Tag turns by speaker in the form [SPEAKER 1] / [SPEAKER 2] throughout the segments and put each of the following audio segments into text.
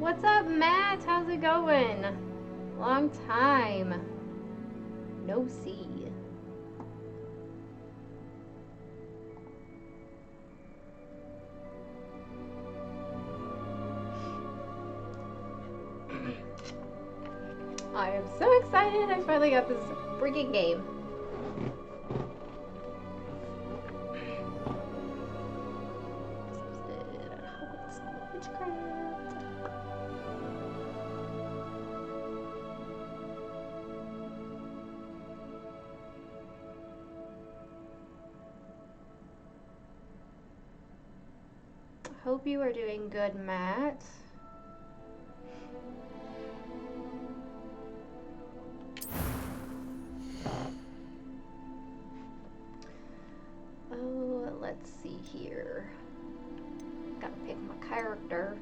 [SPEAKER 1] What's up, Matt? How's it going? Long time. No see. I am so excited I finally got this freaking game. Hope you are doing good, Matt. Oh, let's see here. Gotta pick my character.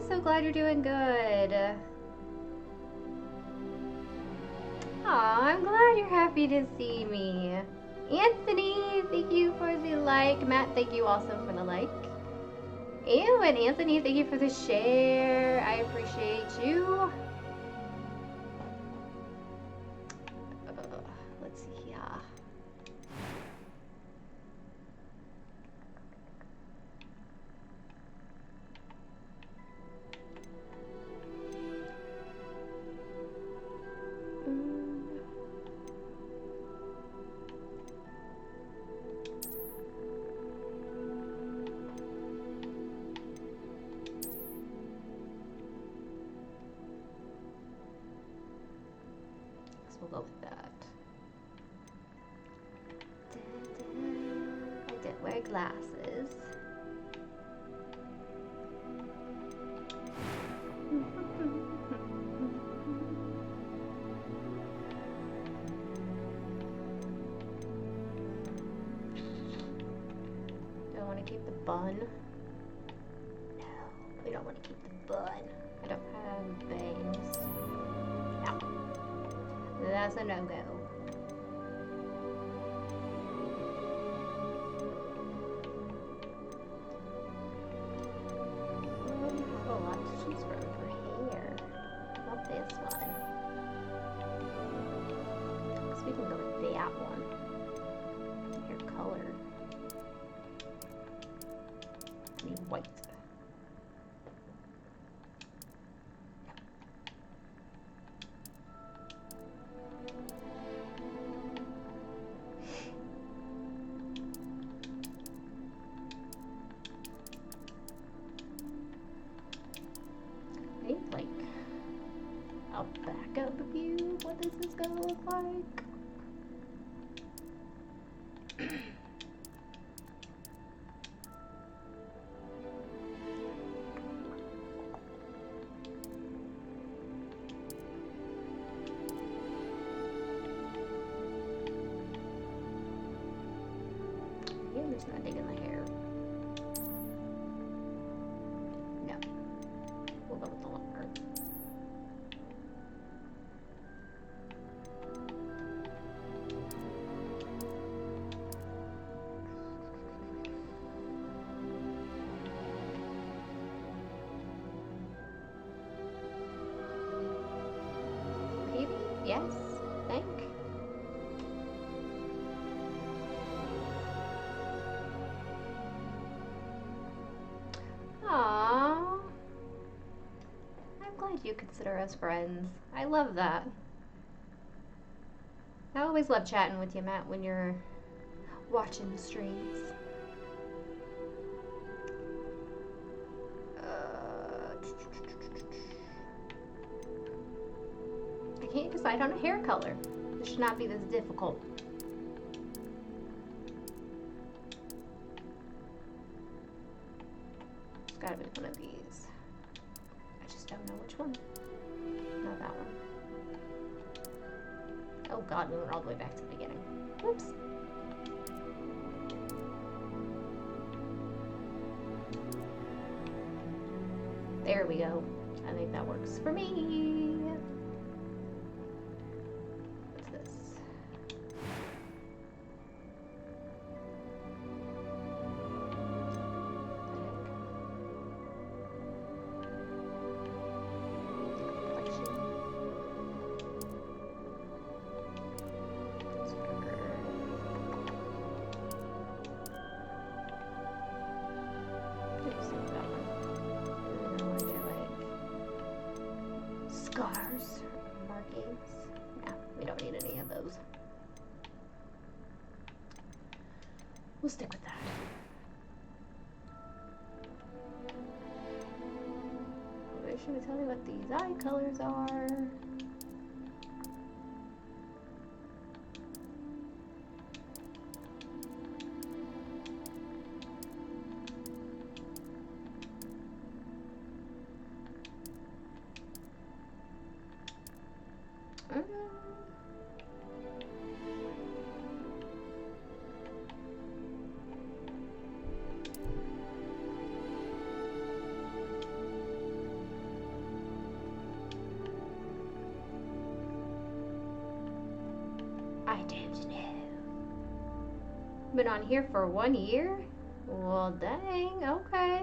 [SPEAKER 1] So glad you're doing good. Aw, I'm glad you're happy to see me. Anthony, thank you for the like. Matt, thank you also for the like. Ew, and Anthony, thank you for the share. I appreciate you. Let's see here. We'll go with that. I didn't wear glasses. Do I want to keep the bun? No, we don't want to keep the bun. I don't have bangs. No. That's a no-go. I have a lot to choose from for hair. Not this one. Because we can go with that one. Hair color. I need white. What does this gonna look like? Yeah, it's not digging the hair. No. We'll go with the longer. Yes, thank. Aww. I'm glad you consider us friends. I love that. I always love chatting with you, Matt, when you're watching the streams. I can't decide on a hair color. This should not be this difficult. gotta be one of these. I just don't know which one. Not that one. Oh god, we went all the way back to the beginning. Whoops. There we go. I think that works for me. What's this? Scars, markings. No, we don't need any of those. We'll stick with that. Okay, should we tell you what these eye colors are? I don't know. Been on here for 1 year? Well, dang, okay.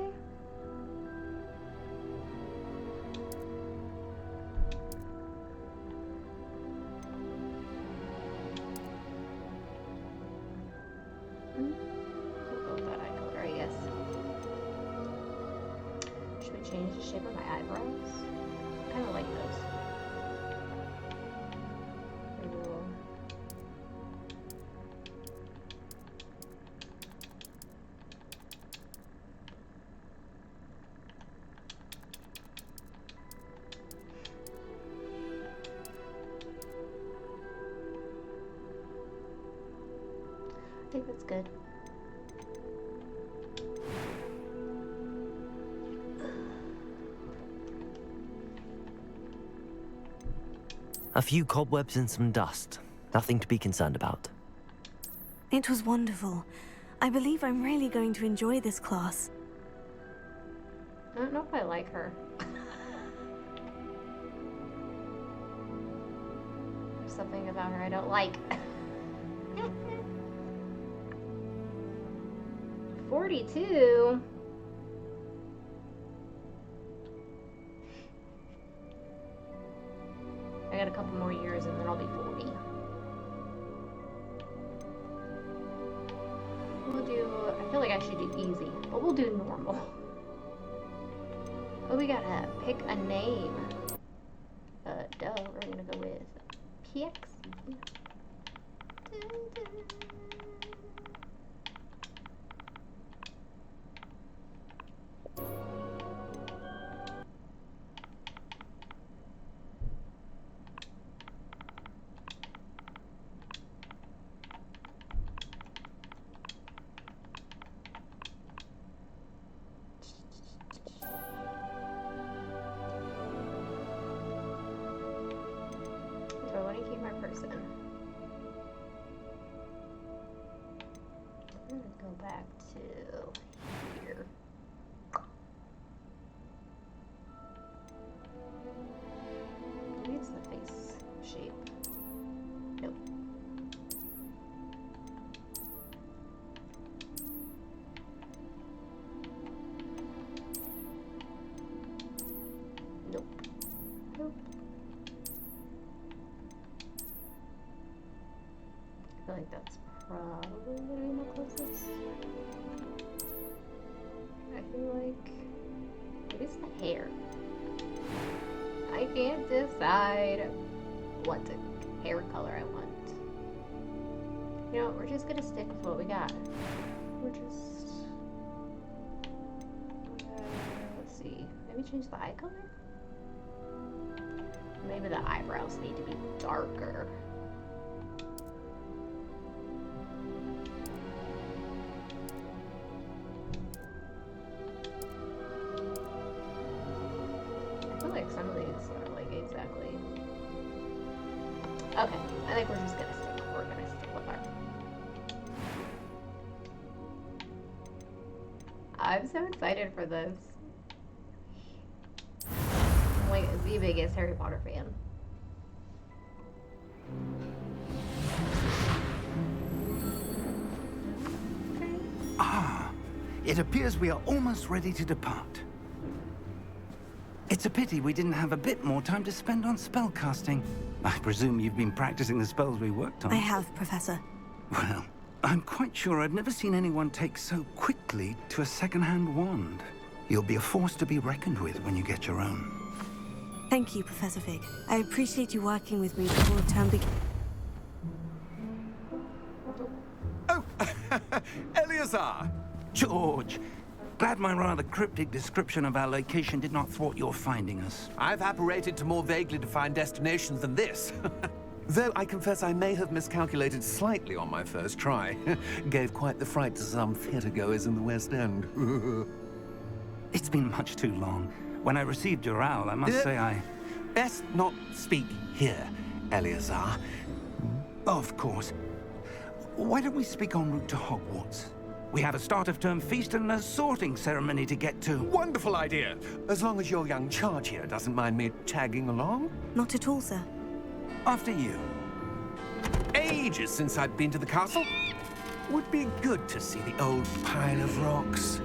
[SPEAKER 1] We'll go with that eye color, I guess. Should we change the shape of my eyebrows? I kind of like those. I think that's good.
[SPEAKER 2] A few cobwebs and some dust. Nothing to be concerned about.
[SPEAKER 3] It was wonderful. I believe I'm really going to enjoy this class.
[SPEAKER 1] I don't know if I like her. There's something about her I don't like. 42? I got a couple more years and then I'll be 40. We'll do, I feel like I should do easy, but we'll do normal. Oh, we gotta pick a name. Duh, we're gonna go with Pixie. Do I want to keep my person? I'm gonna go back to here. Maybe it's the face shape. Nope. Nope. Nope. I feel like that's probably gonna be my closest. I feel like maybe it's the hair. I can't decide what hair color I want. You know what, we're just gonna stick with what we got. We're just let's see, maybe change the eye color? Maybe the eyebrows need to be darker. Okay, I think we're just gonna stick. We're gonna stick with her. I'm so excited for this. I'm like the biggest Harry Potter fan.
[SPEAKER 4] Ah, it appears we are almost ready to depart. It's a pity we didn't have a bit more time to spend on spellcasting. I presume you've been practicing the spells we worked on.
[SPEAKER 3] I have, Professor.
[SPEAKER 4] Well, I'm quite sure I've never seen anyone take so quickly to a second-hand wand. You'll be a force to be reckoned with when you get your own.
[SPEAKER 3] Thank you, Professor Fig. I appreciate you working with me before the term begins.
[SPEAKER 5] Oh, Eleazar!
[SPEAKER 4] George, glad my rather cryptic description of our location did not thwart your finding us.
[SPEAKER 5] I've apparated to more vaguely defined destinations than this. Though I confess I may have miscalculated slightly on my first try. Gave quite the fright to some theatergoers in the West End.
[SPEAKER 4] It's been much too long. When I received your owl, I must say I...
[SPEAKER 5] Best not speak here, Eleazar.
[SPEAKER 4] Of course. Why don't we speak en route to Hogwarts? We have a start-of-term feast and a sorting ceremony to get to.
[SPEAKER 5] Wonderful idea! As long as your young charge here doesn't mind me tagging along.
[SPEAKER 3] Not at all, sir.
[SPEAKER 4] After you.
[SPEAKER 5] Ages since I've been to the castle. Would be good to see the old pile of rocks.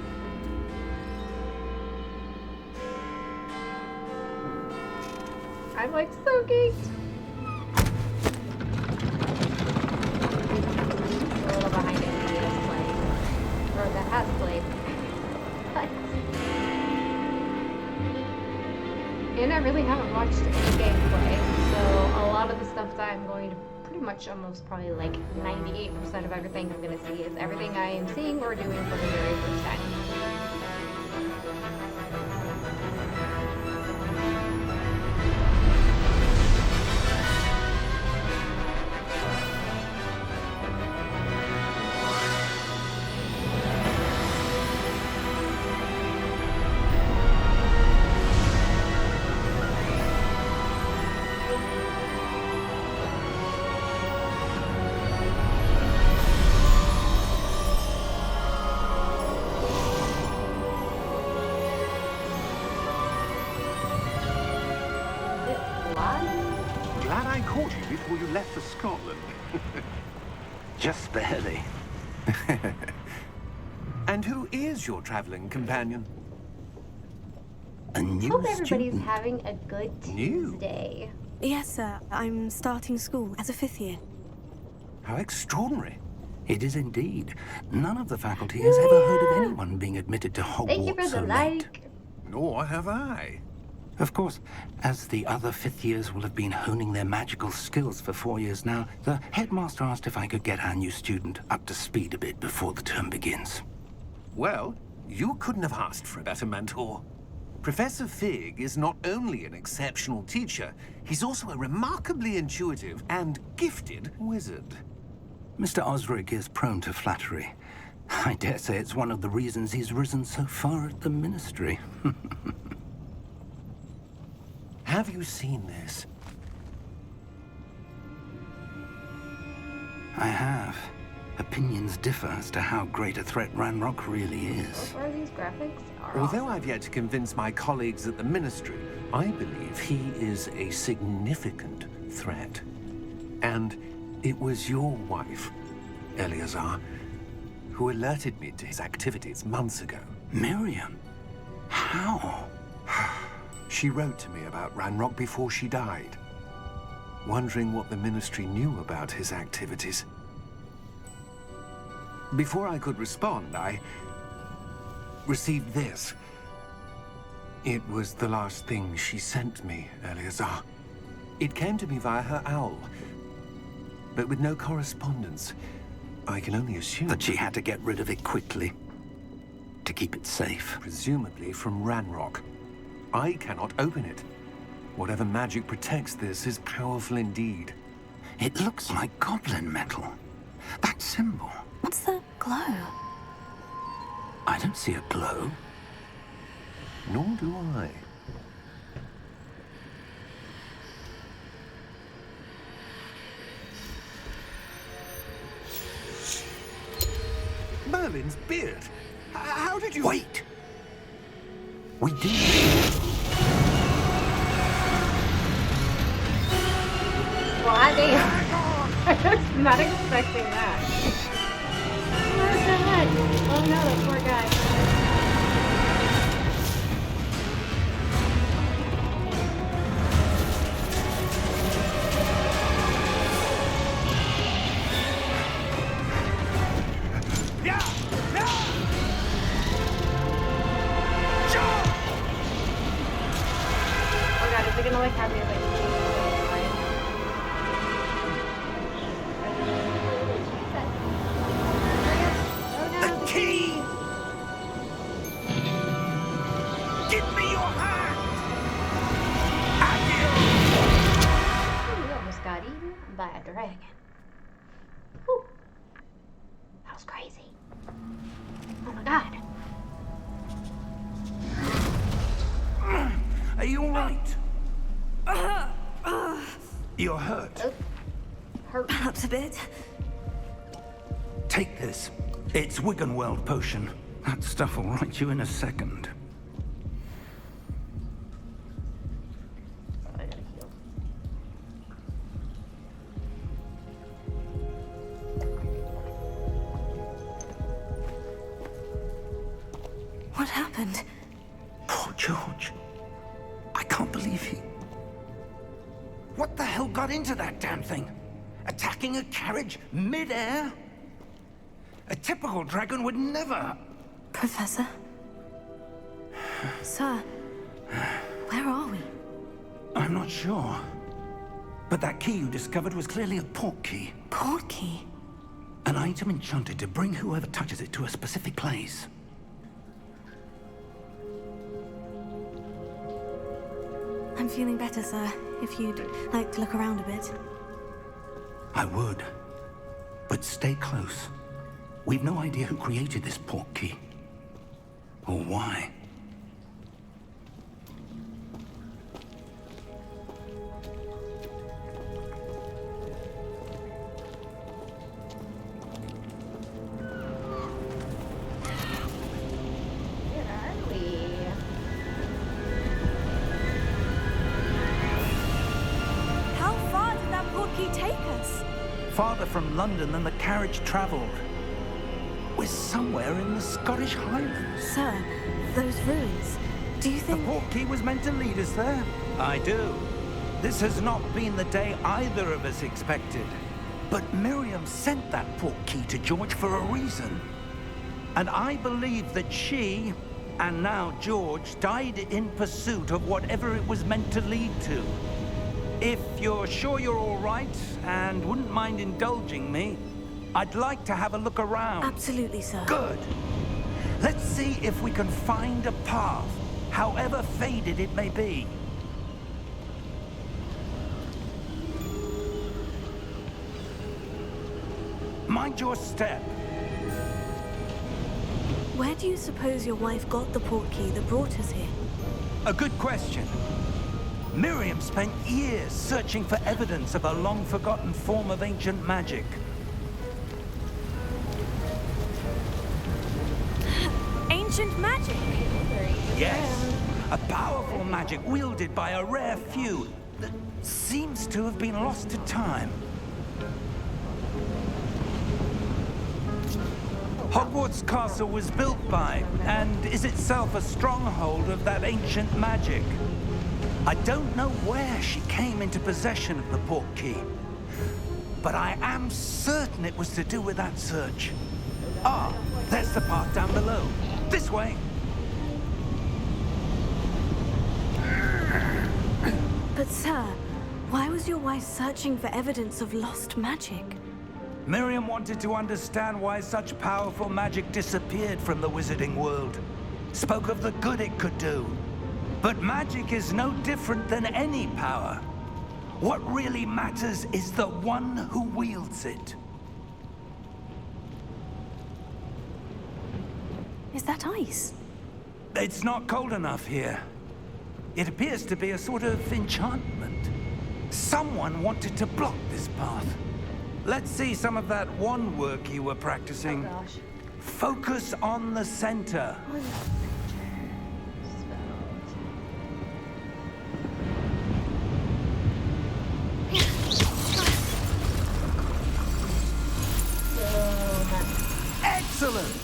[SPEAKER 1] I'm like so geeked. A little behind it, he is playing. Or that has played. But... And I really haven't watched any gameplay, so a lot of the stuff that I'm going to pretty much almost probably like 98% of everything I'm going to see is everything I am seeing or doing for the very first time.
[SPEAKER 5] Glad I caught you before you left for Scotland.
[SPEAKER 4] Just barely.
[SPEAKER 5] And who is your traveling companion?
[SPEAKER 4] A new
[SPEAKER 1] Hope everybody's
[SPEAKER 4] student.
[SPEAKER 1] having a good
[SPEAKER 5] New?
[SPEAKER 1] Tuesday.
[SPEAKER 3] Yes, sir. I'm starting school as a 5th year.
[SPEAKER 5] How extraordinary.
[SPEAKER 4] It is indeed. None of the faculty has ever heard of anyone being admitted to Hogwarts
[SPEAKER 1] Thank you for
[SPEAKER 4] so
[SPEAKER 1] the
[SPEAKER 4] late.
[SPEAKER 1] like.
[SPEAKER 5] Nor have I.
[SPEAKER 4] Of course, as the other 5th years will have been honing their magical skills for 4 years now, the headmaster asked if I could get our new student up to speed a bit before the term begins.
[SPEAKER 5] Well, you couldn't have asked for a better mentor. Professor Fig is not only an exceptional teacher, he's also a remarkably intuitive and gifted wizard.
[SPEAKER 4] Mr. Osric is prone to flattery. I dare say it's one of the reasons he's risen so far at the ministry.
[SPEAKER 5] Have you seen this?
[SPEAKER 4] I have. Opinions differ as to how great a threat Ranrock really
[SPEAKER 1] So
[SPEAKER 4] is.
[SPEAKER 1] far, these graphics are
[SPEAKER 5] Although
[SPEAKER 1] awesome.
[SPEAKER 5] I've yet to convince my colleagues at the ministry, I believe he is a significant threat. And it was your wife, Eleazar, who alerted me to his activities months ago.
[SPEAKER 4] Miriam? How?
[SPEAKER 5] She wrote to me about Ranrock before she died, wondering what the ministry knew about his activities. Before I could respond, I received this. It was the last thing she sent me, Eleazar. It came to me via her owl, but with no correspondence. I can only assume...
[SPEAKER 4] That she had to get rid of it quickly. To keep it safe.
[SPEAKER 5] Presumably from Ranrock. I cannot open it. Whatever magic protects this is powerful indeed.
[SPEAKER 4] It looks like goblin metal. That symbol.
[SPEAKER 3] What's the glow?
[SPEAKER 4] I don't see a glow.
[SPEAKER 5] Nor do I. Merlin's beard. How did you...
[SPEAKER 4] Wait! We did.
[SPEAKER 1] Well, damn. I was not expecting that. Where's the head? Oh no, that poor guy. Is it gonna like have me like
[SPEAKER 4] The key! Give me your hand!
[SPEAKER 1] We almost got eaten by a dragon. Whew. That was crazy. Oh my god.
[SPEAKER 4] Are you alright? You're hurt.
[SPEAKER 1] Oh. Hurt.
[SPEAKER 3] Perhaps a bit.
[SPEAKER 4] Take this. It's Wiggenweld potion. That stuff will right you in a second.
[SPEAKER 1] Oh, I gotta heal.
[SPEAKER 3] What happened?
[SPEAKER 4] Poor George. I can't believe he... What the hell got into that damn thing? Attacking a carriage mid-air? A typical dragon would never...
[SPEAKER 3] Professor? Sir, where are we?
[SPEAKER 4] I'm not sure. But that key you discovered was clearly a port key.
[SPEAKER 3] Port key?
[SPEAKER 4] An item enchanted to bring whoever touches it to a specific place.
[SPEAKER 3] I'm feeling better, sir. If you'd like to look around a bit.
[SPEAKER 4] I would. But stay close. We've no idea who created this port key. Or why.
[SPEAKER 1] Where are we?
[SPEAKER 3] How far did that port key take us?
[SPEAKER 4] Farther from London than the carriage traveled. We're somewhere in the Scottish Highlands.
[SPEAKER 3] Sir, those ruins. Do you
[SPEAKER 4] The
[SPEAKER 3] think...
[SPEAKER 4] port key was meant to lead us there? I do. This has not been the day either of us expected. But Miriam sent that port key to George for a reason. And I believe that she, and now George, died in pursuit of whatever it was meant to lead to. If you're sure you're all right and wouldn't mind indulging me, I'd like to have a look around.
[SPEAKER 3] Absolutely, sir.
[SPEAKER 4] Good. Let's see if we can find a path, however faded it may be. Mind your step.
[SPEAKER 3] Where do you suppose your wife got the port key that brought us here?
[SPEAKER 4] A good question. Miriam spent years searching for evidence of a long-forgotten form of ancient magic.
[SPEAKER 3] Ancient magic?
[SPEAKER 4] Yes, a powerful magic wielded by a rare few that seems to have been lost to time. Hogwarts Castle was built by, and is itself a stronghold of that ancient magic. I don't know where she came into possession of the port key, but I am certain it was to do with that search. Ah, there's the path down below. This way.
[SPEAKER 3] But sir, why was your wife searching for evidence of lost magic?
[SPEAKER 4] Miriam wanted to understand why such powerful magic disappeared from the wizarding world. Spoke of the good it could do. But magic is no different than any power. What really matters is the one who wields it.
[SPEAKER 3] Is that ice?
[SPEAKER 4] It's not cold enough here. It appears to be a sort of enchantment. Someone wanted to block this path. Let's see some of that wand work you were practicing.
[SPEAKER 1] Oh gosh.
[SPEAKER 4] Focus on the center. Excellent!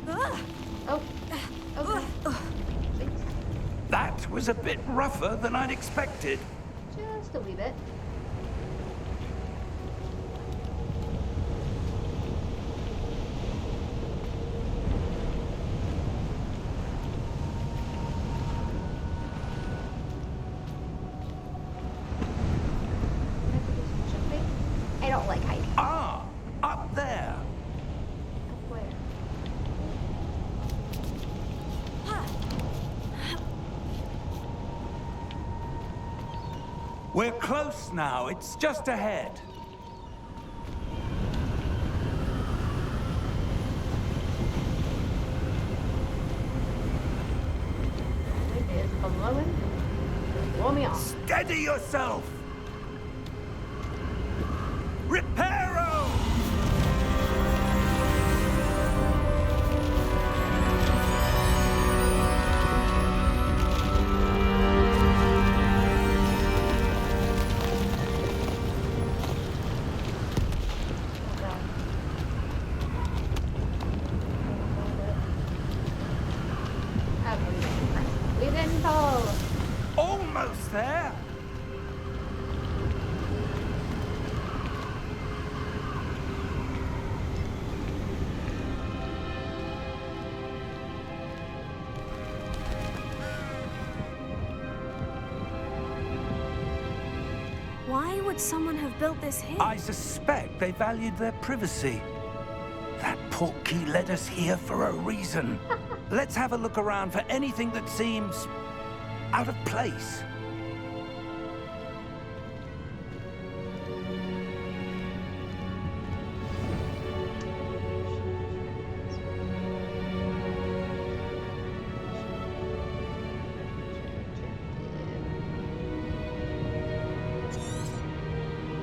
[SPEAKER 1] Oh. Okay.
[SPEAKER 4] That was a bit rougher than I'd expected.
[SPEAKER 1] Just a wee bit. I don't like heights.
[SPEAKER 4] Ah, up there.
[SPEAKER 1] Up where?
[SPEAKER 4] We're close now. It's just ahead.
[SPEAKER 1] It is blowing. Blow me off.
[SPEAKER 4] Steady yourself. Reparo!
[SPEAKER 1] We didn't fall.
[SPEAKER 4] Almost there.
[SPEAKER 3] Why would someone have built this here?
[SPEAKER 4] I suspect they valued their privacy. That portkey led us here for a reason. Let's have a look around for anything that seems out of place.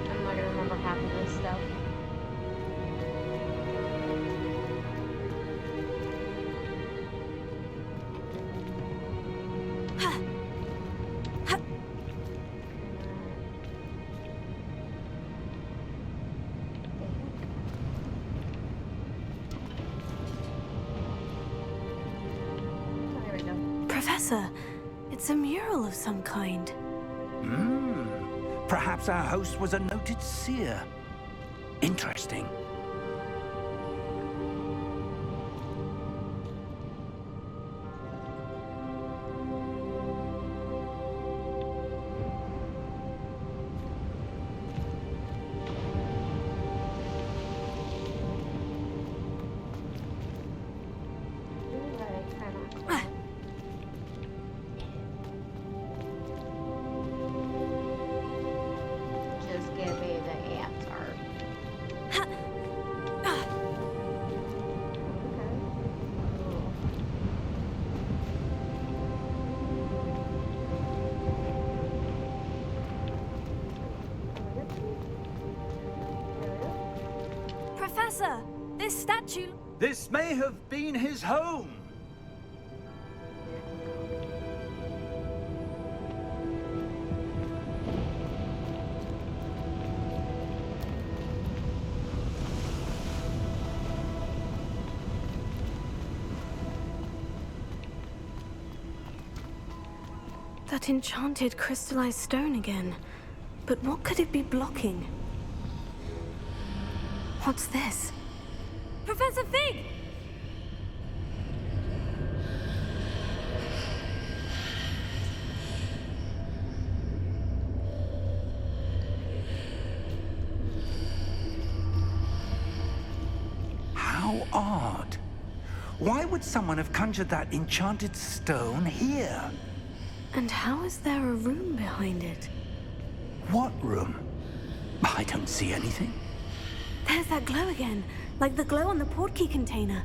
[SPEAKER 1] I'm not gonna remember half of this stuff. There we go.
[SPEAKER 3] Professor, it's a mural of some kind.
[SPEAKER 4] Perhaps our host was a noted seer. Interesting.
[SPEAKER 1] Just give me the answer.
[SPEAKER 3] Professor, this statue...
[SPEAKER 4] This may have been his home.
[SPEAKER 3] That enchanted crystallized stone again. But what could it be blocking? What's this? Professor Fig!
[SPEAKER 4] How odd. Why would someone have conjured that enchanted stone here?
[SPEAKER 3] And how is there a room behind it?
[SPEAKER 4] What room? I don't see anything.
[SPEAKER 3] There's that glow again, like the glow on the portkey container.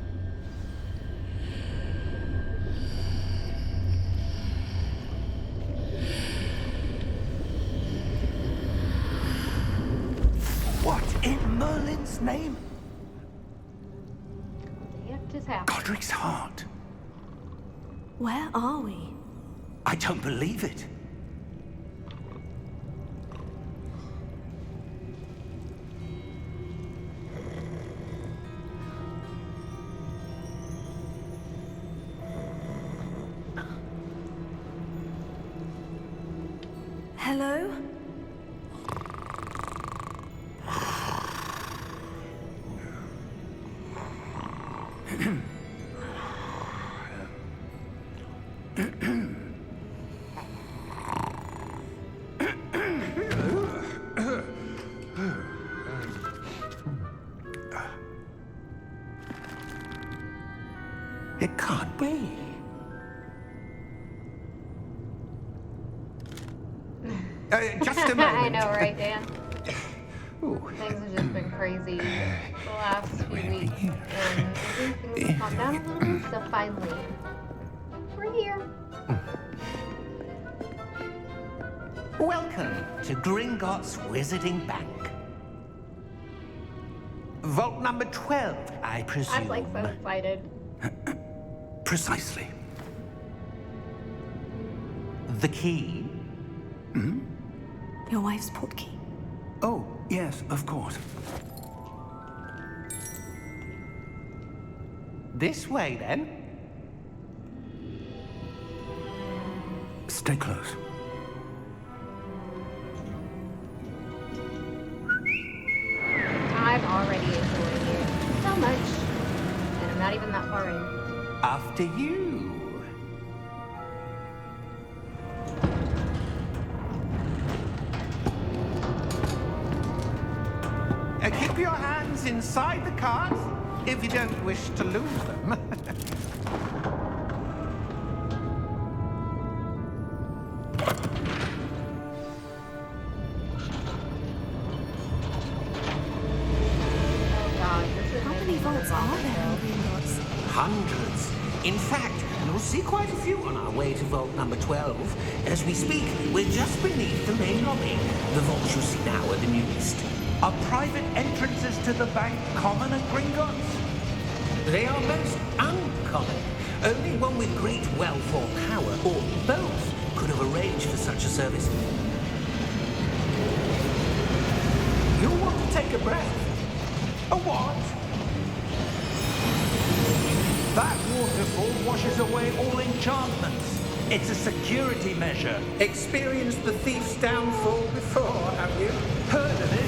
[SPEAKER 4] Godric's name?
[SPEAKER 1] It just happened.
[SPEAKER 4] Godric's heart.
[SPEAKER 3] Where are we?
[SPEAKER 4] I don't believe it.
[SPEAKER 3] Hello?
[SPEAKER 4] It can't be. Just a moment.
[SPEAKER 1] I know, right, Dan?
[SPEAKER 4] Ooh.
[SPEAKER 1] Things have just been crazy the last few weeks, and I think things have calmed down a little bit, so finally, we're here.
[SPEAKER 4] Welcome to Gringotts Wizarding Bank. Vault number 12, I presume.
[SPEAKER 1] I'm like so excited.
[SPEAKER 4] Precisely. The key?
[SPEAKER 3] Your wife's portkey.
[SPEAKER 5] Oh, yes, of course.
[SPEAKER 4] This way, then.
[SPEAKER 5] Stay close.
[SPEAKER 1] I'm already enjoying it so much, and I'm not even that far in.
[SPEAKER 4] After you. Keep your hands inside the cards if you don't wish to lose them.
[SPEAKER 1] Oh god, this is
[SPEAKER 3] How many vaults are there in Gringotts?
[SPEAKER 6] Hundreds. In fact, you'll see quite a few on our way to vault number 12. As we speak, we're just beneath the main lobby. The vaults you see now are the newest.
[SPEAKER 4] Are private entrances to the bank common at Gringotts?
[SPEAKER 6] They are most uncommon. Only one with great wealth or power, or both, could have arranged for such a service. You'll want to take a breath.
[SPEAKER 4] A what? That waterfall washes away all enchantments. It's a security measure.
[SPEAKER 6] Experienced the thief's downfall before, have you?
[SPEAKER 4] Heard of it?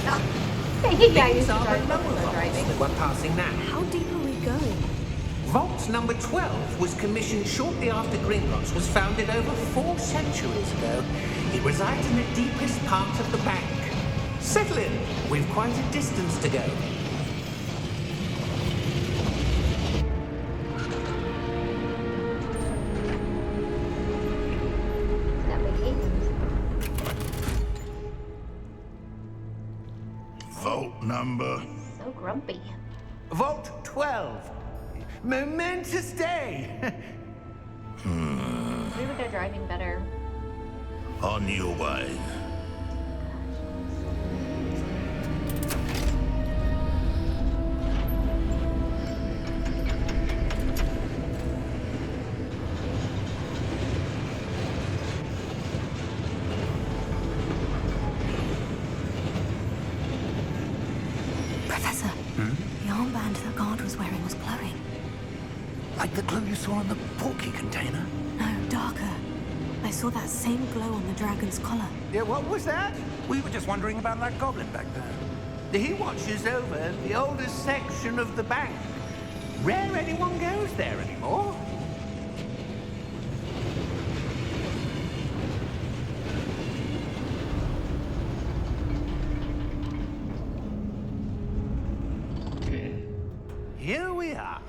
[SPEAKER 1] yeah, you
[SPEAKER 6] These
[SPEAKER 1] should
[SPEAKER 6] are
[SPEAKER 1] try
[SPEAKER 6] the lower
[SPEAKER 1] to
[SPEAKER 6] vaults
[SPEAKER 1] driving.
[SPEAKER 6] that we're passing now.
[SPEAKER 3] How deep are we going?
[SPEAKER 6] Vault number 12 was commissioned shortly after Gringotts was founded over 4 centuries ago. It resides in the deepest part of the bank. Settle in. We've quite a distance to go.
[SPEAKER 1] That vacations.
[SPEAKER 7] Vault number.
[SPEAKER 1] So grumpy.
[SPEAKER 4] Vault 12. Momentous day.
[SPEAKER 1] Maybe they're driving better.
[SPEAKER 7] On your way.
[SPEAKER 3] Professor, the armband that guard was wearing was glowing.
[SPEAKER 5] Like the glow you saw in the portkey container.
[SPEAKER 3] No, darker. I saw that same glow on the dragon's collar.
[SPEAKER 4] Yeah, what was that?
[SPEAKER 5] We were just wondering about that goblin back there.
[SPEAKER 4] He watches over the oldest section of the bank. Rare anyone goes there anymore. Here we are.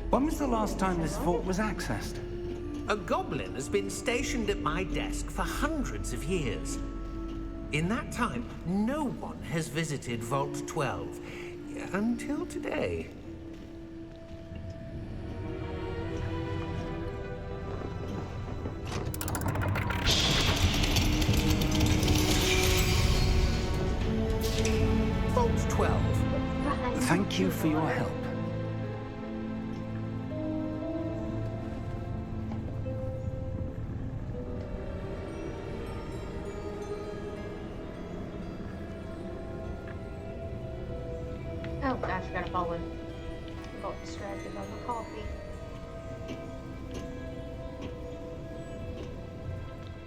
[SPEAKER 5] When was the last time this vault was accessed?
[SPEAKER 6] A goblin has been stationed at my desk for hundreds of years. In that time, no one has visited Vault 12. Until today.
[SPEAKER 4] Thank you for your help.
[SPEAKER 1] Oh gosh, I gotta follow him. I got distracted by my coffee.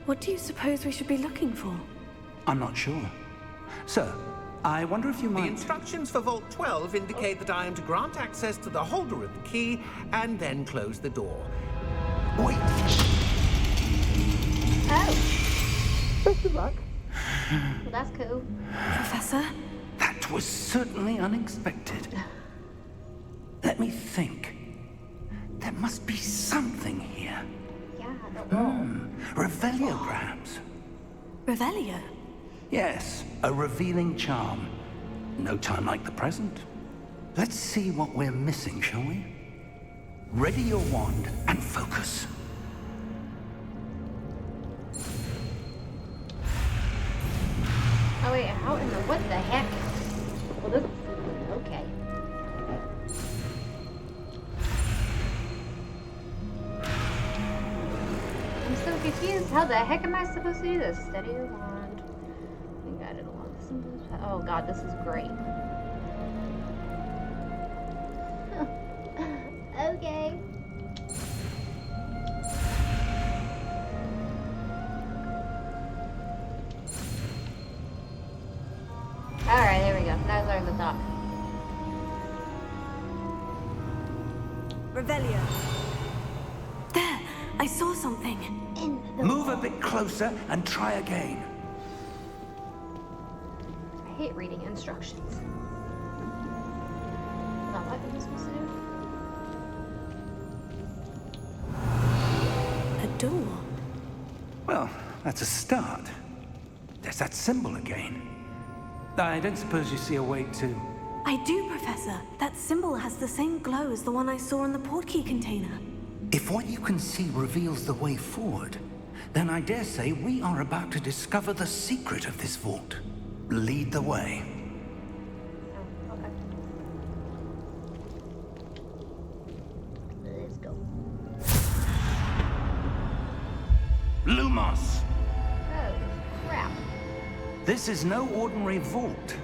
[SPEAKER 3] What do you suppose we should be looking for?
[SPEAKER 4] I'm not sure. Sir, I wonder if you
[SPEAKER 6] The
[SPEAKER 4] might...
[SPEAKER 6] instructions for Vault 12 indicate that I am to grant access to the holder of the key and then close the door.
[SPEAKER 4] Wait!
[SPEAKER 1] Oh!
[SPEAKER 6] Best of luck.
[SPEAKER 1] Well, that's cool.
[SPEAKER 3] Professor?
[SPEAKER 4] That was certainly unexpected. Let me think. There must be something here.
[SPEAKER 1] Yeah, the wall.
[SPEAKER 4] Revelio, perhaps.
[SPEAKER 3] Revelio?
[SPEAKER 4] Yes, a revealing charm. No time like the present. Let's see what we're missing, shall we? Ready your wand and focus.
[SPEAKER 1] Oh wait, how in the what the heck? Well, this okay. I'm so confused. How the heck am I supposed to do this? Steady your wand. You got it along the symbols. Oh god, this is great. Okay. Alright, there we go. Now I learned the talk.
[SPEAKER 3] Revelio. There! I saw something.
[SPEAKER 1] In the
[SPEAKER 4] Move a bit closer and try again.
[SPEAKER 1] I hate reading instructions. Is that what I'm supposed to do?
[SPEAKER 3] A door.
[SPEAKER 4] Well, that's a start. There's that symbol again. I don't suppose you see a way to...
[SPEAKER 3] I do, Professor. That symbol has the same glow as the one I saw in the portkey container.
[SPEAKER 4] If what you can see reveals the way forward, then I dare say we are about to discover the secret of this vault. Lead the way.
[SPEAKER 1] Oh, okay. Let's go.
[SPEAKER 4] Lumos!
[SPEAKER 1] Oh, crap.
[SPEAKER 4] This is no ordinary vault.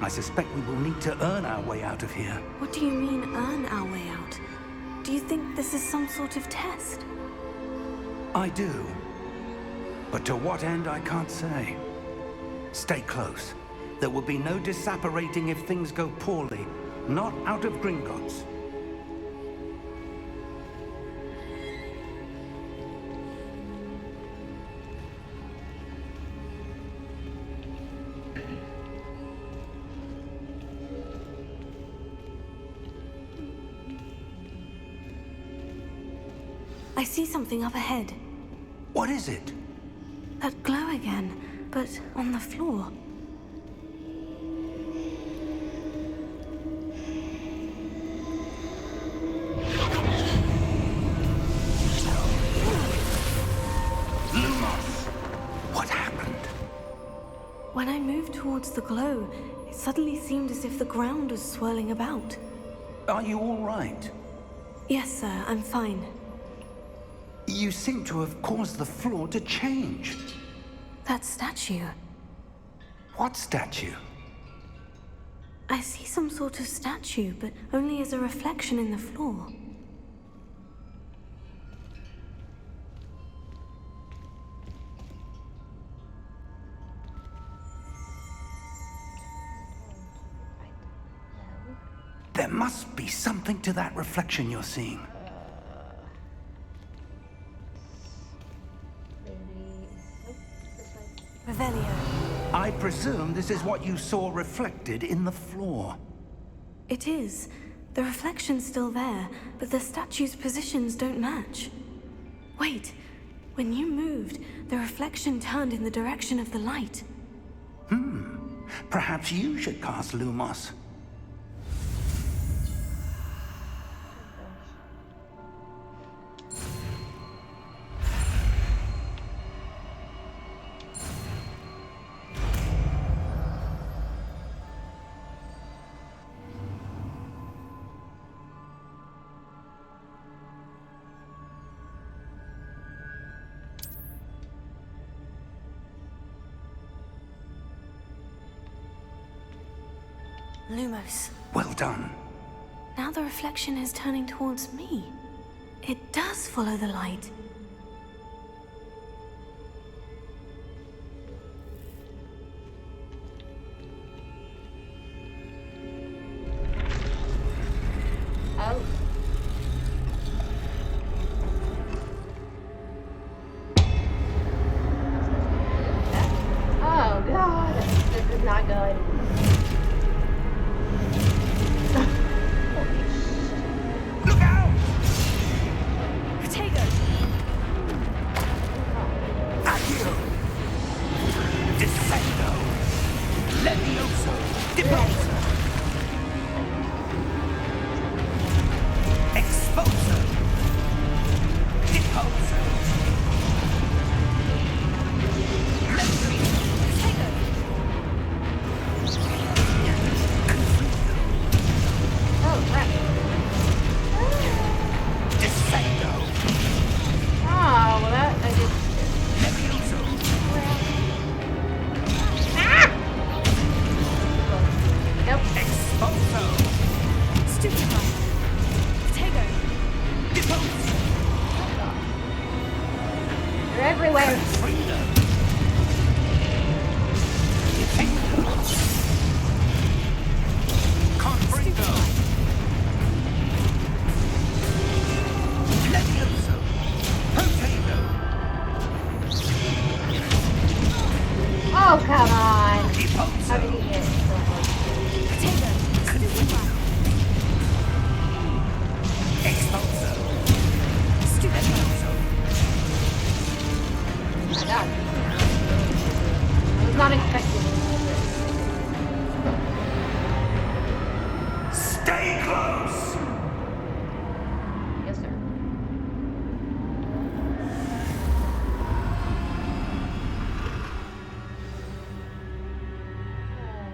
[SPEAKER 4] I suspect we will need to earn our way out of here.
[SPEAKER 3] What do you mean, earn our way out? Do you think this is some sort of test?
[SPEAKER 4] I do. But to what end, I can't say. Stay close. There will be no disapparating if things go poorly. Not out of Gringotts.
[SPEAKER 3] I see something up ahead.
[SPEAKER 4] What is it?
[SPEAKER 3] That glow again, but on the floor.
[SPEAKER 4] Lumos! What happened?
[SPEAKER 3] When I moved towards the glow, it suddenly seemed as if the ground was swirling about.
[SPEAKER 4] Are you all right?
[SPEAKER 3] Yes, sir, I'm fine.
[SPEAKER 4] You seem to have caused the floor to change.
[SPEAKER 3] That statue.
[SPEAKER 4] What statue?
[SPEAKER 3] I see some sort of statue, but only as a reflection in the floor.
[SPEAKER 4] There must be something to that reflection you're seeing.
[SPEAKER 3] Revelio.
[SPEAKER 4] I presume this is what you saw reflected in the floor.
[SPEAKER 3] It is. The reflection's still there, but the statue's positions don't match. Wait. When you moved, the reflection turned in the direction of the light.
[SPEAKER 4] Perhaps you should cast Lumos.
[SPEAKER 3] Lumos.
[SPEAKER 4] Well done.
[SPEAKER 3] Now the reflection is turning towards me. It does follow the light.
[SPEAKER 1] Oh. Oh god, this is not good.
[SPEAKER 4] Look out!
[SPEAKER 3] Potato!
[SPEAKER 4] Accio! Descendo! Levioso! Deposo! Exposo! Deposo!
[SPEAKER 1] Oh crap.
[SPEAKER 4] Descendo!
[SPEAKER 1] Oh, well that I just
[SPEAKER 4] Levioso!
[SPEAKER 1] ah! Nope.
[SPEAKER 4] Exposo!
[SPEAKER 3] Stupefy! Potato!
[SPEAKER 4] Deposo!
[SPEAKER 1] They're everywhere.
[SPEAKER 4] Freedom! Confringo! Levioso! Potato!
[SPEAKER 1] Oh come on. How
[SPEAKER 4] Deposo!
[SPEAKER 1] did he get so close?
[SPEAKER 3] Potato! Stupefy!
[SPEAKER 4] Exposo!
[SPEAKER 3] Stupefy!
[SPEAKER 1] Oh my god. I was not expecting this.
[SPEAKER 4] Stay close!
[SPEAKER 1] Yes, sir.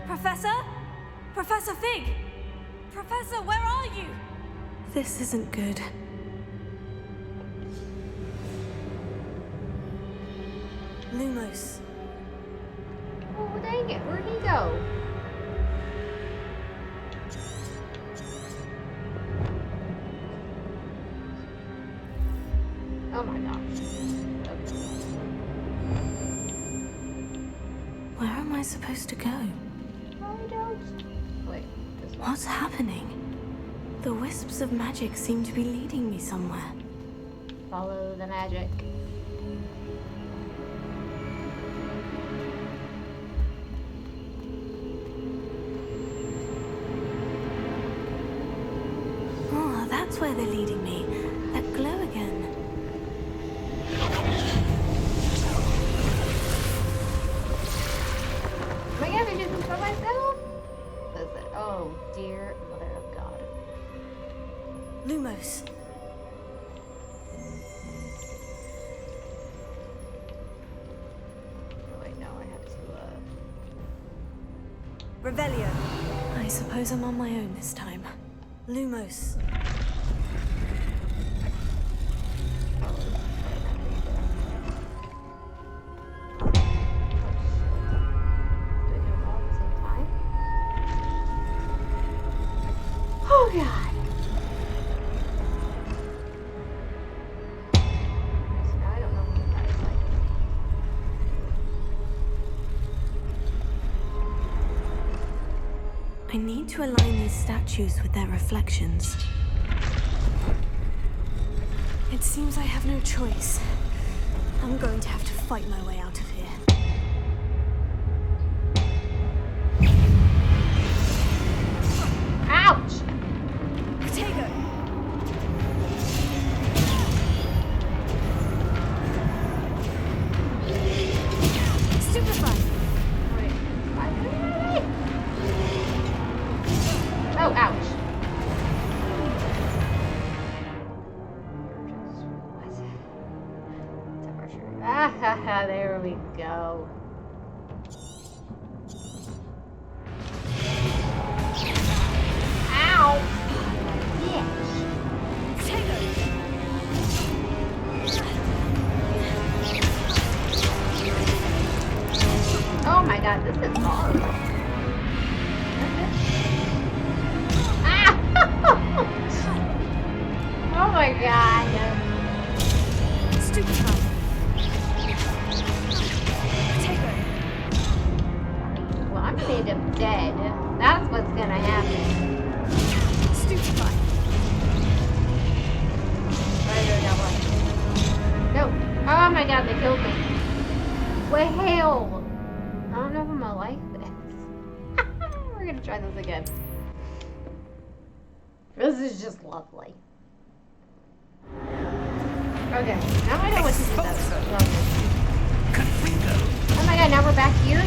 [SPEAKER 3] Professor? Professor Fig! Professor, where are you? This isn't good. Lumos.
[SPEAKER 1] Oh dang it, where'd he go? Oh my gosh. Okay.
[SPEAKER 3] Where am I supposed to go?
[SPEAKER 1] I don't. Wait, this one.
[SPEAKER 3] What's happening? The wisps of magic seem to be leading me somewhere.
[SPEAKER 1] Follow the magic.
[SPEAKER 3] Oh, that's where they're leading me. That glow again.
[SPEAKER 1] Am I gonna do this for myself? Listen. Oh, dear mother of God.
[SPEAKER 3] Lumos.
[SPEAKER 1] Oh, wait, no, I have to,
[SPEAKER 3] Revelio. I suppose I'm on my own this time. Lumos.
[SPEAKER 1] do I do them all at the same time? Oh, God. So now I don't know what that is like.
[SPEAKER 3] I need to align these statues with their reflections. It seems I have no choice. I'm going to have to fight my way out of here.
[SPEAKER 1] Ouch!
[SPEAKER 3] Potato! Stupefy!
[SPEAKER 1] Wait. Oh, ouch. Ah, ha, ha, there we go. Ow! Bitch.
[SPEAKER 3] Potato!
[SPEAKER 1] Oh my god, this is hard. Okay. Well, I'm gonna end up dead. That's what's gonna happen. No. Oh my god, they killed me. Well, I don't know if I'm gonna like this. We're gonna try this again. This is just lovely. Okay, now I know what to do. Oh my god, now we're back here?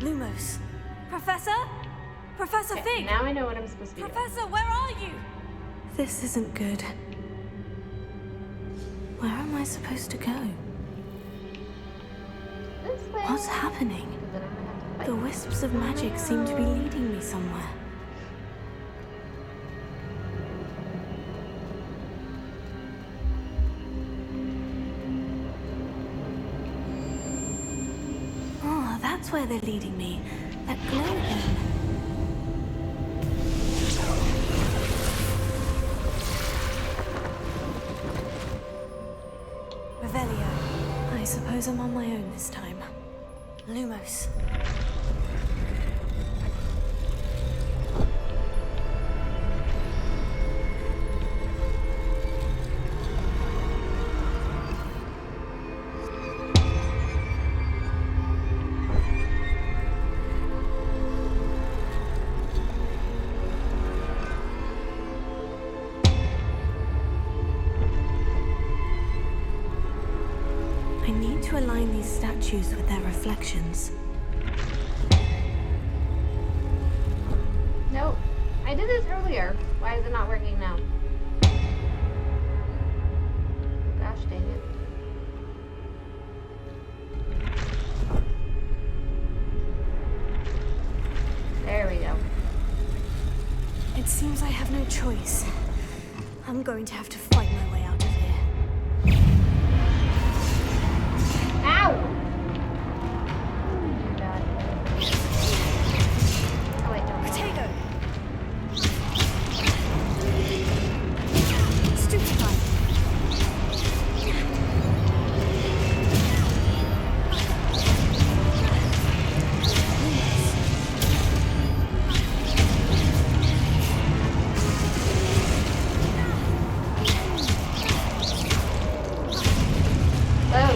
[SPEAKER 3] Lumos. Professor? Professor Fig!
[SPEAKER 1] Now I know what I'm supposed to be doing.
[SPEAKER 3] Professor, where are you? This isn't good. Where am I supposed to go?
[SPEAKER 1] This way.
[SPEAKER 3] What's happening?
[SPEAKER 1] Then I'm gonna have to fight.
[SPEAKER 3] The wisps of magic seem to be leading me somewhere. Oh, that's where they're leading me. That glow thing. Revelio. I suppose I'm on my own this time. Lumos. I need to align these statues with their reflections.
[SPEAKER 1] Nope. I did this earlier. Why is it not working now? Gosh dang it. There we go.
[SPEAKER 3] It seems I have no choice. I'm going to have to fight my way out of here.
[SPEAKER 1] Ow! God. Oh wait, no.
[SPEAKER 3] Potato! Stupefy!
[SPEAKER 1] Whoa.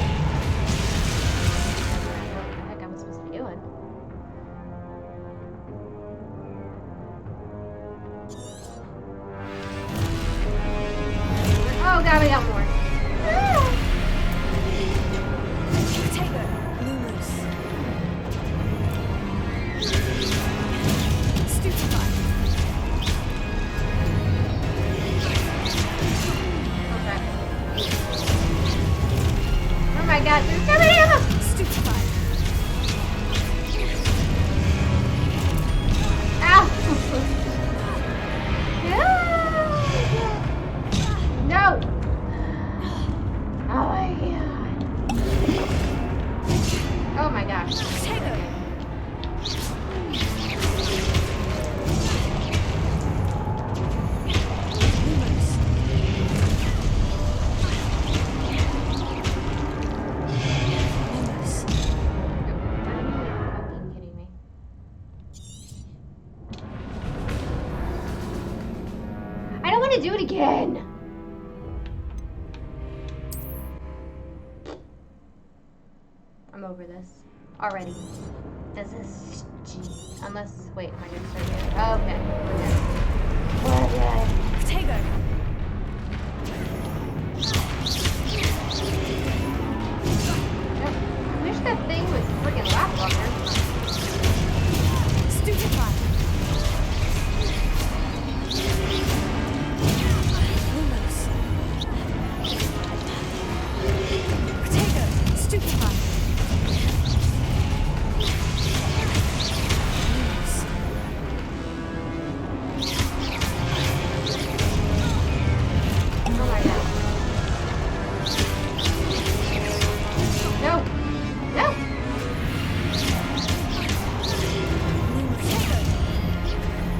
[SPEAKER 1] What the heck am I supposed to be doing? Oh god, we got more. Ah!
[SPEAKER 3] Potato! Lumos. Stupefy!
[SPEAKER 1] Oh crap. Oh my god, there's so many of them!
[SPEAKER 3] Stupefy!
[SPEAKER 1] Ow! it again. I'm over this already. This is unless wait, am I gonna start here? Okay, we're good.
[SPEAKER 3] Potato.
[SPEAKER 1] I wish that thing would freaking last longer.
[SPEAKER 3] Stupefy. Lumos. Potato. Stupefy.
[SPEAKER 1] Oh my god. No! No!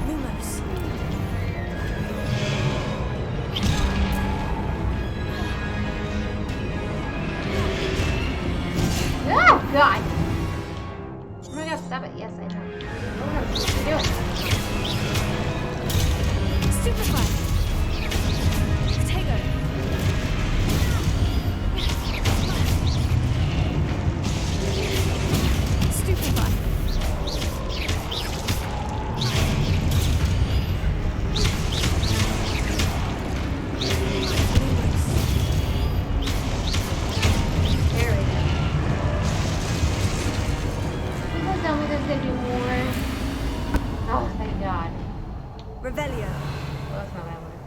[SPEAKER 3] Lumos.
[SPEAKER 1] Oh god! Oh my god, stop it. Yes, I know. Oh no, what are you doing?
[SPEAKER 3] Stupefy. Potato. Stupefy.
[SPEAKER 1] There we go. Please tell me there's gonna be more. Oh, thank god.
[SPEAKER 3] Revelio.
[SPEAKER 1] Well, that's not what I wanted.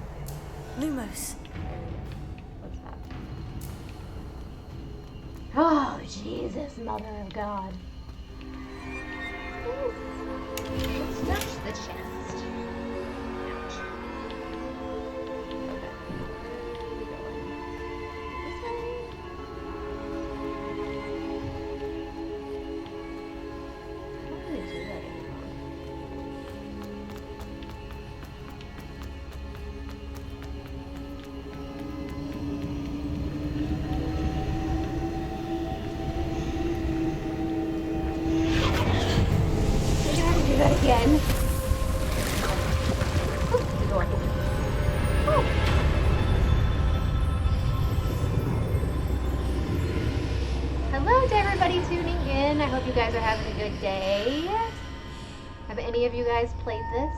[SPEAKER 3] Lumos.
[SPEAKER 1] There we go. What's that? Oh, Jesus, Mother of God. Ooh. Let's touch the chest. Ouch. Okay. Where are we going? This way? How do they do that anymore? We're gonna have to do that again. Oop, the door. Oh. Hello to everybody tuning in. I hope you guys are having a good day. Have any of you guys played this?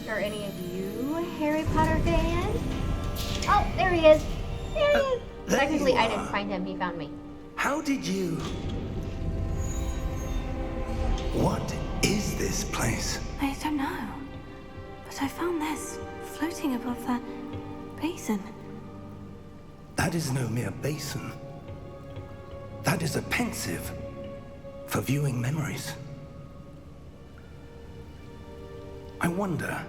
[SPEAKER 1] Are any of you Harry Potter fans? Oh, there he is. There he is.
[SPEAKER 4] there
[SPEAKER 1] Technically,
[SPEAKER 4] you
[SPEAKER 1] I didn't
[SPEAKER 4] are.
[SPEAKER 1] find him. He found me.
[SPEAKER 4] How did you... What is this place?
[SPEAKER 3] I don't know. But I found this floating above that basin.
[SPEAKER 4] That is no mere basin. That is a pensive for viewing memories. I wonder...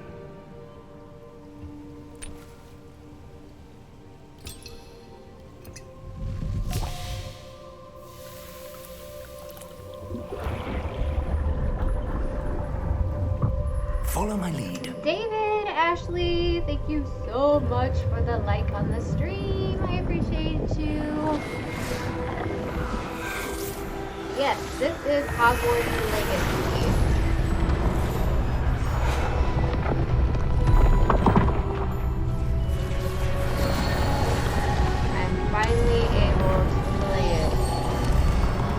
[SPEAKER 4] Follow my lead.
[SPEAKER 1] David, Ashley, thank you so much for the like on the stream. I appreciate you. Yes, this is Hogwarts Legacy. I'm finally able to play it.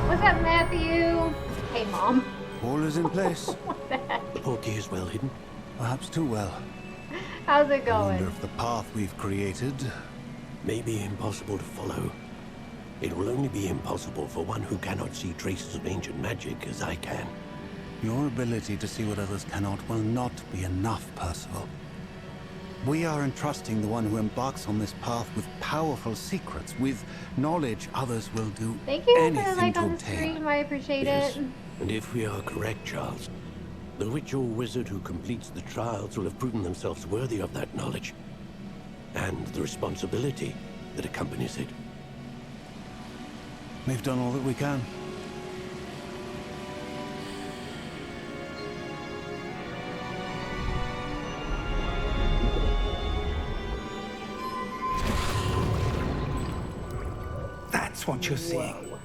[SPEAKER 1] What's up, Matthew? Hey, Mom.
[SPEAKER 8] All is in place.
[SPEAKER 1] What's that?
[SPEAKER 8] The portkey is well hidden. Perhaps too well.
[SPEAKER 1] How's it
[SPEAKER 8] I wonder
[SPEAKER 1] going?
[SPEAKER 8] if the path we've created may be impossible to follow. It will only be impossible for one who cannot see traces of ancient magic as I can.
[SPEAKER 9] Your ability to see what others cannot will not be enough, Percival. We are entrusting the one who embarks on this path with powerful secrets, with knowledge others will do
[SPEAKER 1] Thank you for the
[SPEAKER 9] anything
[SPEAKER 1] like
[SPEAKER 9] to
[SPEAKER 1] on the
[SPEAKER 9] obtain.
[SPEAKER 1] stream. I appreciate
[SPEAKER 8] Yes,
[SPEAKER 1] it.
[SPEAKER 8] and if we are correct, Charles, the witch or wizard who completes the trials will have proven themselves worthy of that knowledge. and the responsibility that accompanies it.
[SPEAKER 9] We've done all that we can.
[SPEAKER 4] That's what you're seeing.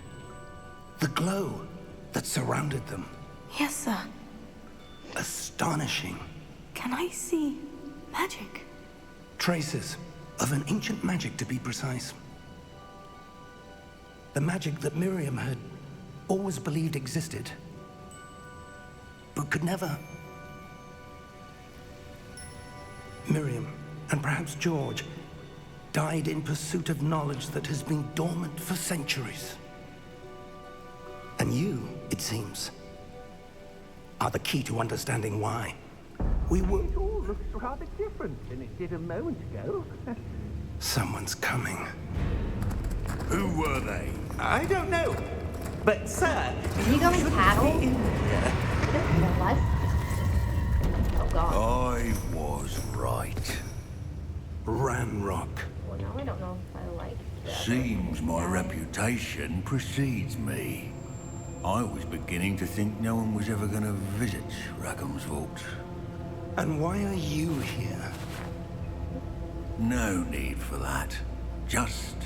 [SPEAKER 4] The glow that surrounded them.
[SPEAKER 3] Yes, sir.
[SPEAKER 4] Astonishing.
[SPEAKER 3] Can I see magic?
[SPEAKER 4] Traces of an ancient magic, to be precise. The magic that Miriam had always believed existed, but could never. Miriam, and perhaps George, died in pursuit of knowledge that has been dormant for centuries. And you, it seems, are the key to understanding why. We were...
[SPEAKER 6] It all looks rather different than it did a moment ago.
[SPEAKER 4] Someone's coming.
[SPEAKER 7] Who were they?
[SPEAKER 6] I don't know. But, sir,
[SPEAKER 1] Is he going paddle?
[SPEAKER 6] be in here.
[SPEAKER 1] What? Oh god.
[SPEAKER 7] I was right.
[SPEAKER 4] Ramrock.
[SPEAKER 1] Well, now I don't know if I like that.
[SPEAKER 7] Seems my reputation precedes me. I was beginning to think no one was ever going to visit Rackham's vault.
[SPEAKER 4] And why are you here?
[SPEAKER 7] No need for that. Just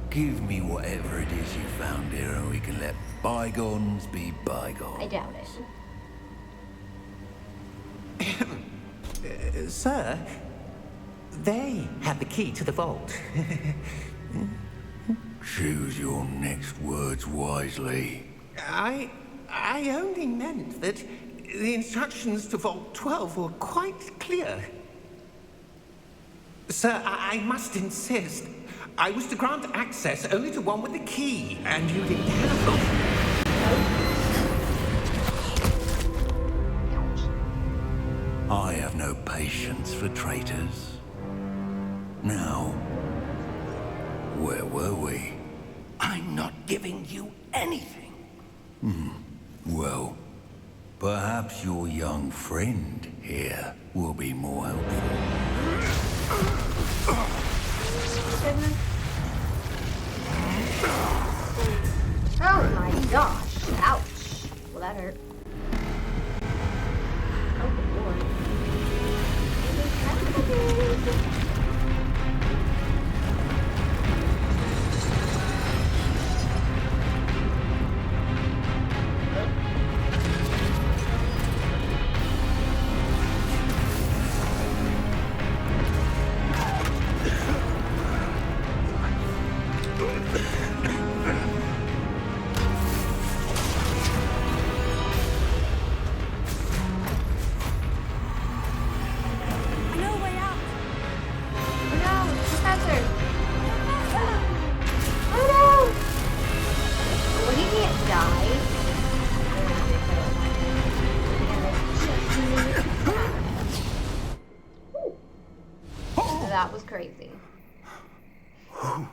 [SPEAKER 7] give me whatever it is you found here and we can let bygones be bygones.
[SPEAKER 1] I doubt it.
[SPEAKER 6] Sir, they have the key to the vault.
[SPEAKER 7] Choose your next words wisely.
[SPEAKER 6] I only meant that the instructions to Vault 12 were quite clear. Sir, I must insist. I was to grant access only to one with the key, and you didn't have them.
[SPEAKER 7] I have no patience for traitors. Now, where were we?
[SPEAKER 4] I'm not giving you anything.
[SPEAKER 7] Well, perhaps your young friend here will be more helpful.
[SPEAKER 1] Oh my gosh. Ouch. Well, that hurt. Oh, good lord. That was crazy. Are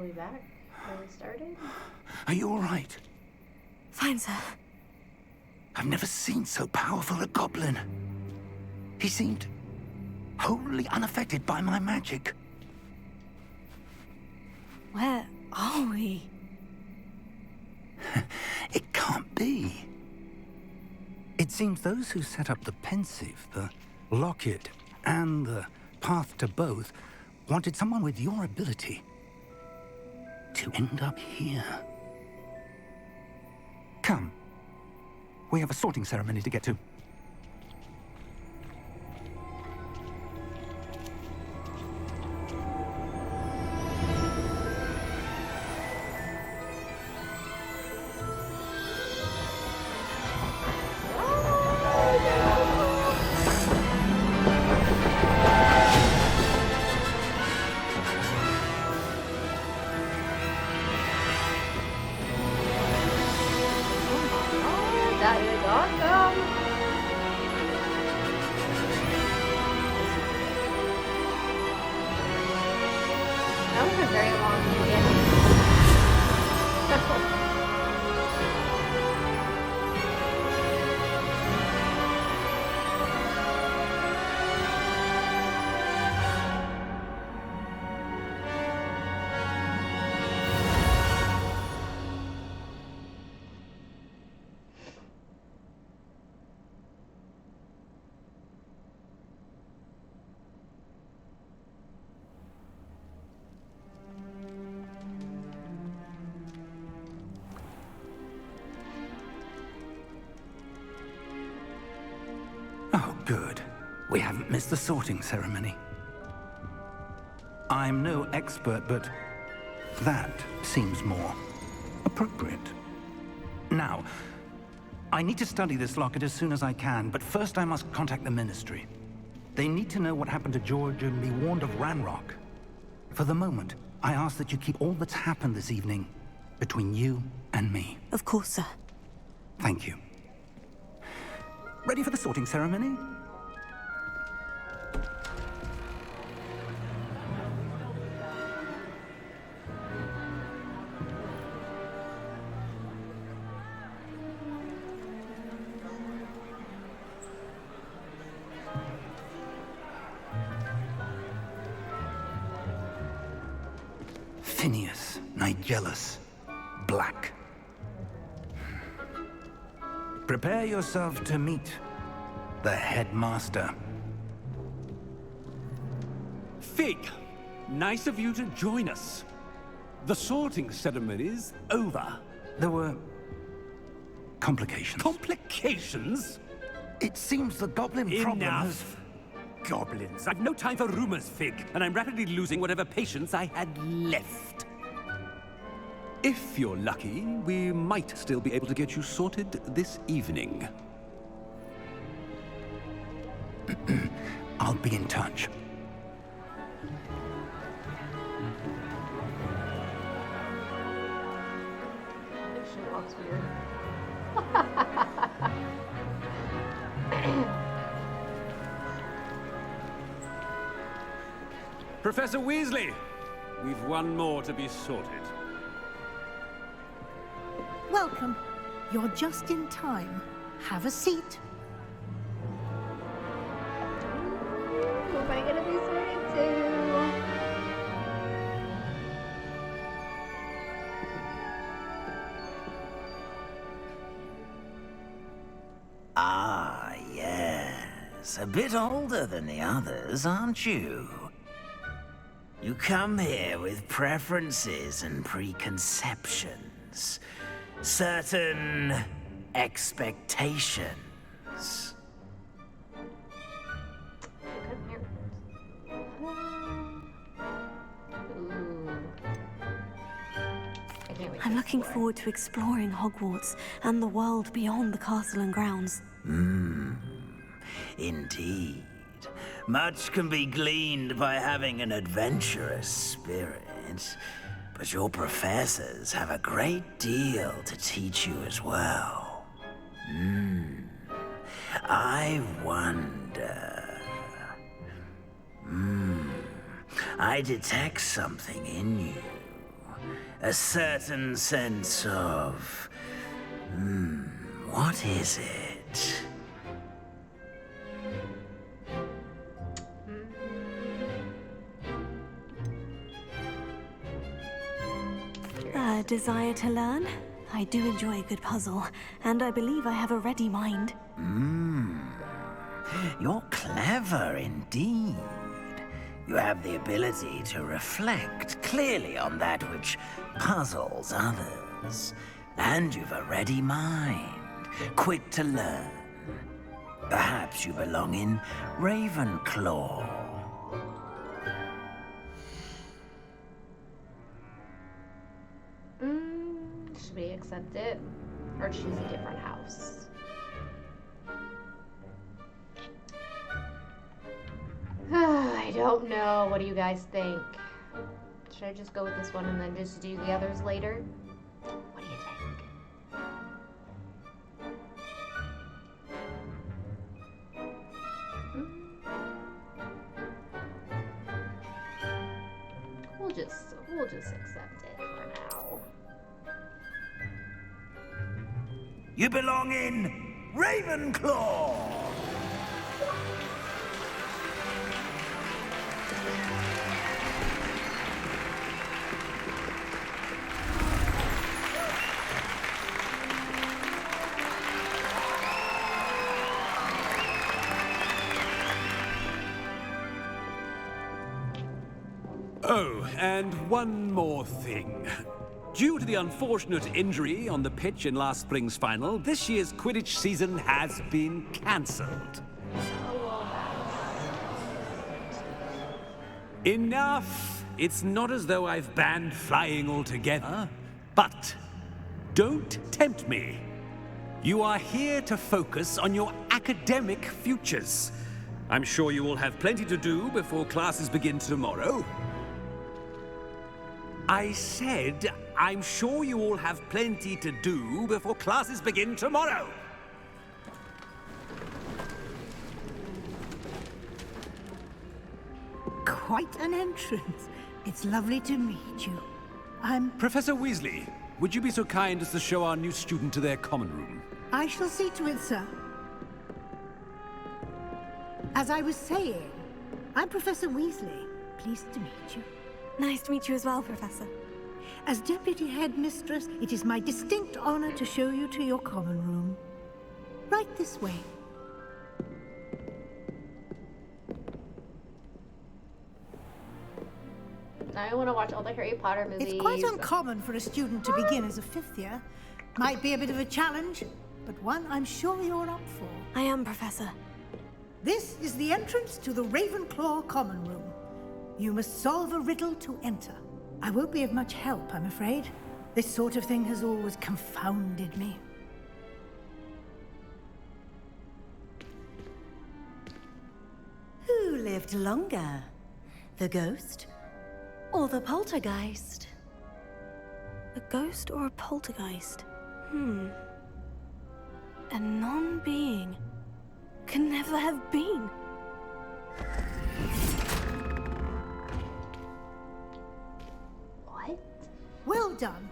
[SPEAKER 1] we back? Where we started?
[SPEAKER 4] Are you all right?
[SPEAKER 3] Fine, sir.
[SPEAKER 4] I've never seen so powerful a goblin. He seemed wholly unaffected by my magic.
[SPEAKER 3] Where are we?
[SPEAKER 4] It can't be. It seems those who set up the pensive, the locket, and the path to both wanted someone with your ability to end up here. Come. We have a sorting ceremony to get to.
[SPEAKER 1] That is awesome. That was a very long beginning.
[SPEAKER 4] We haven't missed the sorting ceremony. I'm no expert, but that seems more appropriate. Now, I need to study this locket as soon as I can, but first I must contact the Ministry. They need to know what happened to George and be warned of Ranrock. For the moment, I ask that you keep all that's happened this evening between you and me.
[SPEAKER 3] Of course, sir.
[SPEAKER 4] Thank you. Ready for the sorting ceremony? Phineas, Nigellus, Black. Prepare yourself to meet the headmaster.
[SPEAKER 8] Fig, nice of you to join us. The sorting ceremony's over.
[SPEAKER 4] There were complications.
[SPEAKER 8] Complications?
[SPEAKER 4] It seems the goblin problem has...
[SPEAKER 8] Enough! Goblins. I've no time for rumors, Fig, and I'm rapidly losing whatever patience I had left. If you're lucky, we might still be able to get you sorted this evening.
[SPEAKER 4] I'll be in touch.
[SPEAKER 1] She walks weird.
[SPEAKER 8] Professor Weasley, we've one more to be sorted.
[SPEAKER 10] Welcome. You're just in time. Have a seat.
[SPEAKER 1] Who am I gonna be sorted to?
[SPEAKER 2] Ah, yes. A bit older than the others, aren't you? You come here with preferences and preconceptions. Certain expectations.
[SPEAKER 3] I'm looking forward to exploring Hogwarts and the world beyond the castle and grounds.
[SPEAKER 2] Indeed. Much can be gleaned by having an adventurous spirit. But your professors have a great deal to teach you as well. I wonder... I detect something in you. A certain sense of... what is it?
[SPEAKER 3] A desire to learn? I do enjoy a good puzzle, and I believe I have a ready mind.
[SPEAKER 2] You're clever indeed. You have the ability to reflect clearly on that which puzzles others. And you've a ready mind, quick to learn. Perhaps you belong in Ravenclaw.
[SPEAKER 1] Should we accept it? Or choose a different house? I don't know. What do you guys think? Should I just go with this one and then just do the others later? What do you think? We'll just accept it for now.
[SPEAKER 2] You belong in Ravenclaw!
[SPEAKER 8] Oh, and one more thing. Due to the unfortunate injury on the pitch in last spring's final, this year's Quidditch season has been cancelled.
[SPEAKER 1] Oh, well,
[SPEAKER 8] Enough! It's not as though I've banned flying altogether. But don't tempt me. You are here to focus on your academic futures. I'm sure you all have plenty to do before classes begin tomorrow. I said, I'm sure you all have plenty to do before classes begin tomorrow.
[SPEAKER 10] Quite an entrance. It's lovely to meet you.
[SPEAKER 8] Professor Weasley, would you be so kind as to show our new student to their common room?
[SPEAKER 10] I shall see to it, sir. As I was saying, I'm Professor Weasley. Pleased to meet you.
[SPEAKER 3] Nice to meet you as well, Professor.
[SPEAKER 10] As Deputy Headmistress, it is my distinct honor to show you to your common room. Right this way.
[SPEAKER 1] I want to watch all the Harry Potter movies.
[SPEAKER 10] It's quite uncommon for a student to begin as a fifth year. Might be a bit of a challenge, but one I'm sure you're up for.
[SPEAKER 3] I am, Professor.
[SPEAKER 10] This is the entrance to the Ravenclaw common room. You must solve a riddle to enter. I won't be of much help, I'm afraid. This sort of thing has always confounded me.
[SPEAKER 11] Who lived longer? The ghost or the poltergeist?
[SPEAKER 3] A ghost or a poltergeist? A non-being can never have been.
[SPEAKER 1] What?
[SPEAKER 10] Well done.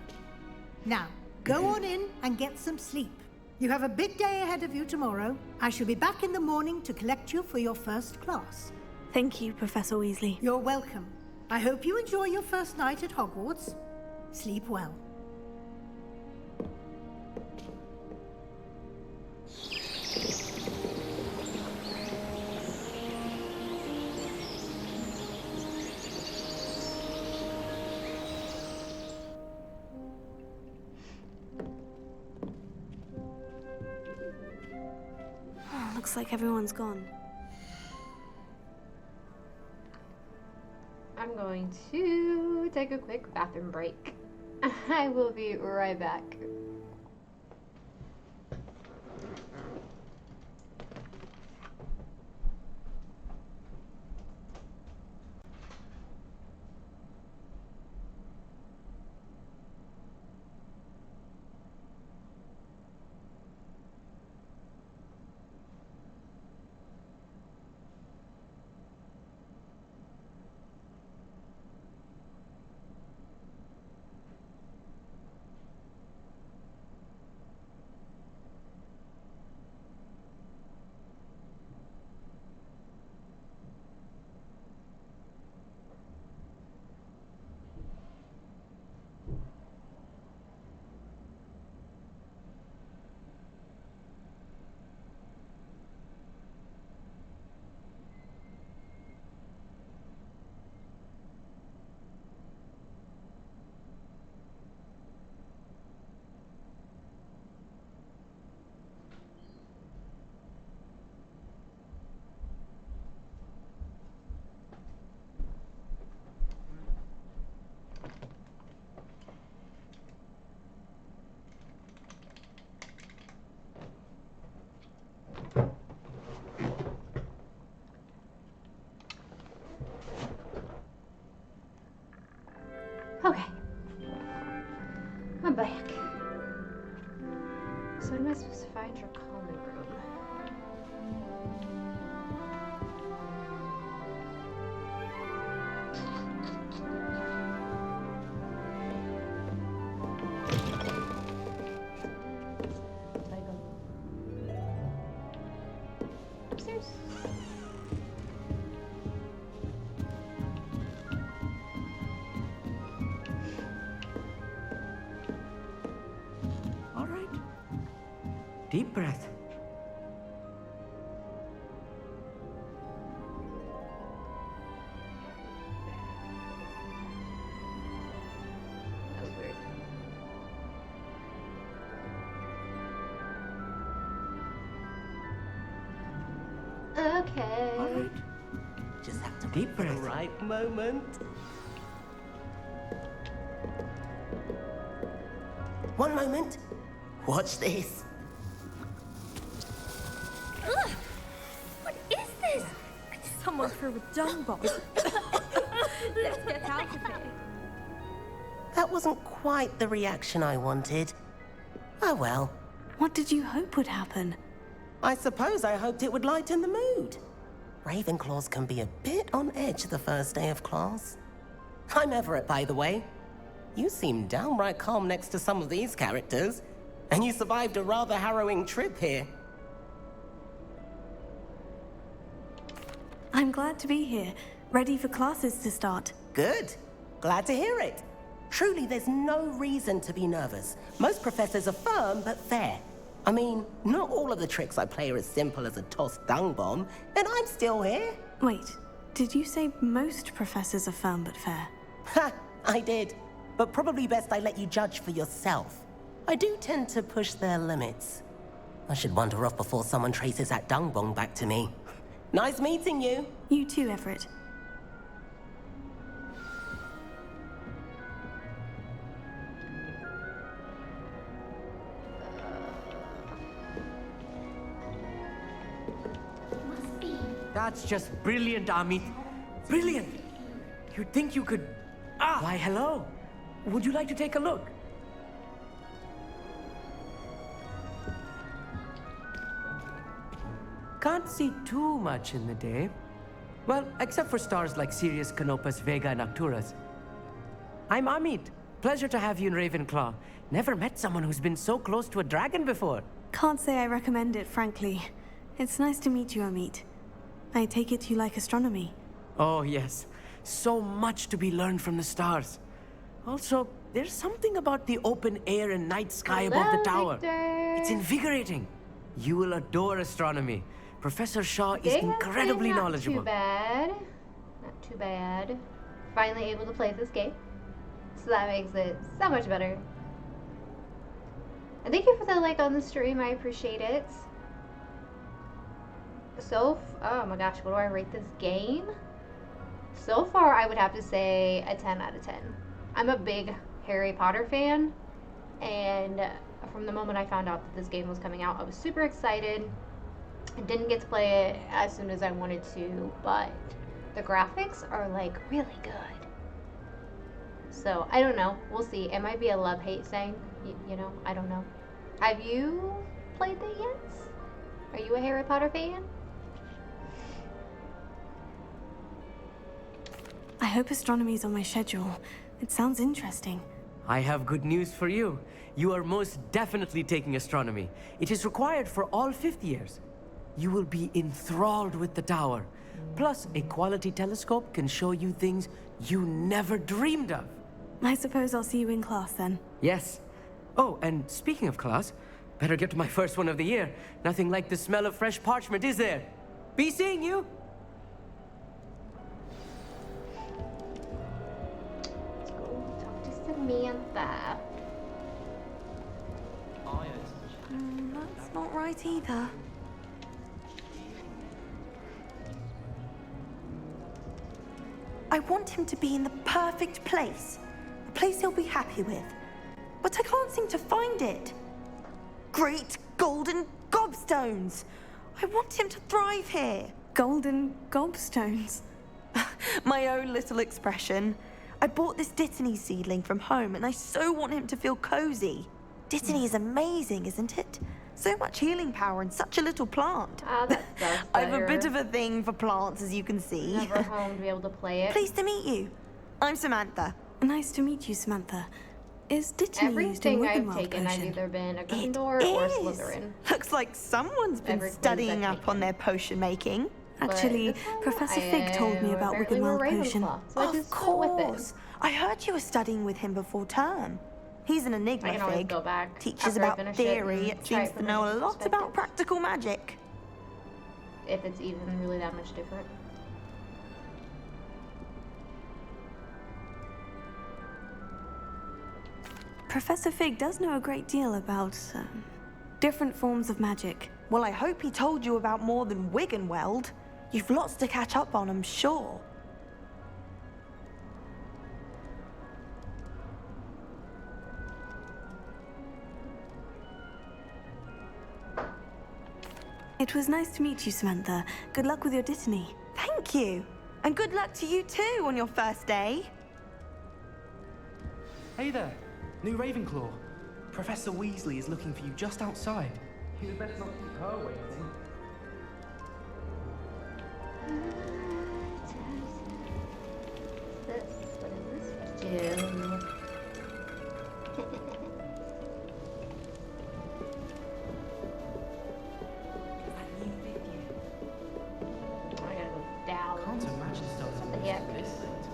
[SPEAKER 10] Now, go on in and get some sleep. You have a big day ahead of you tomorrow. I shall be back in the morning to collect you for your first class.
[SPEAKER 3] Thank you, Professor Weasley.
[SPEAKER 10] You're welcome. I hope you enjoy your first night at Hogwarts. Sleep well.
[SPEAKER 3] Looks like everyone's gone.
[SPEAKER 1] I'm going to take a quick bathroom break. I will be right back. Okay. I'm back. So am I supposed to find your common room? I go upstairs.
[SPEAKER 12] All right. Deep breath.
[SPEAKER 1] That was weird. Okay.
[SPEAKER 12] All right. Just have to Deep breath.
[SPEAKER 13] Right moment. One moment. Watch this.
[SPEAKER 14] Ugh! What is this? Someone threw a dung bomb. Let's get out of here.
[SPEAKER 13] That wasn't quite the reaction I wanted. Oh well.
[SPEAKER 3] What did you hope would happen?
[SPEAKER 13] I suppose I hoped it would lighten the mood. Ravenclaws can be a bit on edge the first day of class. I'm Everett, by the way. You seem downright calm next to some of these characters, and you survived a rather harrowing trip here.
[SPEAKER 3] I'm glad to be here, ready for classes to start.
[SPEAKER 13] Good. Glad to hear it. Truly, there's no reason to be nervous. Most professors are firm but fair. I mean, not all of the tricks I play are as simple as a tossed dung bomb, and I'm still here.
[SPEAKER 3] Wait, did you say most professors are firm but fair?
[SPEAKER 13] Ha! I did. But probably best I let you judge for yourself. I do tend to push their limits. I should wander off before someone traces that dung bomb back to me. Nice meeting you.
[SPEAKER 3] You too, Everett.
[SPEAKER 12] That's just brilliant, Amit. Brilliant! You'd think you could... Why, hello. Would you like to take a look? Can't see too much in the day. Well, except for stars like Sirius, Canopus, Vega, and Arcturus. I'm Amit. Pleasure to have you in Ravenclaw. Never met someone who's been so close to a dragon before.
[SPEAKER 3] Can't say I recommend it, frankly. It's nice to meet you, Amit. I take it you like astronomy.
[SPEAKER 12] Oh, yes. So much to be learned from the stars. Also, there's something about the open air and night sky above the tower.
[SPEAKER 1] Victor.
[SPEAKER 12] It's invigorating. You will adore astronomy. Professor Shaw is incredibly knowledgeable.
[SPEAKER 1] Not too bad. Not too bad. Finally able to play this game. So that makes it so much better. And thank you for the like on the stream. I appreciate it. Oh my gosh, what do I rate this game? So far, I would have to say a 10 out of 10. I'm a big Harry Potter fan, and from the moment I found out that this game was coming out, I was super excited. I didn't get to play it as soon as I wanted to, but the graphics are like really good. So, I don't know. We'll see. It might be a love-hate thing. You know, I don't know. Have you played that yet? Are you a Harry Potter fan?
[SPEAKER 3] I hope astronomy's on my schedule. It sounds interesting.
[SPEAKER 12] I have good news for you. You are most definitely taking astronomy. It is required for all 5th years. You will be enthralled with the tower. Plus, a quality telescope can show you things you never dreamed of.
[SPEAKER 3] I suppose I'll see you in class then.
[SPEAKER 12] Yes. Oh, and speaking of class, better get to my first one of the year. Nothing like the smell of fresh parchment, is there? Be seeing you!
[SPEAKER 1] Let's go talk to Samantha.
[SPEAKER 3] That's not right either.
[SPEAKER 11] I want him to be in the perfect place. A place he'll be happy with. But I can't seem to find it. Great golden gobstones! I want him to thrive here.
[SPEAKER 3] Golden gobstones?
[SPEAKER 11] My own little expression. I bought this Dittany seedling from home and I so want him to feel cozy. Dittany is amazing, isn't it? So much healing power in such a little plant. I have a bit of a thing for plants, as you can see.
[SPEAKER 1] Never home to be able to play it.
[SPEAKER 11] Pleased to meet you. I'm Samantha.
[SPEAKER 3] Nice to meet you, Samantha. Is Dittany used in
[SPEAKER 1] Everything I've
[SPEAKER 3] Wiggenweld
[SPEAKER 1] taken, I've
[SPEAKER 3] potion?
[SPEAKER 1] either been a Gryffindor or Slytherin.
[SPEAKER 11] Looks like someone's been studying up on their potion making.
[SPEAKER 3] Actually, Professor Fig told me about Wiggenweld potion.
[SPEAKER 11] Of course. I heard you were studying with him before term. He's an enigma,
[SPEAKER 1] I can always
[SPEAKER 11] Fig.
[SPEAKER 1] go back
[SPEAKER 11] Teaches
[SPEAKER 1] after I
[SPEAKER 11] about
[SPEAKER 1] finish
[SPEAKER 11] theory,
[SPEAKER 1] it and
[SPEAKER 11] it
[SPEAKER 1] try
[SPEAKER 11] seems
[SPEAKER 1] it
[SPEAKER 11] to
[SPEAKER 1] from
[SPEAKER 11] know
[SPEAKER 1] a
[SPEAKER 11] a
[SPEAKER 1] different
[SPEAKER 11] lot about practical magic.
[SPEAKER 1] If it's even really that much different.
[SPEAKER 3] Professor Fig does know a great deal about different forms of magic.
[SPEAKER 11] Well, I hope he told you about more than Wiggenweld. You've lots to catch up on, I'm sure.
[SPEAKER 3] It was nice to meet you, Samantha. Good luck with your Dittany.
[SPEAKER 11] Thank you. And good luck to you too on your first day.
[SPEAKER 15] Hey there, new Ravenclaw. Professor Weasley is looking for you just outside. You'd best not keep her waiting.
[SPEAKER 1] What does this do? I gotta go down.
[SPEAKER 15] Can't imagine starting
[SPEAKER 1] What the heck?
[SPEAKER 15] this late.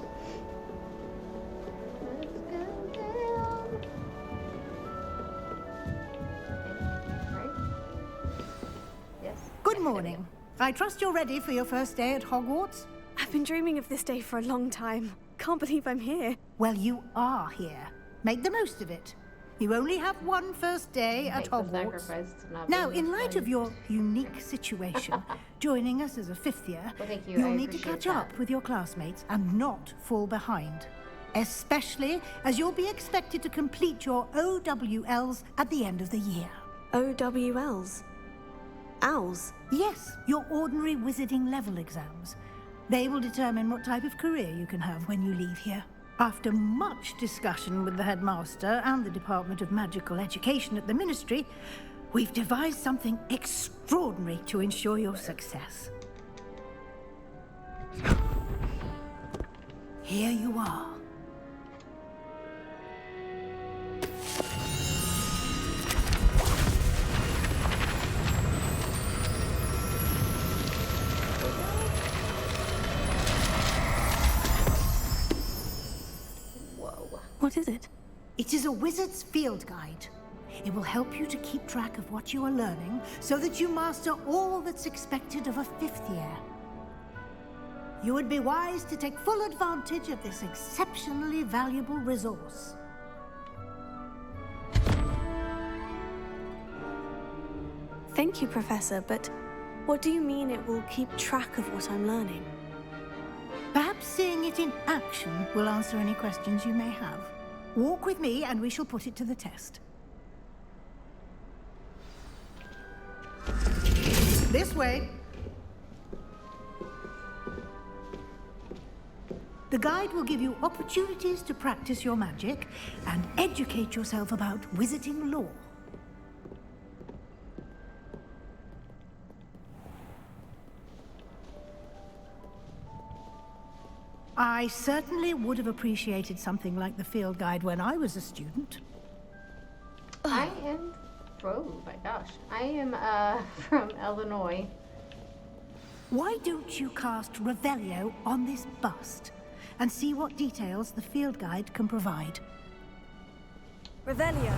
[SPEAKER 1] Let's go down. Right? Yes.
[SPEAKER 10] Good morning. I trust you're ready for your first day at Hogwarts?
[SPEAKER 3] I've been dreaming of this day for a long time. Can't believe I'm here.
[SPEAKER 10] Well, you are here. Make the most of it. You only have one first day at
[SPEAKER 1] Make the
[SPEAKER 10] Hogwarts.
[SPEAKER 1] sacrifice to not
[SPEAKER 10] Now,
[SPEAKER 1] be
[SPEAKER 10] in light of
[SPEAKER 1] fun.
[SPEAKER 10] your unique situation, joining us as a fifth year,
[SPEAKER 1] Well, thank you.
[SPEAKER 10] you'll
[SPEAKER 1] I
[SPEAKER 10] need to
[SPEAKER 1] appreciate
[SPEAKER 10] catch
[SPEAKER 1] that.
[SPEAKER 10] up with your classmates and not fall behind. Especially as you'll be expected to complete your OWLs at the end of the year.
[SPEAKER 3] OWLs? Owls?
[SPEAKER 10] Yes, your ordinary wizarding level exams. They will determine what type of career you can have when you leave here. After much discussion with the headmaster and the Department of Magical Education at the Ministry, we've devised something extraordinary to ensure your success. Here you are.
[SPEAKER 3] What is it?
[SPEAKER 10] It is a wizard's field guide. It will help you to keep track of what you are learning so that you master all that's expected of a fifth year. You would be wise to take full advantage of this exceptionally valuable resource.
[SPEAKER 3] Thank you, Professor, but what do you mean it will keep track of what I'm learning?
[SPEAKER 10] Perhaps seeing it in action will answer any questions you may have. Walk with me and we shall put it to the test. This way. The guide will give you opportunities to practice your magic and educate yourself about wizarding lore. I certainly would have appreciated something like the field guide when I was a student.
[SPEAKER 1] I am. Oh my gosh. I am from Illinois.
[SPEAKER 10] Why don't you cast Revelio on this bust and see what details the field guide can provide?
[SPEAKER 3] Revelio.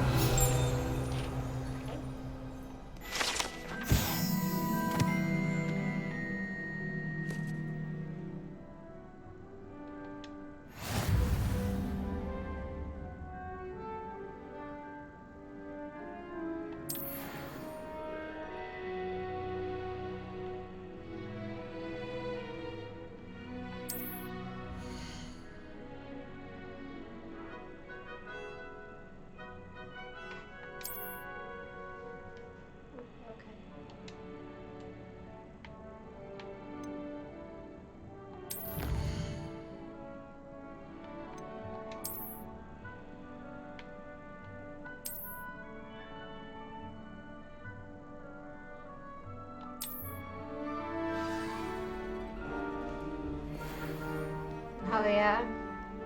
[SPEAKER 1] Oh yeah.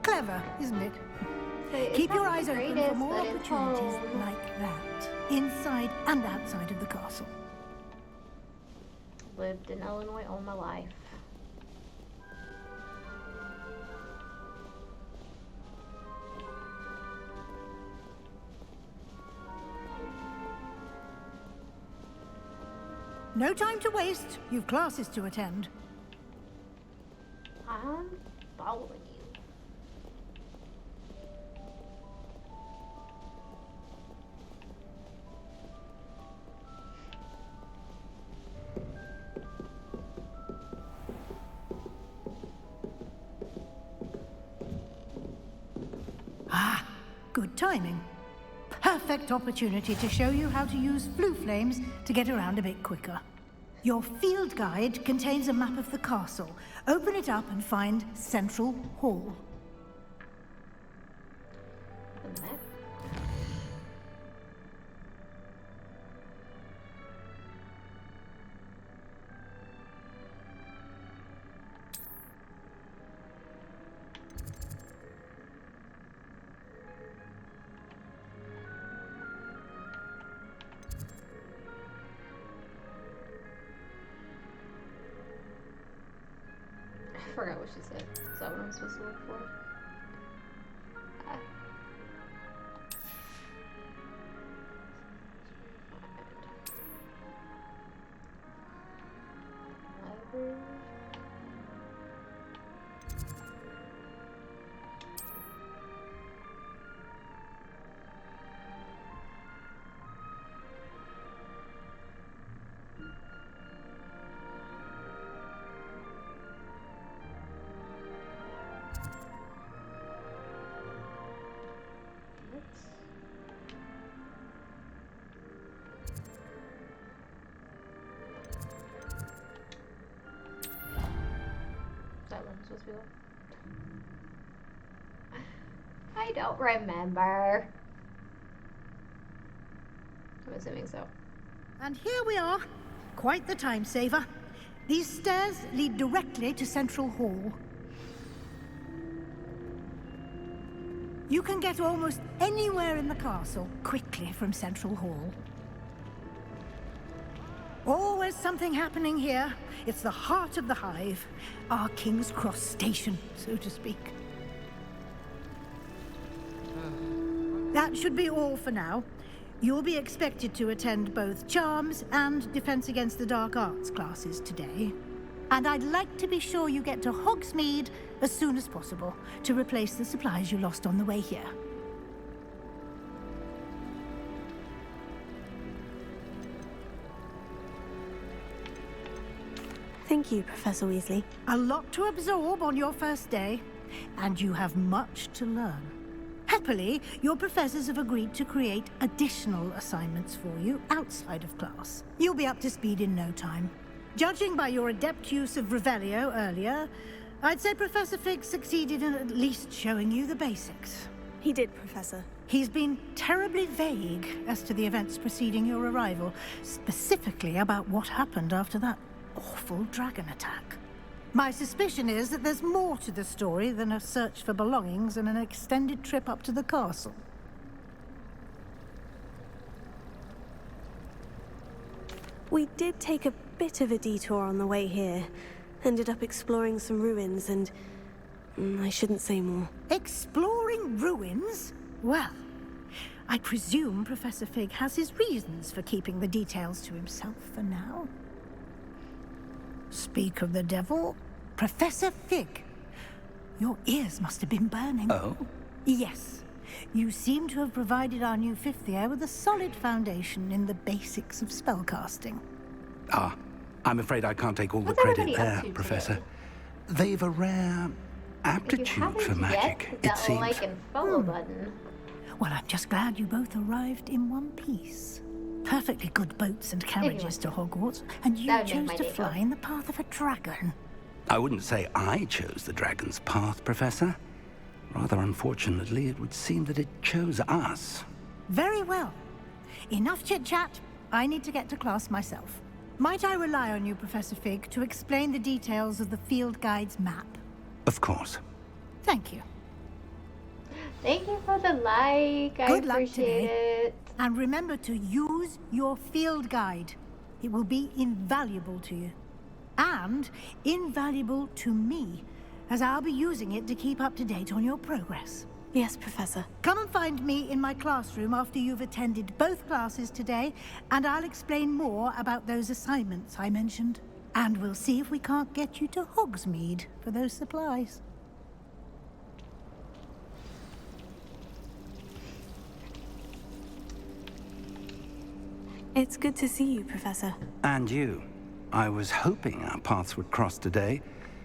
[SPEAKER 10] Clever, isn't it?
[SPEAKER 1] It's
[SPEAKER 10] Keep your
[SPEAKER 1] not
[SPEAKER 10] eyes
[SPEAKER 1] the
[SPEAKER 10] open for
[SPEAKER 1] greatest,
[SPEAKER 10] more
[SPEAKER 1] but it's
[SPEAKER 10] opportunities
[SPEAKER 1] home.
[SPEAKER 10] like that, inside and outside of the castle.
[SPEAKER 1] Lived in Illinois all my life.
[SPEAKER 10] No time to waste. You've classes to attend.
[SPEAKER 1] I'm following you.
[SPEAKER 10] Ah, good timing. Perfect opportunity to show you how to use flue flames to get around a bit quicker. Your field guide contains a map of the castle. Open it up and find Central Hall.
[SPEAKER 1] The map? I forgot what she said. Is that what I'm supposed to look for? Library. That one's supposed to be like... I don't remember. I'm assuming so.
[SPEAKER 10] And here we are. Quite the time saver. These stairs lead directly to Central Hall. You can get almost anywhere in the castle quickly from Central Hall. Always something happening here. It's the heart of the hive. Our King's Cross station, so to speak. That should be all for now. You'll be expected to attend both Charms and Defense Against the Dark Arts classes today. And I'd like to be sure you get to Hogsmeade as soon as possible to replace the supplies you lost on the way here.
[SPEAKER 3] Thank you, Professor Weasley.
[SPEAKER 10] A lot to absorb on your first day, and you have much to learn. Happily, your professors have agreed to create additional assignments for you outside of class. You'll be up to speed in no time. Judging by your adept use of Revelio earlier, I'd say Professor Fig succeeded in at least showing you the basics.
[SPEAKER 3] He did, Professor.
[SPEAKER 10] He's been terribly vague as to the events preceding your arrival, specifically about what happened after that awful dragon attack. My suspicion is that there's more to the story than a search for belongings and an extended trip up to the castle.
[SPEAKER 3] We did take a bit of a detour on the way here. Ended up exploring some ruins and... I shouldn't say more.
[SPEAKER 10] Exploring ruins? Well, I presume Professor Fig has his reasons for keeping the details to himself for now. Speak of the devil, Professor Fig. Your ears must have been burning.
[SPEAKER 4] Oh?
[SPEAKER 10] Yes. You seem to have provided our new fifth year with a solid foundation in the basics of spellcasting.
[SPEAKER 4] Ah, I'm afraid I can't take all the
[SPEAKER 1] What's
[SPEAKER 4] credit
[SPEAKER 1] everybody up
[SPEAKER 4] there,
[SPEAKER 1] to
[SPEAKER 4] Professor.
[SPEAKER 1] today?
[SPEAKER 4] They've a rare aptitude for magic,
[SPEAKER 1] hit
[SPEAKER 4] it
[SPEAKER 1] that
[SPEAKER 4] seems.
[SPEAKER 1] like and follow button.
[SPEAKER 10] Well, I'm just glad you both arrived in one piece. Perfectly good boats and carriages to Hogwarts, and you
[SPEAKER 1] That would make
[SPEAKER 10] chose
[SPEAKER 1] my
[SPEAKER 10] to
[SPEAKER 1] day
[SPEAKER 10] fly
[SPEAKER 1] go.
[SPEAKER 10] in the path of a dragon.
[SPEAKER 4] I wouldn't say I chose the dragon's path, Professor. Rather unfortunately, it would seem that it chose us.
[SPEAKER 10] Very well. Enough chit-chat. I need to get to class myself. Might I rely on you, Professor Fig, to explain the details of the field guide's map?
[SPEAKER 4] Of course.
[SPEAKER 10] Thank you.
[SPEAKER 1] Thank you for the like. I
[SPEAKER 10] Good luck
[SPEAKER 1] appreciate
[SPEAKER 10] today.
[SPEAKER 1] it.
[SPEAKER 10] And remember to use your field guide. It will be invaluable to you. And invaluable to me, as I'll be using it to keep up to date on your progress.
[SPEAKER 3] Yes, Professor.
[SPEAKER 10] Come and find me in my classroom after you've attended both classes today, and I'll explain more about those assignments I mentioned. And we'll see if we can't get you to Hogsmeade for those supplies.
[SPEAKER 3] It's good to see you, Professor.
[SPEAKER 4] And you. I was hoping our paths would cross today,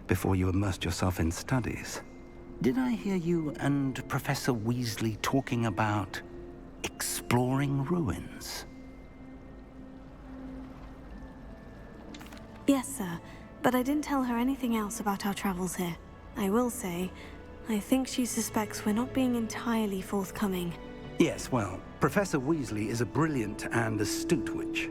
[SPEAKER 4] before you immersed yourself in studies. Did I hear you and Professor Weasley talking about exploring ruins?
[SPEAKER 3] Yes, sir. But I didn't tell her anything else about our travels here. I will say, I think she suspects we're not being entirely forthcoming.
[SPEAKER 4] Yes, well, Professor Weasley is a brilliant and astute witch.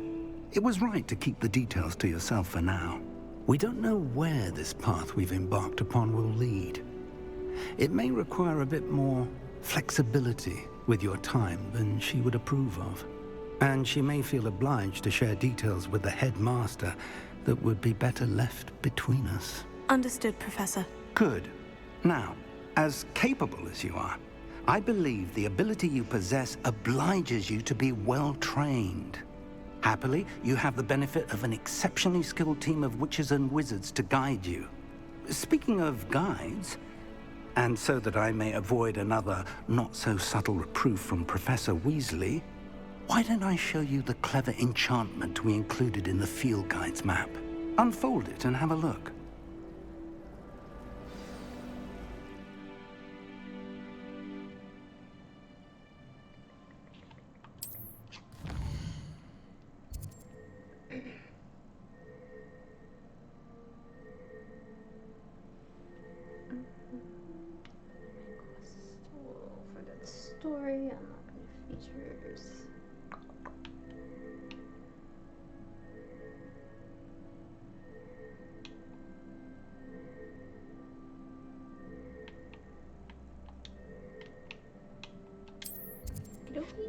[SPEAKER 4] It was right to keep the details to yourself for now. We don't know where this path we've embarked upon will lead. It may require a bit more flexibility with your time than she would approve of. And she may feel obliged to share details with the headmaster that would be better left between us.
[SPEAKER 3] Understood, Professor.
[SPEAKER 4] Good. Now, as capable as you are, I believe the ability you possess obliges you to be well trained. Happily, you have the benefit of an exceptionally skilled team of witches and wizards to guide you. Speaking of guides, and so that I may avoid another not-so-subtle reproof from Professor Weasley, why don't I show you the clever enchantment we included in the field guide's map? Unfold it and have a look.
[SPEAKER 1] Story, I'm not going to features. Okey-dokey.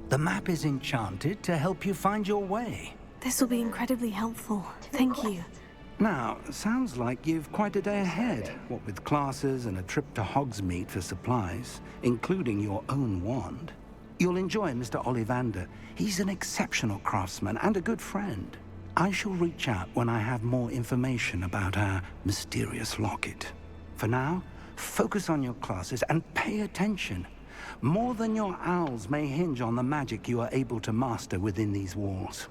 [SPEAKER 4] The map is enchanted to help you find your way.
[SPEAKER 3] This will be incredibly helpful. Thank you.
[SPEAKER 4] Now, sounds like you've quite a day ahead, what with classes and a trip to Hogsmeade for supplies, including your own wand. You'll enjoy Mr. Ollivander. He's an exceptional craftsman and a good friend. I shall reach out when I have more information about our mysterious locket. For now, focus on your classes and pay attention. More than your owls may hinge on the magic you are able to master within these walls.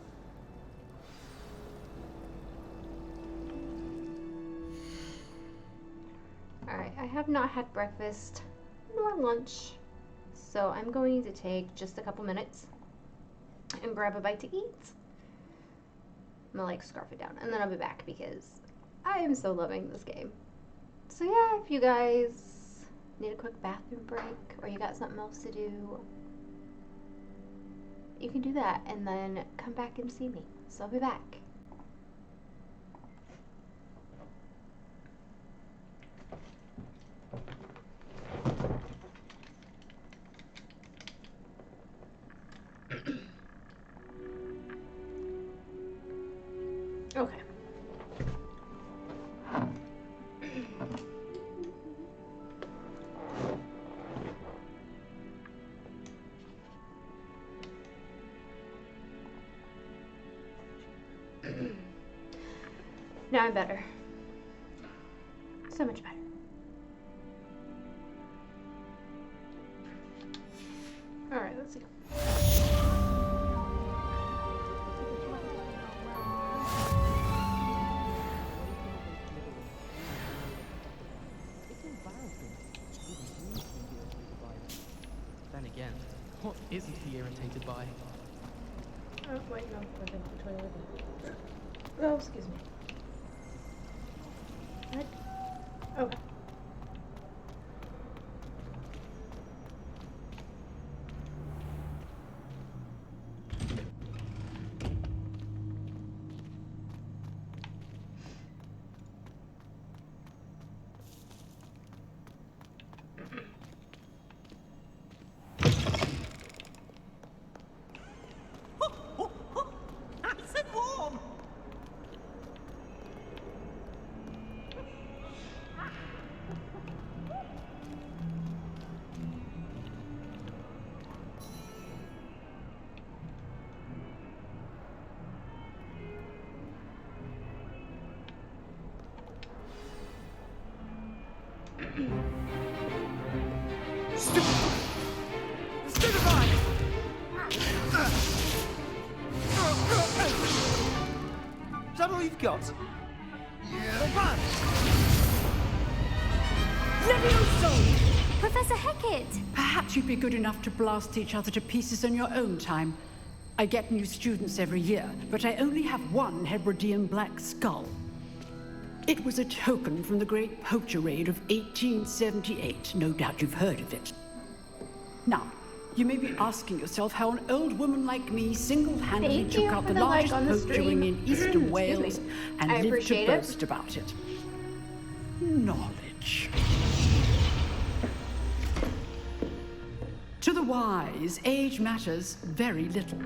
[SPEAKER 1] Alright, I have not had breakfast nor lunch, so I'm going to take just a couple minutes and grab a bite to eat. I'm gonna scarf it down and then I'll be back because I am so loving this game. So yeah, if you guys need a quick bathroom break or you got something else to do, you can do that and then come back and see me. So I'll be back. Okay. Now I'm better. So much better. Alright, let's see.
[SPEAKER 15] Then again, what isn't he irritated by?
[SPEAKER 1] Oh, wait, no. I think the toilet. Oh, excuse me. What? Okay.
[SPEAKER 8] all you've got?
[SPEAKER 16] Yeah.
[SPEAKER 14] Levioso! Professor Hecat!
[SPEAKER 17] Perhaps you'd be good enough to blast each other to pieces in your own time. I get new students every year, but I only have one Hebridean black skull. It was a token from the Great Poacher Raid of 1878. No doubt you've heard of it. Now, you may be asking yourself how an old woman like me single-handedly took out the largest poacher ring in eastern Wales and lived to boast about it. Knowledge. To the wise, age matters very little.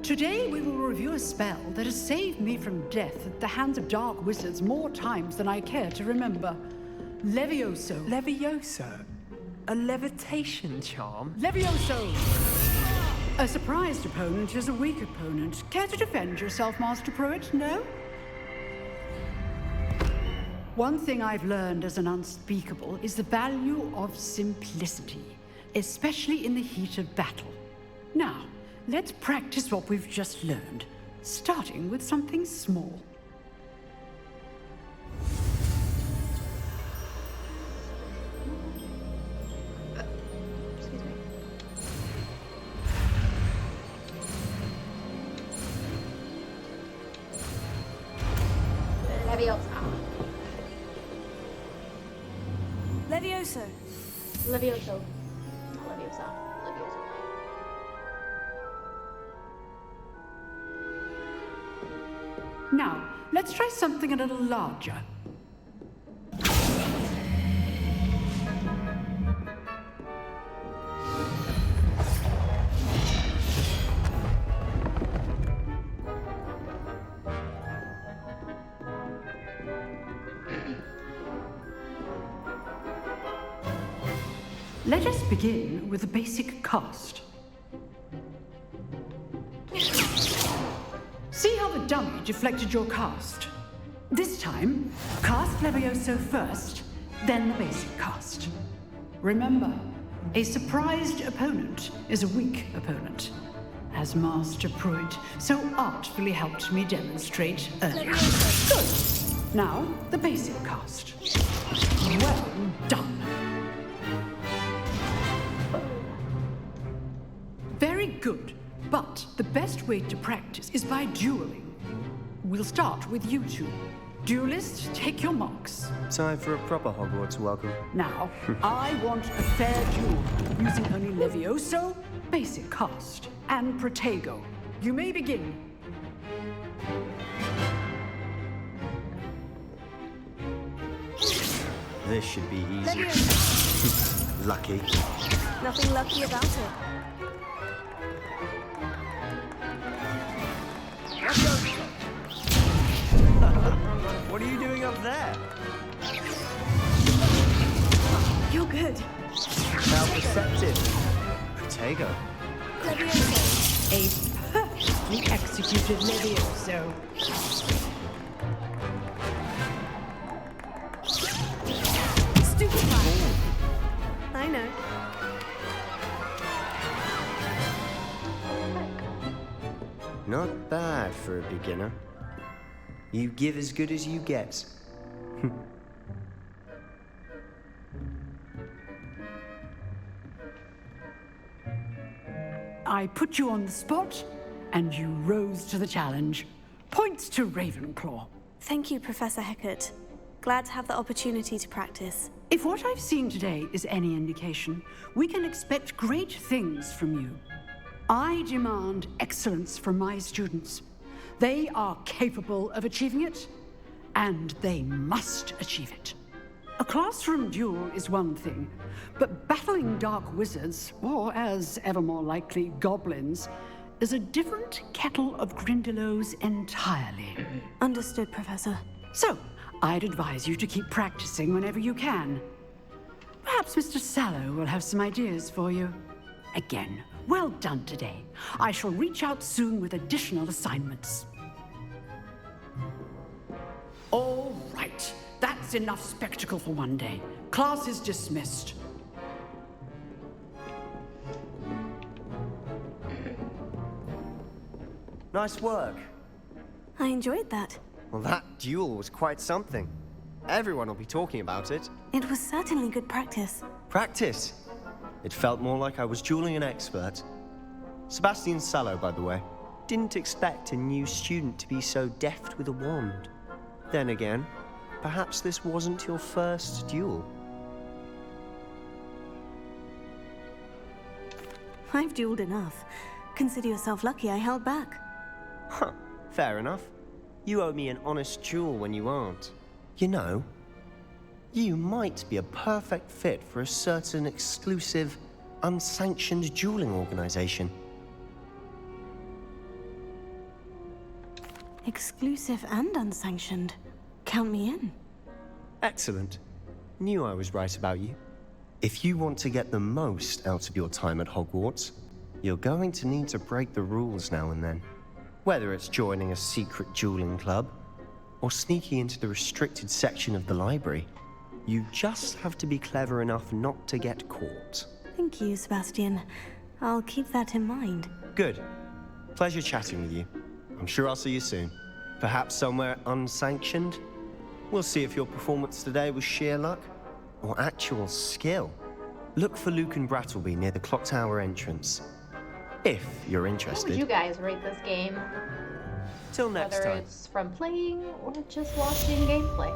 [SPEAKER 17] Today we will review a spell that has saved me from death at the hands of dark wizards more times than I care to remember. Levioso.
[SPEAKER 12] Levioso? A levitation charm?
[SPEAKER 17] Levioso! A surprised opponent is a weak opponent. Care to defend yourself, Master Pruitt? No? One thing I've learned as an unspeakable is the value of simplicity, especially in the heat of battle. Now, let's practice what we've just learned, starting with something small.
[SPEAKER 3] Levioso.
[SPEAKER 1] Levioso. Not Leviosa. Levioso.
[SPEAKER 17] Now, let's try something a little larger. Let us begin with a basic cast. See how the dummy deflected your cast? This time, cast Levioso first, then the basic cast. Remember, a surprised opponent is a weak opponent, as Master Pruitt so artfully helped me demonstrate earlier. Good. Now, the basic cast. Well done. Very good, but the best way to practice is by dueling. We'll start with you two. Duelists, take your marks.
[SPEAKER 18] Time for a proper Hogwarts welcome.
[SPEAKER 17] Now, I want a fair duel, using only Levioso, basic cast, and Protego. You may begin.
[SPEAKER 18] This should be easy. Lucky.
[SPEAKER 3] Nothing lucky about it.
[SPEAKER 18] What are you doing up there?
[SPEAKER 3] You're good.
[SPEAKER 18] How perceptive. Protego.
[SPEAKER 3] Levioso.
[SPEAKER 17] A perfectly executed Levioso.
[SPEAKER 3] Stupefy. I know.
[SPEAKER 18] Not bad for a beginner. You give as good as you get.
[SPEAKER 17] I put you on the spot, and you rose to the challenge. Points to Ravenclaw.
[SPEAKER 3] Thank you, Professor Hecat. Glad to have the opportunity to practice.
[SPEAKER 17] If what I've seen today is any indication, we can expect great things from you. I demand excellence from my students. They are capable of achieving it, and they must achieve it. A classroom duel is one thing, but battling dark wizards, or as ever more likely, goblins, is a different kettle of Grindylows entirely.
[SPEAKER 3] Understood, Professor.
[SPEAKER 17] So, I'd advise you to keep practicing whenever you can. Perhaps Mr. Sallow will have some ideas for you. Again, well done today. I shall reach out soon with additional assignments. All right. That's enough spectacle for one day. Class is dismissed.
[SPEAKER 18] Nice work.
[SPEAKER 3] I enjoyed that.
[SPEAKER 18] Well, that duel was quite something. Everyone will be talking about it.
[SPEAKER 3] It was certainly good practice.
[SPEAKER 18] Practice? It felt more like I was dueling an expert. Sebastian Sallow, by the way. Didn't expect a new student to be so deft with a wand. Then again, perhaps this wasn't your first duel.
[SPEAKER 3] I've dueled enough. Consider yourself lucky I held back.
[SPEAKER 18] Huh, fair enough. You owe me an honest duel when you aren't. You know, you might be a perfect fit for a certain exclusive, unsanctioned dueling organization.
[SPEAKER 3] Exclusive and unsanctioned. Count me in.
[SPEAKER 18] Excellent. Knew I was right about you. If you want to get the most out of your time at Hogwarts, you're going to need to break the rules now and then. Whether it's joining a secret dueling club, or sneaking into the restricted section of the library, you just have to be clever enough not to get caught.
[SPEAKER 3] Thank you, Sebastian. I'll keep that in mind.
[SPEAKER 18] Good. Pleasure chatting with you. I'm sure I'll see you soon. Perhaps somewhere unsanctioned? We'll see if your performance today was sheer luck or actual skill. Look for Luke and Brattleby near the clock tower entrance. If you're
[SPEAKER 1] How
[SPEAKER 18] interested.
[SPEAKER 1] would you guys rate this game?
[SPEAKER 18] Till next
[SPEAKER 1] Whether
[SPEAKER 18] time.
[SPEAKER 1] it's from playing or just watching gameplay.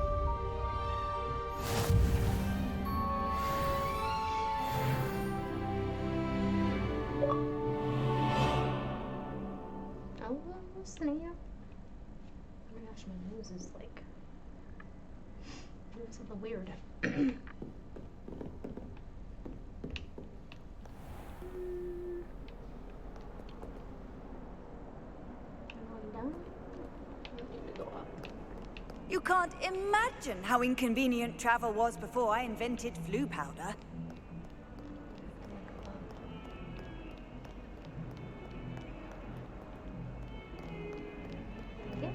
[SPEAKER 1] Oh, snap. Oh my gosh, my nose is like doing something weird.
[SPEAKER 19] You can't imagine how inconvenient travel was before I invented flu powder.
[SPEAKER 1] Okay.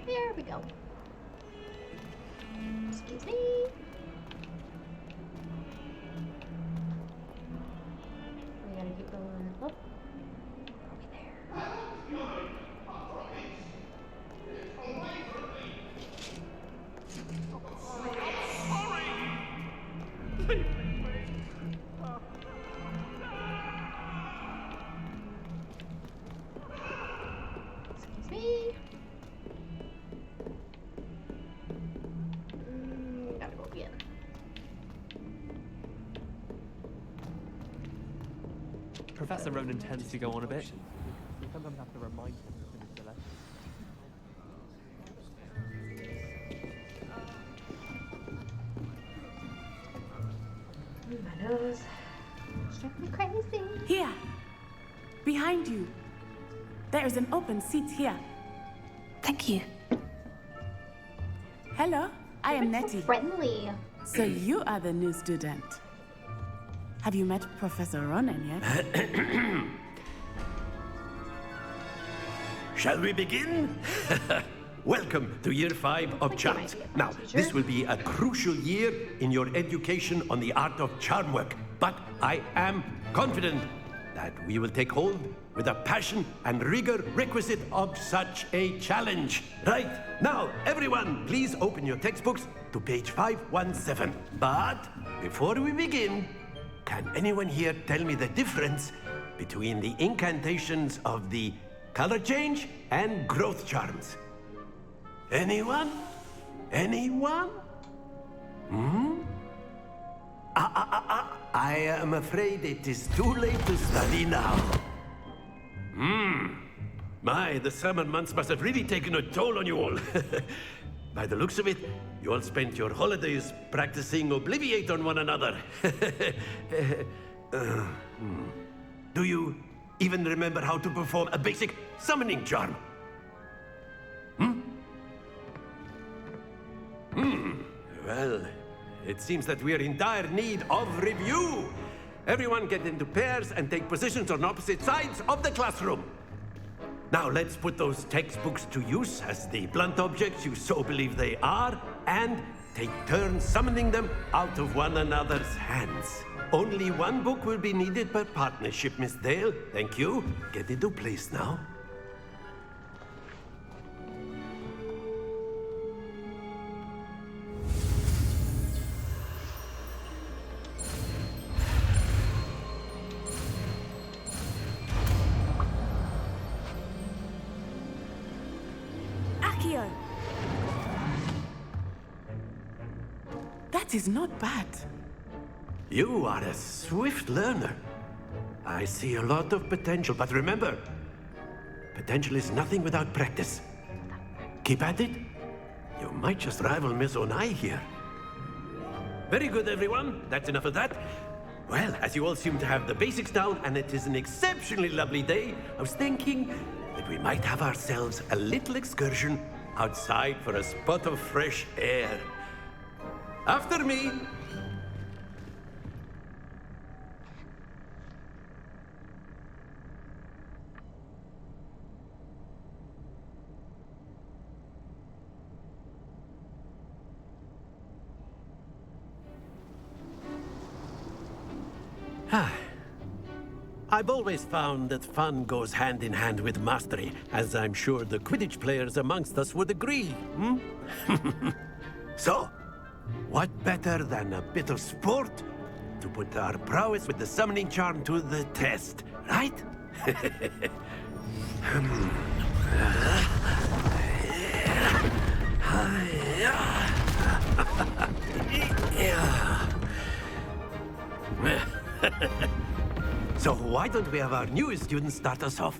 [SPEAKER 1] There we go. Excuse me. We gotta keep going up. Excuse me. Gotta go again.
[SPEAKER 20] Professor Ronan tends to go on a bit. We sometimes have to remind him to finish the lesson.
[SPEAKER 1] My nose. Drive me crazy.
[SPEAKER 21] Here. Behind you. There is an open seat here.
[SPEAKER 3] Thank you.
[SPEAKER 21] Hello, I am Nettie.
[SPEAKER 1] Friendly.
[SPEAKER 21] So you are the new student. Have you met Professor Ronan yet?
[SPEAKER 22] Shall we begin? Welcome to Year 5 of Charms. Now, this will be a crucial year in your education on the art of charm work, but I am confident that we will take hold with the passion and rigor requisite of such a challenge. Right, now, everyone, please open your textbooks to page 517. But before we begin, can anyone here tell me the difference between the incantations of the color change and growth charms? Anyone? Anyone? I am afraid it is too late to study now. My, the summer months must have really taken a toll on you all. By the looks of it, you all spent your holidays practicing Obliviate on one another. Do you even remember how to perform a basic summoning charm? Well, it seems that we are in dire need of review. Everyone get into pairs and take positions on opposite sides of the classroom. Now let's put those textbooks to use as the blunt objects you so believe they are, and take turns summoning them out of one another's hands. Only one book will be needed per partnership, Miss Dale. Thank you. Get into place now.
[SPEAKER 21] Accio! That is not bad.
[SPEAKER 22] You are a swift learner. I see a lot of potential, but remember, potential is nothing without practice. Keep at it. You might just rival Miss Onai here. Very good, everyone. That's enough of that. Well, as you all seem to have the basics down, and it is an exceptionally lovely day, I was thinking that we might have ourselves a little excursion outside for a spot of fresh air. After me. I've always found that fun goes hand in hand with mastery, as I'm sure the Quidditch players amongst us would agree, So, what better than a bit of sport to put our prowess with the summoning charm to the test, right? So why don't we have our newest student start us off?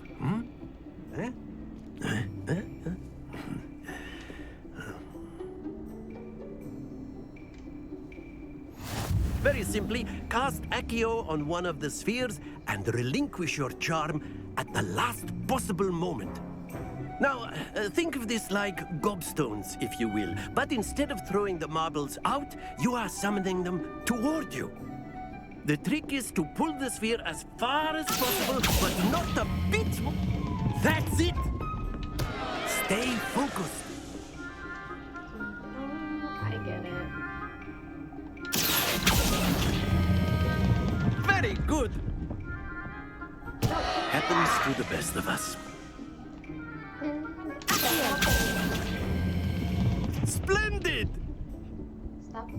[SPEAKER 22] Very simply, cast Accio on one of the spheres and relinquish your charm at the last possible moment. Now, think of this like gobstones, if you will. But instead of throwing the marbles out, you are summoning them toward you. The trick is to pull the sphere as far as possible, but not a bit more. That's it! Stay focused.
[SPEAKER 1] I get it.
[SPEAKER 22] Very good! Happens to the best of us. Splendid!
[SPEAKER 1] Stop.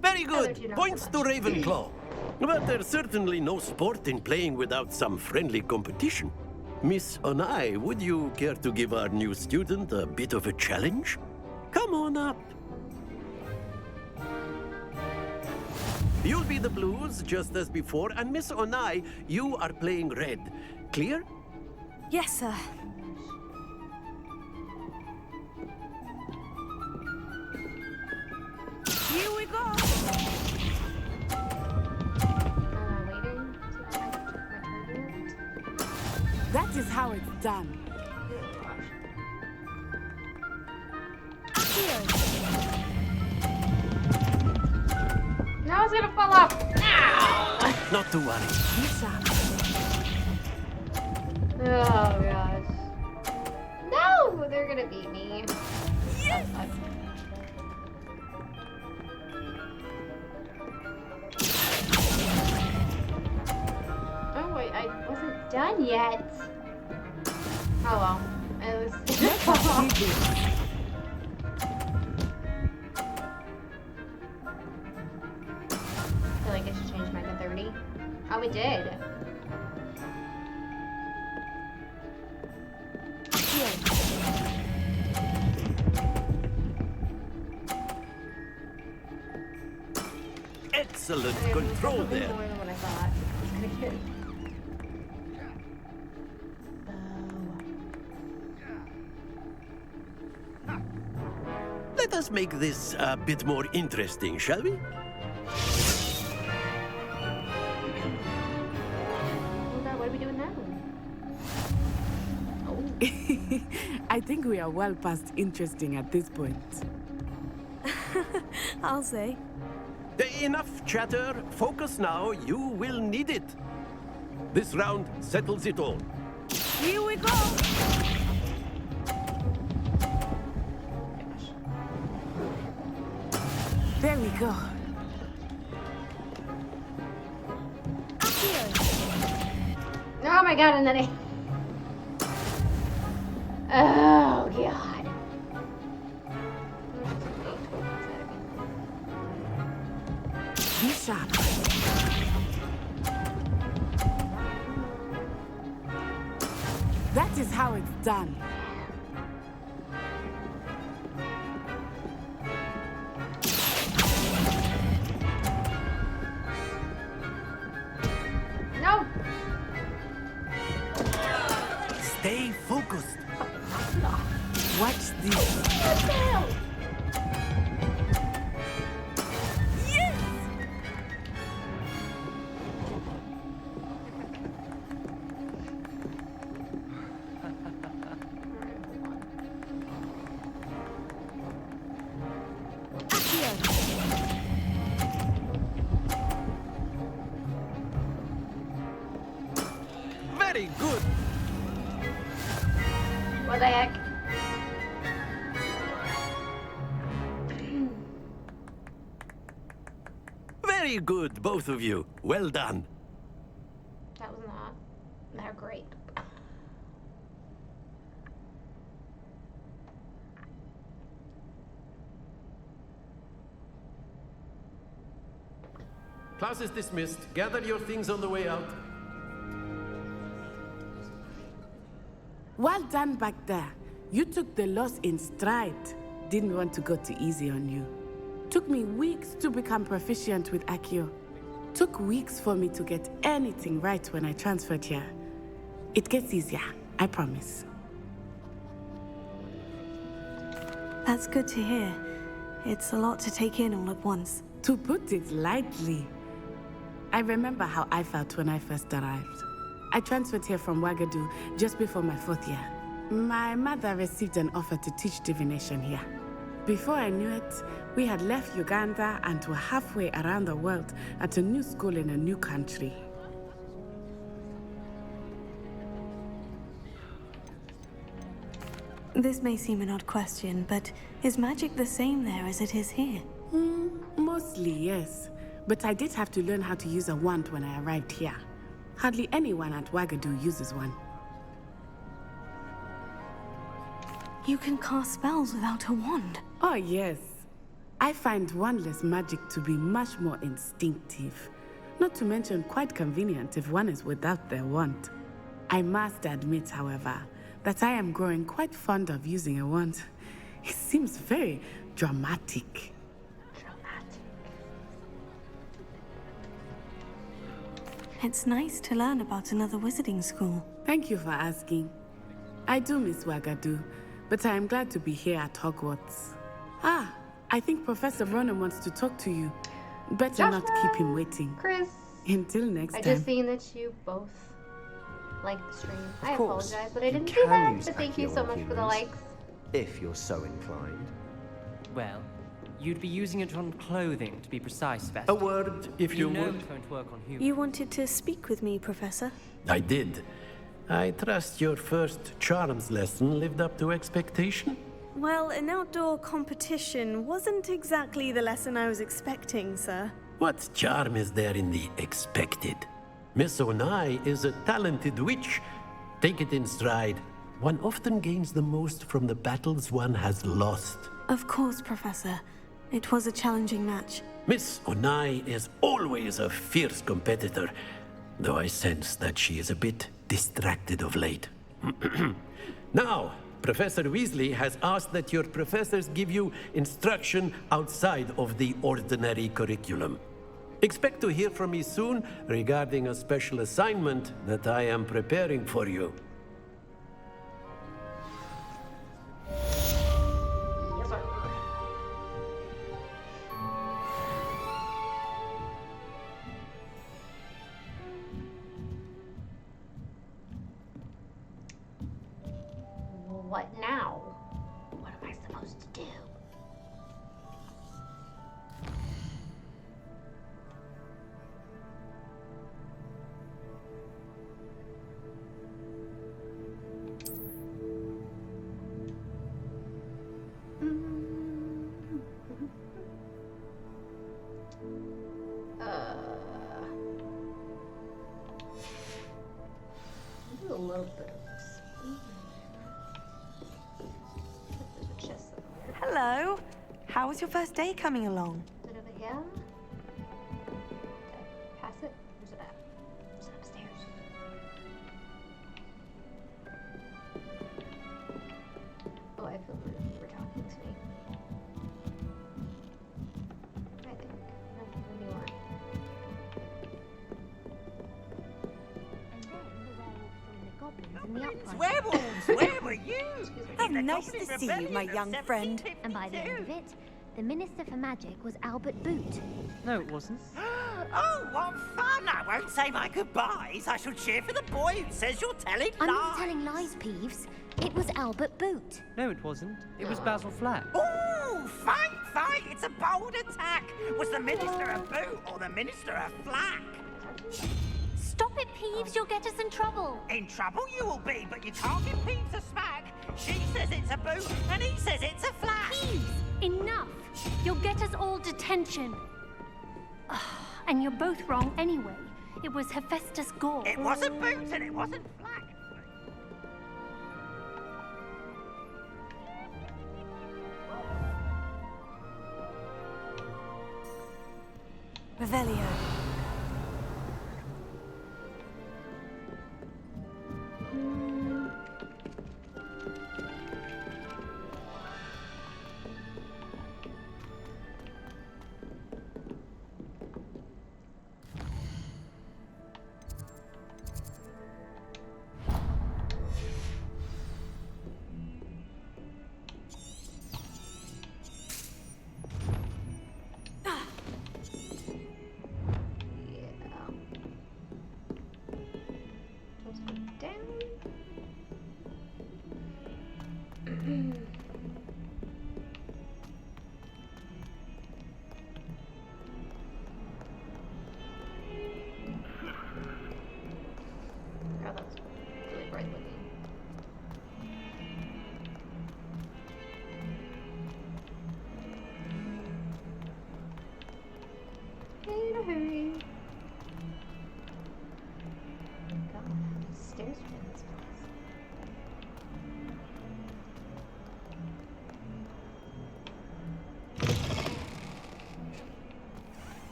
[SPEAKER 22] Very good. Points to Ravenclaw. But there's certainly no sport in playing without some friendly competition. Miss Onai, would you care to give our new student a bit of a challenge? Come on up. You'll be the blues, just as before, and Miss Onai, you are playing red. Clear?
[SPEAKER 3] Yes, sir.
[SPEAKER 19] Here we go!
[SPEAKER 21] That is how it's done.
[SPEAKER 1] Now it's gonna fall off. Ow!
[SPEAKER 22] Not to worry.
[SPEAKER 1] Oh gosh. No, they're gonna beat me. Yes. Oh wait, I wasn't done yet. Oh well, it was. I feel like I should change mine to 30. Oh, we did.
[SPEAKER 22] Excellent control there.
[SPEAKER 1] More than what I thought I was gonna get.
[SPEAKER 22] Let us make this a bit more interesting, shall we?
[SPEAKER 1] What are we doing now?
[SPEAKER 21] I think we are well past interesting at this point.
[SPEAKER 3] I'll say.
[SPEAKER 22] Enough chatter. Focus now. You will need it. This round settles it all.
[SPEAKER 19] Here we go!
[SPEAKER 21] There we go.
[SPEAKER 1] Oh my god, and then I... Oh god.
[SPEAKER 21] Be sharp. That is how it's done.
[SPEAKER 1] No!
[SPEAKER 22] Stay focused.
[SPEAKER 21] Watch this.
[SPEAKER 1] What the hell?
[SPEAKER 21] Yes!
[SPEAKER 22] Very good.
[SPEAKER 1] What the heck?
[SPEAKER 22] Very good, both of you. Well done.
[SPEAKER 1] That was not that great.
[SPEAKER 22] Class is dismissed. Gather your things on the way out.
[SPEAKER 21] Well done back there. You took the loss in stride. Didn't want to go too easy on you. Took me weeks to become proficient with Accio. Took weeks for me to get anything right when I transferred here. It gets easier, I promise.
[SPEAKER 3] That's good to hear. It's a lot to take in all at once.
[SPEAKER 21] To put it lightly, I remember how I felt when I first arrived. I transferred here from Ouagadougou just before my 4th year. My mother received an offer to teach divination here. Before I knew it, we had left Uganda and were halfway around the world at a new school in a new country.
[SPEAKER 3] This may seem an odd question, but is magic the same there as it is here?
[SPEAKER 21] Mostly, yes. But I did have to learn how to use a wand when I arrived here. Hardly anyone at Ouagadougou uses one.
[SPEAKER 3] You can cast spells without a wand?
[SPEAKER 21] Oh, yes. I find wandless magic to be much more instinctive. Not to mention quite convenient if one is without their wand. I must admit, however, that I am growing quite fond of using a wand. It seems very dramatic.
[SPEAKER 3] It's nice to learn about another wizarding school.
[SPEAKER 21] Thank you for asking. I do miss Ouagadougou, but I am glad to be here at Hogwarts. Ah, I think Professor Ronan wants to talk to you. Better not keep him waiting.
[SPEAKER 1] Chris.
[SPEAKER 21] Until next
[SPEAKER 1] I
[SPEAKER 21] time.
[SPEAKER 1] just seen that you both liked the stream. I
[SPEAKER 18] course,
[SPEAKER 1] apologize, but I
[SPEAKER 18] you
[SPEAKER 1] didn't
[SPEAKER 18] can
[SPEAKER 1] do that.
[SPEAKER 18] use
[SPEAKER 1] But thank you
[SPEAKER 18] Accio
[SPEAKER 1] so
[SPEAKER 18] on
[SPEAKER 1] much for the
[SPEAKER 18] humans.
[SPEAKER 1] likes.
[SPEAKER 18] If you're so inclined.
[SPEAKER 12] Well, you'd be using it on clothing, to be precise, Beth.
[SPEAKER 22] A word, if you
[SPEAKER 12] know
[SPEAKER 22] would.
[SPEAKER 12] it won't work on humans.
[SPEAKER 3] You wanted to speak with me, Professor?
[SPEAKER 22] I did. I trust your first charms lesson lived up to expectation?
[SPEAKER 5] Well, an outdoor competition wasn't exactly the lesson I was expecting, sir.
[SPEAKER 22] What charm is there in the expected? Miss Onai is a talented witch. Take it in stride. One often gains the most from the battles one has lost.
[SPEAKER 3] Of course, Professor. It was a challenging match.
[SPEAKER 22] Miss Onai is always a fierce competitor, though I sense that she is a bit distracted of late. Now, Professor Weasley has asked that your professors give you instruction outside of the ordinary curriculum. Expect to hear from me soon regarding a special assignment that I am preparing for you.
[SPEAKER 1] Yes, sir. What now? What am I supposed to do? Do a little bit of speed. There's a chest somewhere.
[SPEAKER 11] Hello. How was your first day coming along?
[SPEAKER 1] Is it over here? Did I pass it? Where's it at? Is it upstairs?
[SPEAKER 14] goblins in the upright.
[SPEAKER 19] Werewolves, where were you? How nice to see you, my young friend.
[SPEAKER 14] And by the end of it, the Minister for Magic was Albert Boot.
[SPEAKER 20] No, it wasn't.
[SPEAKER 6] Oh, what fun! I won't say my goodbyes. I shall cheer for the boy who says you're telling lies.
[SPEAKER 14] I'm not telling lies, Peeves. It was Albert Boot.
[SPEAKER 20] No, it wasn't. It was Basil Flack.
[SPEAKER 6] Ooh, fight! It's a bold attack. Was the Minister a boot or the Minister a flack?
[SPEAKER 14] Stop it, Peeves. You'll get us in trouble.
[SPEAKER 6] In trouble you will be, but you can't give Peeves a smack. She says it's a boot, and he says it's a flack.
[SPEAKER 14] Peeves, enough. You'll get us all detention. And you're both wrong anyway. It was Hephaestus Gore.
[SPEAKER 6] It wasn't boot, and it wasn't flack.
[SPEAKER 5] Revelio.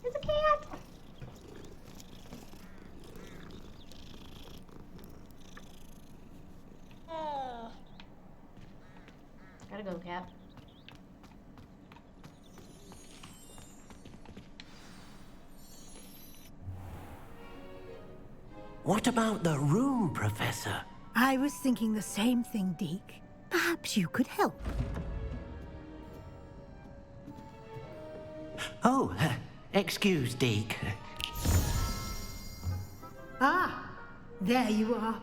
[SPEAKER 1] It's a cat! Gotta go, cat.
[SPEAKER 2] What about the room, Professor?
[SPEAKER 10] I was thinking the same thing, Deke. Perhaps you could help.
[SPEAKER 2] Oh, excuse, Deke.
[SPEAKER 10] Ah, there you are.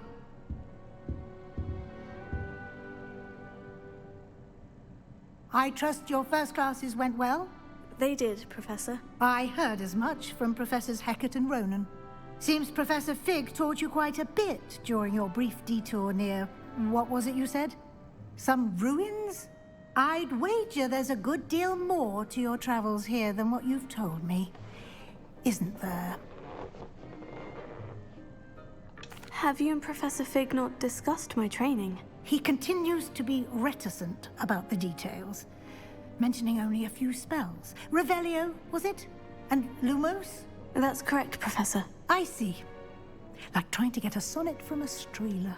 [SPEAKER 10] I trust your first classes went well?
[SPEAKER 5] They did, Professor.
[SPEAKER 10] I heard as much from Professors Hecat and Ronan. Seems Professor Fig taught you quite a bit during your brief detour near... what was it you said? Some ruins? I'd wager there's a good deal more to your travels here than what you've told me. Isn't there?
[SPEAKER 3] Have you and Professor Fig not discussed my training?
[SPEAKER 10] He continues to be reticent about the details, mentioning only a few spells. Revelio, was it? And Lumos?
[SPEAKER 3] That's correct, Professor.
[SPEAKER 10] I see. Like trying to get a sonnet from a streeler.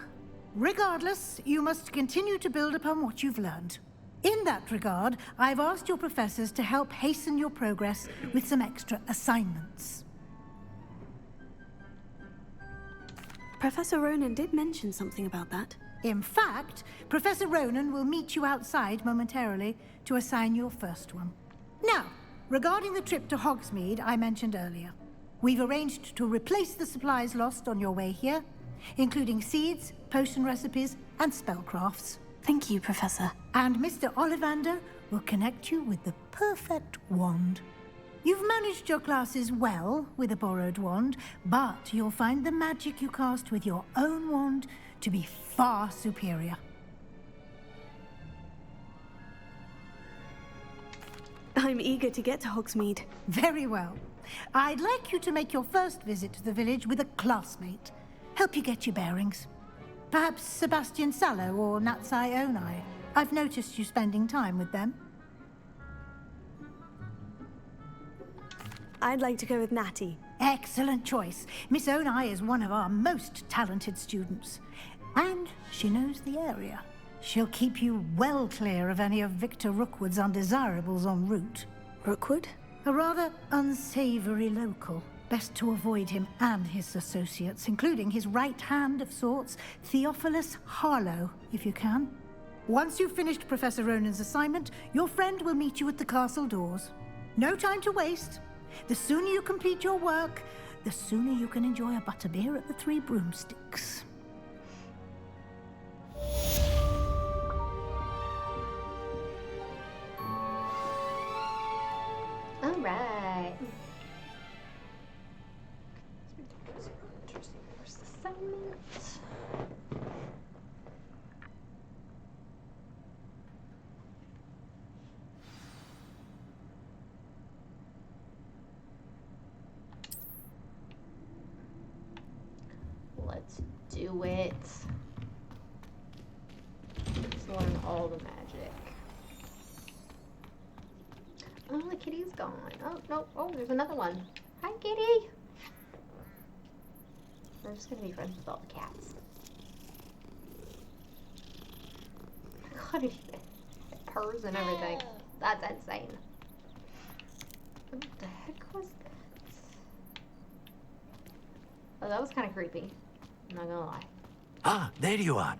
[SPEAKER 10] Regardless, you must continue to build upon what you've learned. In that regard, I've asked your professors to help hasten your progress with some extra assignments.
[SPEAKER 3] Professor Ronan did mention something about that.
[SPEAKER 10] In fact, Professor Ronan will meet you outside momentarily to assign your first one. Now, regarding the trip to Hogsmeade I mentioned earlier, we've arranged to replace the supplies lost on your way here, including seeds, potion recipes, and spellcrafts.
[SPEAKER 3] Thank you, Professor.
[SPEAKER 10] And Mr. Ollivander will connect you with the perfect wand. You've managed your classes well with a borrowed wand, but you'll find the magic you cast with your own wand to be far superior.
[SPEAKER 3] I'm eager to get to Hogsmeade.
[SPEAKER 10] Very well. I'd like you to make your first visit to the village with a classmate. Help you get your bearings. Perhaps Sebastian Sallow or Natsai Onai. I've noticed you spending time with them.
[SPEAKER 5] I'd like to go with Natty.
[SPEAKER 10] Excellent choice. Miss Onai is one of our most talented students. And she knows the area. She'll keep you well clear of any of Victor Rookwood's undesirables en route.
[SPEAKER 3] Rookwood?
[SPEAKER 10] A rather unsavory local. Best to avoid him and his associates, including his right hand of sorts, Theophilus Harlow, if you can. Once you've finished Professor Ronan's assignment, your friend will meet you at the castle doors. No time to waste. The sooner you complete your work, the sooner you can enjoy a butterbeer at the Three Broomsticks.
[SPEAKER 1] All right. Let's do it. Let's learn all the magic. Oh, the kitty's gone. Oh, no. Oh, there's another one. Hi, kitty. We're just gonna be friends with all the cats. God, it purrs and everything. That's insane. What the heck was that? Oh, that was kind of creepy. I'm not gonna lie.
[SPEAKER 22] Ah, there you are.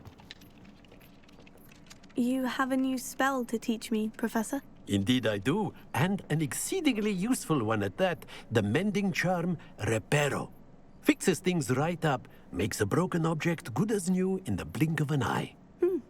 [SPEAKER 5] You have a new spell to teach me, Professor?
[SPEAKER 22] Indeed I do, and an exceedingly useful one at that. The mending charm, Reparo. Fixes things right up, makes a broken object good as new in the blink of an eye.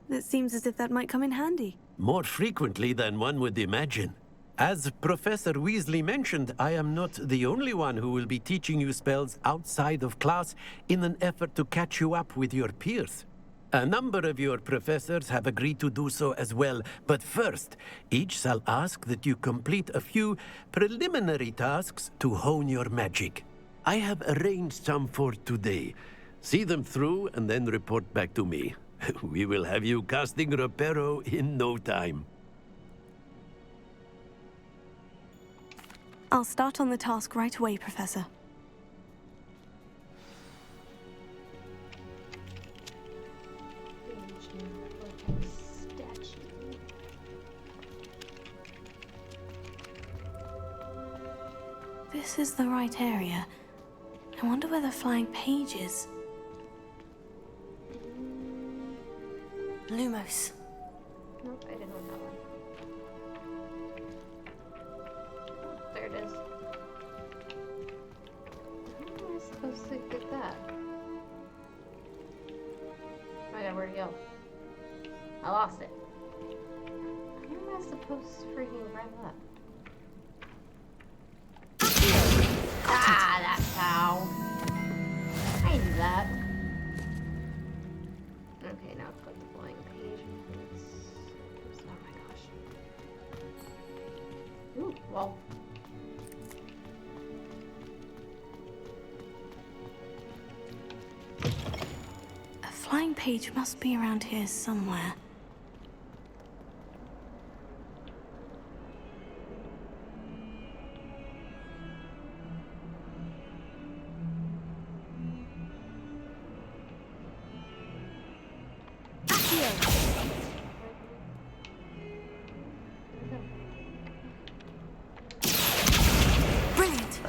[SPEAKER 5] It seems as if that might come in handy.
[SPEAKER 22] More frequently than one would imagine. As Professor Weasley mentioned, I am not the only one who will be teaching you spells outside of class in an effort to catch you up with your peers. A number of your professors have agreed to do so as well, but first, each shall ask that you complete a few preliminary tasks to hone your magic. I have arranged some for today. See them through and then report back to me. We will have you casting Reparo in no time.
[SPEAKER 5] I'll start on the task right away, Professor. This is the right area. I wonder where the flying page is. Lumos.
[SPEAKER 1] Nope, I didn't want that one. There it is. How am I supposed to get that? Oh my god, where'd it go? I lost it. How am I supposed to freaking grab that? Ah, that's how. I knew that. Okay, now it's got the flying page. Oh my gosh. Ooh, well.
[SPEAKER 3] A flying page must be around here somewhere.
[SPEAKER 5] Brilliant!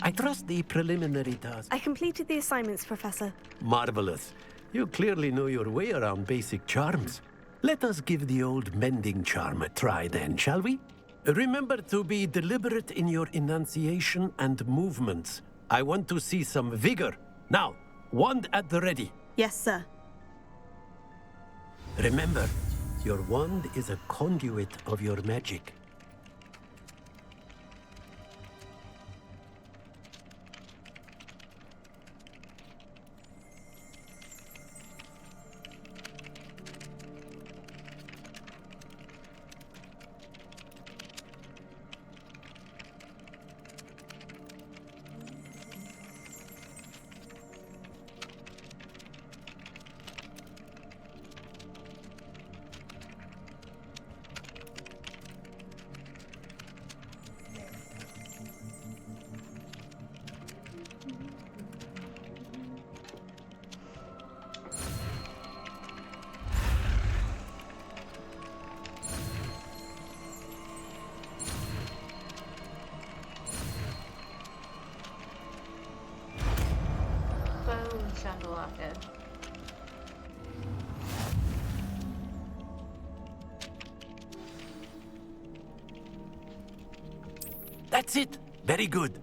[SPEAKER 22] I trust the preliminary task.
[SPEAKER 5] I completed the assignments, Professor.
[SPEAKER 22] Marvelous. You clearly know your way around basic charms. Let us give the old mending charm a try then, shall we? Remember to be deliberate in your enunciation and movements. I want to see some vigor. Now, wand at the ready.
[SPEAKER 5] Yes, sir.
[SPEAKER 22] Remember, your wand is a conduit of your magic.
[SPEAKER 1] unlock it.
[SPEAKER 22] That's it. Very good.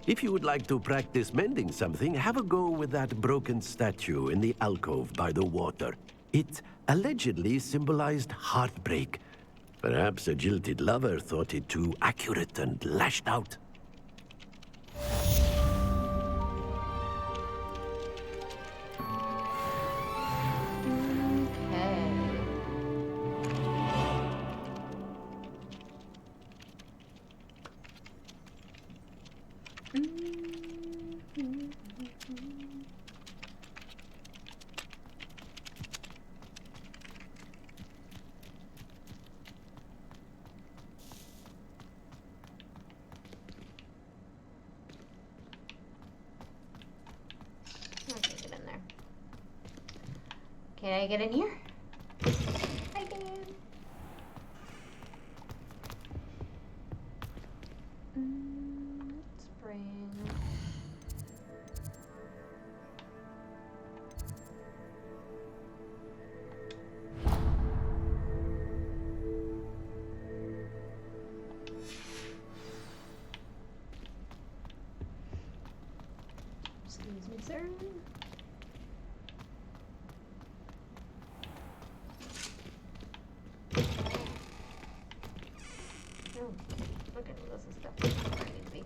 [SPEAKER 22] If you would like to practice mending something, have a go with that broken statue in the alcove by the water. It allegedly symbolized heartbreak. Perhaps a jilted lover thought it too accurate and lashed out.
[SPEAKER 1] Can I get in here? I can. Let's bring. Excuse me, sir. Look at this stuff. Where I need to be.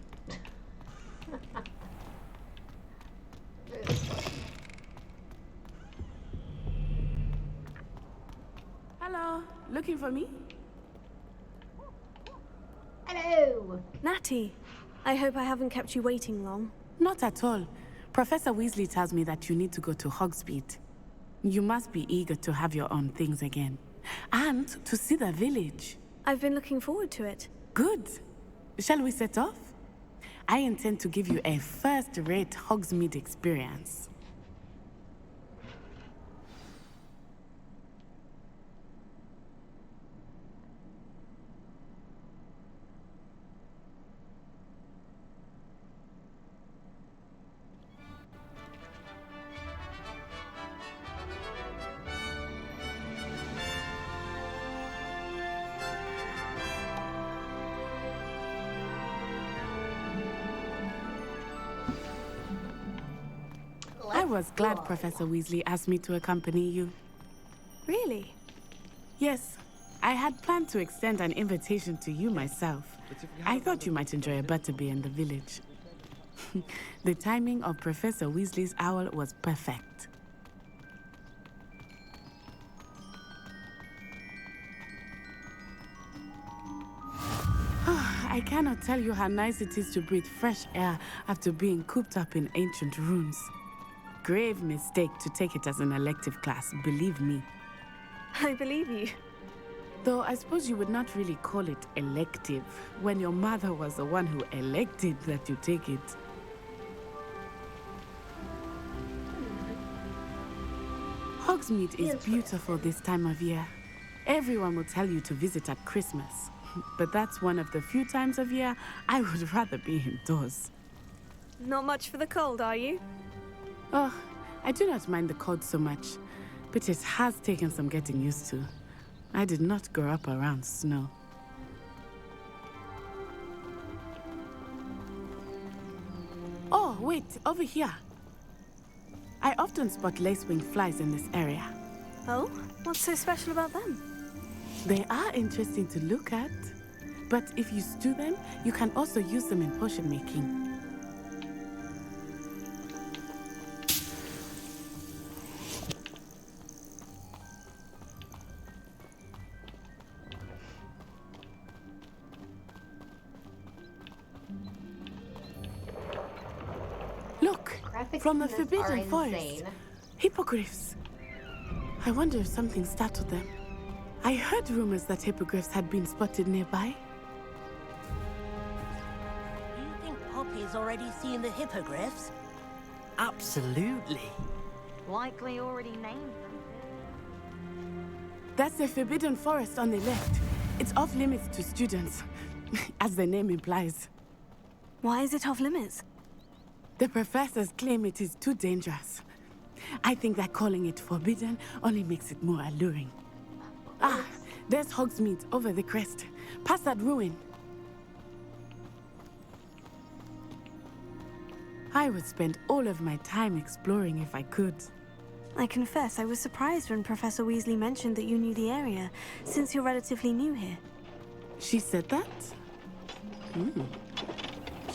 [SPEAKER 21] Hello, looking for me?
[SPEAKER 1] Hello!
[SPEAKER 5] Natty, I hope I haven't kept you waiting long.
[SPEAKER 21] Not at all. Professor Weasley tells me that you need to go to Hogsmeade. You must be eager to have your own things again. And to see the village.
[SPEAKER 5] I've been looking forward to it.
[SPEAKER 21] Good. Shall we set off? I intend to give you a first-rate Hogsmeade experience. I was glad Professor Weasley asked me to accompany you.
[SPEAKER 5] Really?
[SPEAKER 21] Yes. I had planned to extend an invitation to you myself. I thought you might enjoy a butterbeer in the village. The timing of Professor Weasley's owl was perfect. I cannot tell you how nice it is to breathe fresh air after being cooped up in ancient rooms. Grave mistake to take it as an elective class, believe me.
[SPEAKER 5] I believe you.
[SPEAKER 21] Though I suppose you would not really call it elective when your mother was the one who elected that you take it. Hogsmeade is beautiful this time of year. Everyone will tell you to visit at Christmas. But that's one of the few times of year I would rather be indoors.
[SPEAKER 5] Not much for the cold, are you?
[SPEAKER 21] Oh, I do not mind the cold so much, but it has taken some getting used to. I did not grow up around snow. Oh, wait, over here. I often spot lacewing flies in this area.
[SPEAKER 5] Oh? What's so special about them?
[SPEAKER 21] They are interesting to look at, but if you stew them, you can also use them in potion making. Look, from the Forbidden Forest. Hippogriffs. I wonder if something startled them. I heard rumors that hippogriffs had been spotted nearby.
[SPEAKER 13] Do you think Poppy's already seen the hippogriffs?
[SPEAKER 2] Absolutely.
[SPEAKER 11] Likely already named them.
[SPEAKER 21] That's the Forbidden Forest on the left. It's off limits to students, as the name implies.
[SPEAKER 5] Why is it off limits?
[SPEAKER 21] The professors claim it is too dangerous. I think that calling it forbidden only makes it more alluring. Ah, there's Hogsmeade over the crest. Past that ruin. I would spend all of my time exploring if I could.
[SPEAKER 3] I confess I was surprised when Professor Weasley mentioned that you knew the area, since you're relatively new here.
[SPEAKER 21] She said that?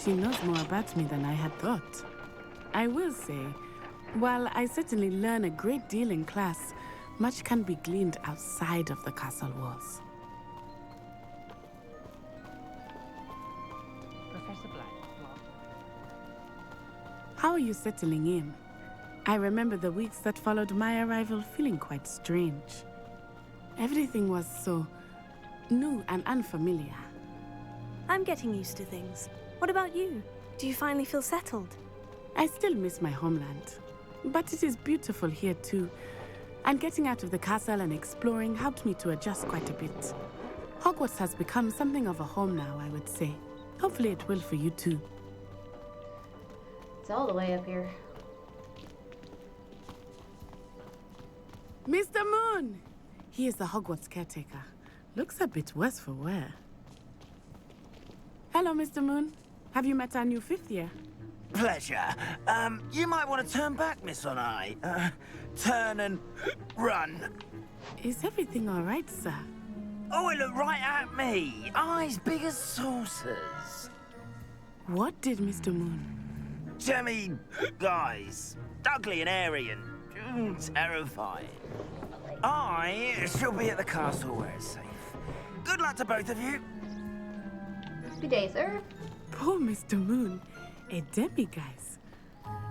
[SPEAKER 21] She knows more about me than I had thought. I will say, while I certainly learn a great deal in class, much can be gleaned outside of the castle walls.
[SPEAKER 20] Professor Black.
[SPEAKER 21] How are you settling in? I remember the weeks that followed my arrival feeling quite strange. Everything was so new and unfamiliar.
[SPEAKER 3] I'm getting used to things. What about you? Do you finally feel settled?
[SPEAKER 21] I still miss my homeland, but it is beautiful here too. And getting out of the castle and exploring helped me to adjust quite a bit. Hogwarts has become something of a home now, I would say. Hopefully it will for you too.
[SPEAKER 1] It's all the way up here.
[SPEAKER 21] Mr. Moon! He is the Hogwarts caretaker. Looks a bit worse for wear. Hello, Mr. Moon. Have you met our new 5th year?
[SPEAKER 2] Pleasure. You might want to turn back, Miss Onai. Turn and run.
[SPEAKER 21] Is everything all right, sir?
[SPEAKER 2] Oh, it looked right at me. Eyes big as saucers.
[SPEAKER 21] What did Mr. Moon?
[SPEAKER 2] Jemmy guys. Ugly and airy and terrifying. I shall be at the castle where it's safe. Good luck to both of you.
[SPEAKER 1] Good day, sir.
[SPEAKER 21] Poor Mr. Moon. A demiguise.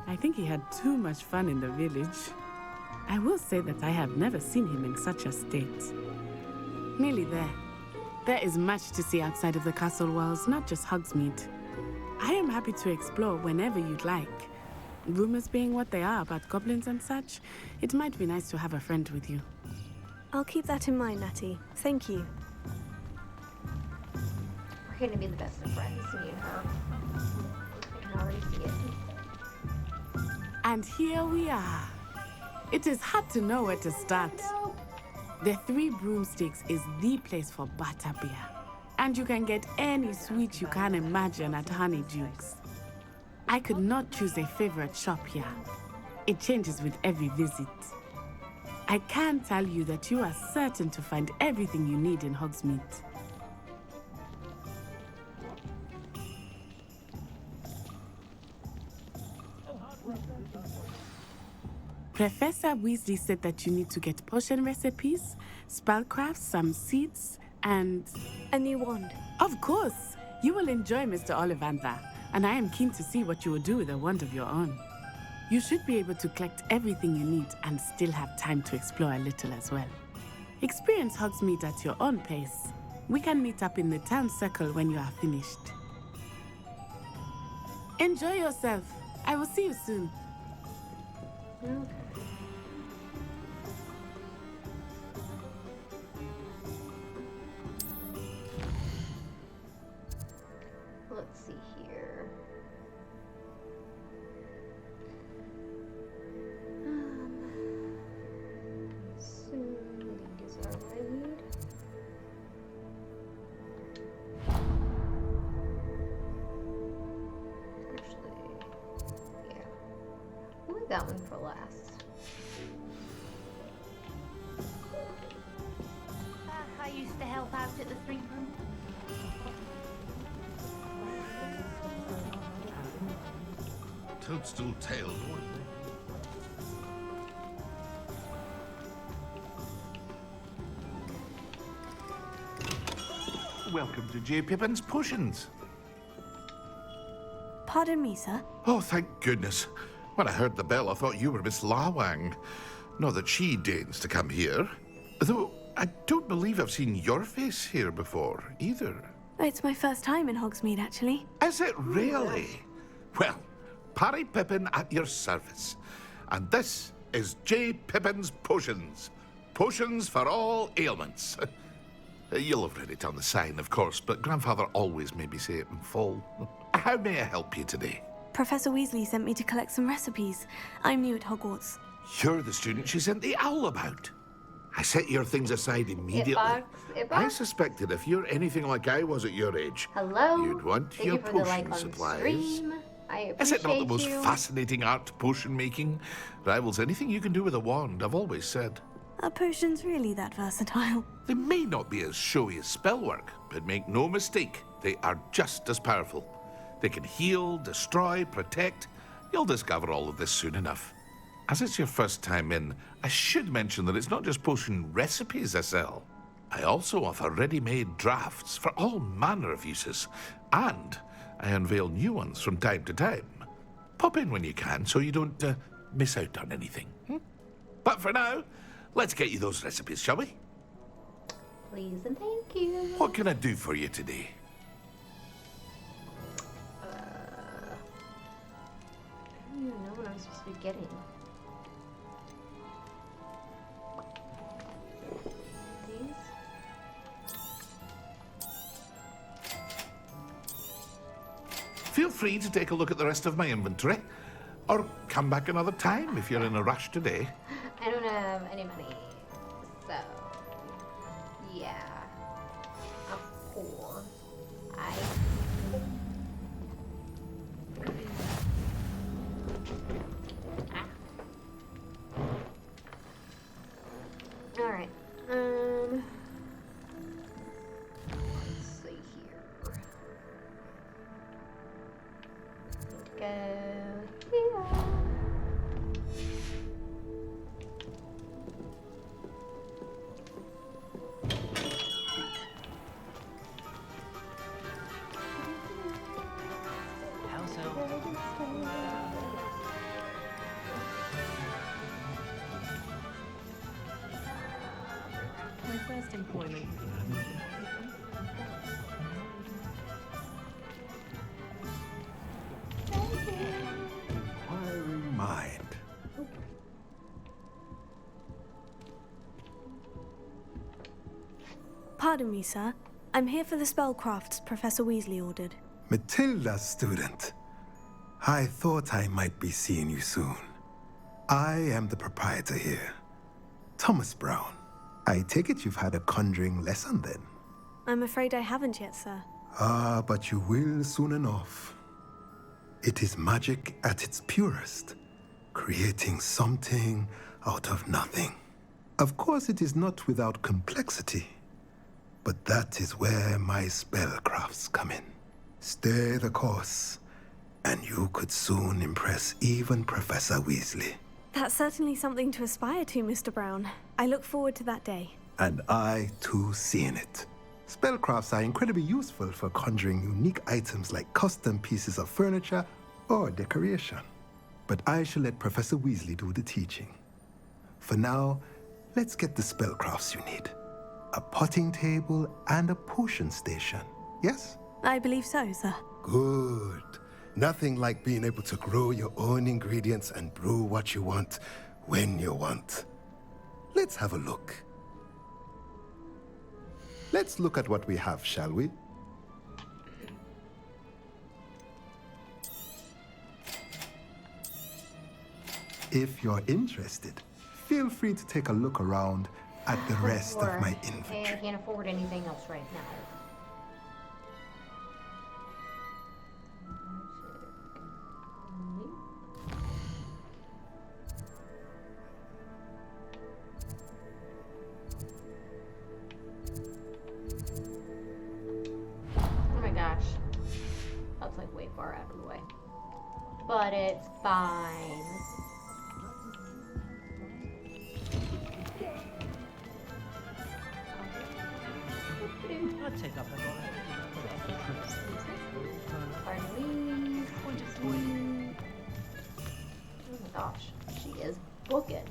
[SPEAKER 21] I think he had too much fun in the village. I will say that I have never seen him in such a state. Nearly there. There is much to see outside of the castle walls, not just Hogsmeade. I am happy to explore whenever you'd like. Rumors being what they are about goblins and such, it might be nice to have a friend with you.
[SPEAKER 3] I'll keep that in mind, Natty. Thank you.
[SPEAKER 1] We're gonna be the best of friends, me and her. I can already see it.
[SPEAKER 21] And here we are. It is hard to know where to start. The Three Broomsticks is the place for butterbeer. And you can get any sweet you can imagine at Honeydukes. I could not choose a favorite shop here. It changes with every visit. I can tell you that you are certain to find everything you need in Hogsmeade. Professor Weasley said that you need to get potion recipes, spellcrafts, some seeds, and...
[SPEAKER 3] a new wand.
[SPEAKER 21] Of course! You will enjoy Mr. Ollivander, and I am keen to see what you will do with a wand of your own. You should be able to collect everything you need and still have time to explore a little as well. Experience Hogsmeade at your own pace. We can meet up in the town circle when you are finished. Enjoy yourself. I will see you soon.
[SPEAKER 1] Okay. Let's see here. Soon these are what I need. Actually, yeah. We'll leave that one for last.
[SPEAKER 14] I used to help out at the Three Broom.
[SPEAKER 16] Toadstool tail. Welcome to J. Pippin's Potions.
[SPEAKER 3] Pardon me, sir.
[SPEAKER 16] Oh, thank goodness. When I heard the bell, I thought you were Miss Lawang. Not that she deigns to come here. Though, I don't believe I've seen your face here before, either.
[SPEAKER 3] It's my first time in Hogsmeade, actually.
[SPEAKER 16] Is it really? Well, Parry Pippin at your service. And this is J. Pippin's Potions. Potions for all ailments. You'll have read it on the sign, of course, but Grandfather always made me say it in full. How may I help you today?
[SPEAKER 3] Professor Weasley sent me to collect some recipes. I'm new at Hogwarts.
[SPEAKER 16] You're the student she sent the owl about. I set your things aside immediately. I suspected if you're anything like I was at your age,
[SPEAKER 1] Hello.
[SPEAKER 16] you'd want
[SPEAKER 1] Thank
[SPEAKER 16] your
[SPEAKER 1] you for the like
[SPEAKER 16] potion
[SPEAKER 1] on
[SPEAKER 16] supplies.
[SPEAKER 1] stream. I appreciate
[SPEAKER 16] Is it not the most
[SPEAKER 1] you.
[SPEAKER 16] fascinating art, potion making? Rivals anything you can do with a wand, I've always said.
[SPEAKER 5] Are potions really that versatile?
[SPEAKER 16] They may not be as showy as spellwork, but make no mistake, they are just as powerful. They can heal, destroy, protect. You'll discover all of this soon enough. As it's your first time in, I should mention that it's not just potion recipes I sell. I also offer ready-made drafts for all manner of uses, and I unveil new ones from time to time. Pop in when you can so you don't miss out on anything. But for now, let's get you those recipes, shall we?
[SPEAKER 1] Please and thank you.
[SPEAKER 16] What can I do for you today?
[SPEAKER 1] I don't even know what I'm supposed to be getting. These?
[SPEAKER 16] Feel free to take a look at the rest of my inventory, or come back another time if you're in a rush today.
[SPEAKER 1] I don't have any money, so yeah, I'm poor. All right. Let's see here. Go here.
[SPEAKER 20] My first employment.
[SPEAKER 7] Inquiring mind.
[SPEAKER 5] Pardon me, sir. I'm here for the spellcrafts Professor Weasley ordered.
[SPEAKER 7] Matilda, student. I thought I might be seeing you soon. I am the proprietor here, Thomas Brown. I take it you've had a conjuring lesson then?
[SPEAKER 5] I'm afraid I haven't yet, sir.
[SPEAKER 7] Ah, but you will soon enough. It is magic at its purest, creating something out of nothing. Of course, it is not without complexity, but that is where my spellcrafts come in. Stay the course, and you could soon impress even Professor Weasley.
[SPEAKER 5] That's certainly something to aspire to, Mr. Brown. I look forward to that day.
[SPEAKER 7] And I, too, seeing it. Spellcrafts are incredibly useful for conjuring unique items like custom pieces of furniture or decoration. But I shall let Professor Weasley do the teaching. For now, let's get the spellcrafts you need. A potting table and a potion station, yes?
[SPEAKER 5] I believe so, sir.
[SPEAKER 7] Good. Nothing like being able to grow your own ingredients and brew what you want when you want. Let's have a look. Let's look at what we have, shall we? If you're interested, feel free to take a look around at the rest of my inventory.
[SPEAKER 1] I can't afford anything else right now. Oh my gosh. That's like way far out of the way. But it's fine.
[SPEAKER 20] I'd take up
[SPEAKER 1] Oh my gosh, she is booking.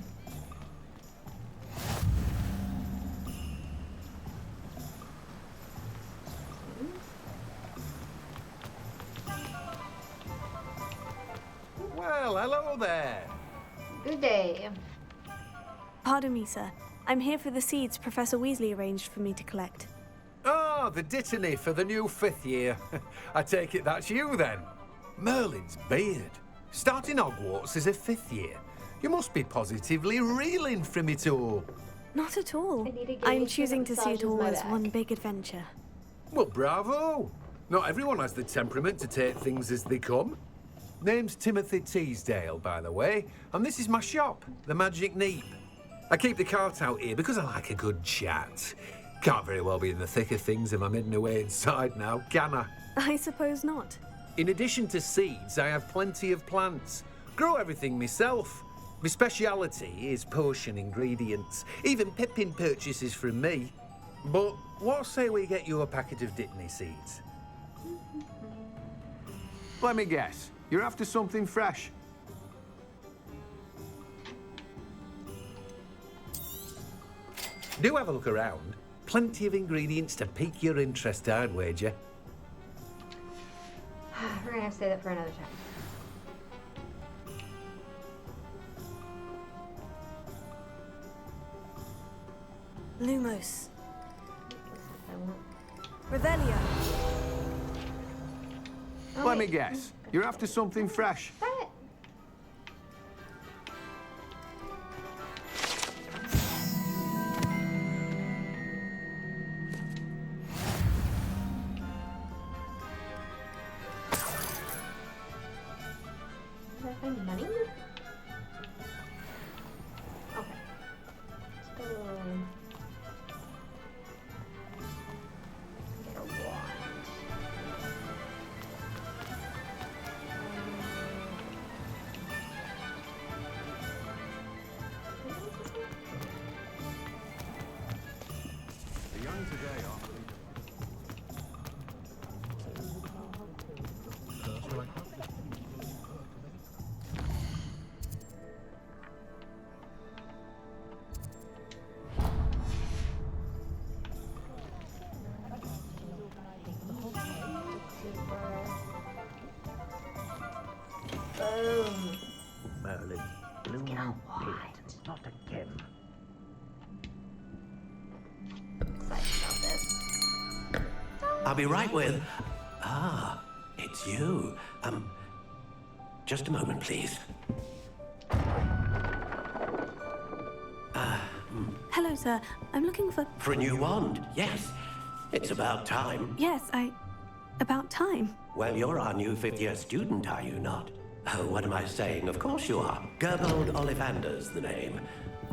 [SPEAKER 9] Well, hello there.
[SPEAKER 1] Good day.
[SPEAKER 5] Pardon me, sir. I'm here for the seeds Professor Weasley arranged for me to collect.
[SPEAKER 9] Oh, the dittany for the new 5th year. I take it that's you then. Merlin's beard. Starting Hogwarts as a 5th year. You must be positively reeling from it all.
[SPEAKER 5] Not at all.
[SPEAKER 1] need to give
[SPEAKER 5] I'm
[SPEAKER 1] me
[SPEAKER 5] choosing to see it
[SPEAKER 1] massages
[SPEAKER 5] all
[SPEAKER 1] my
[SPEAKER 5] as
[SPEAKER 1] back.
[SPEAKER 5] one big adventure.
[SPEAKER 9] Well, bravo! Not everyone has the temperament to take things as they come. Name's Timothy Teasdale, by the way, and this is my shop, the Magic Neep. I keep the cart out here because I like a good chat. Can't very well be in the thick of things if I'm hidden away inside now, can I?
[SPEAKER 5] I suppose not.
[SPEAKER 9] In addition to seeds, I have plenty of plants. Grow everything myself. My speciality is potion ingredients. Even Pippin purchases from me. But what say we get you a packet of Dittany seeds? Let me guess. You're after something fresh. Do have a look around. Plenty of ingredients to pique your interest, I'd wager.
[SPEAKER 1] We're gonna have to say that for another time.
[SPEAKER 5] Lumos. Revelio.
[SPEAKER 9] Let me guess. You're after something fresh.
[SPEAKER 1] Did I find money? Okay. Let's go. Get a wand.
[SPEAKER 9] The young today are.
[SPEAKER 1] Boom.
[SPEAKER 22] Merlin, blue pit, not again.
[SPEAKER 1] Excited about this.
[SPEAKER 22] I'll be right with. Ah, it's you. Just a moment, please.
[SPEAKER 3] Hello, sir. I'm looking for...
[SPEAKER 22] For a new wand, yes. It's about time.
[SPEAKER 3] Yes, about time.
[SPEAKER 22] Well, you're our new fifth-year student, are you not? Oh, what am I saying? Of course you are. Gerbold Ollivander's the name.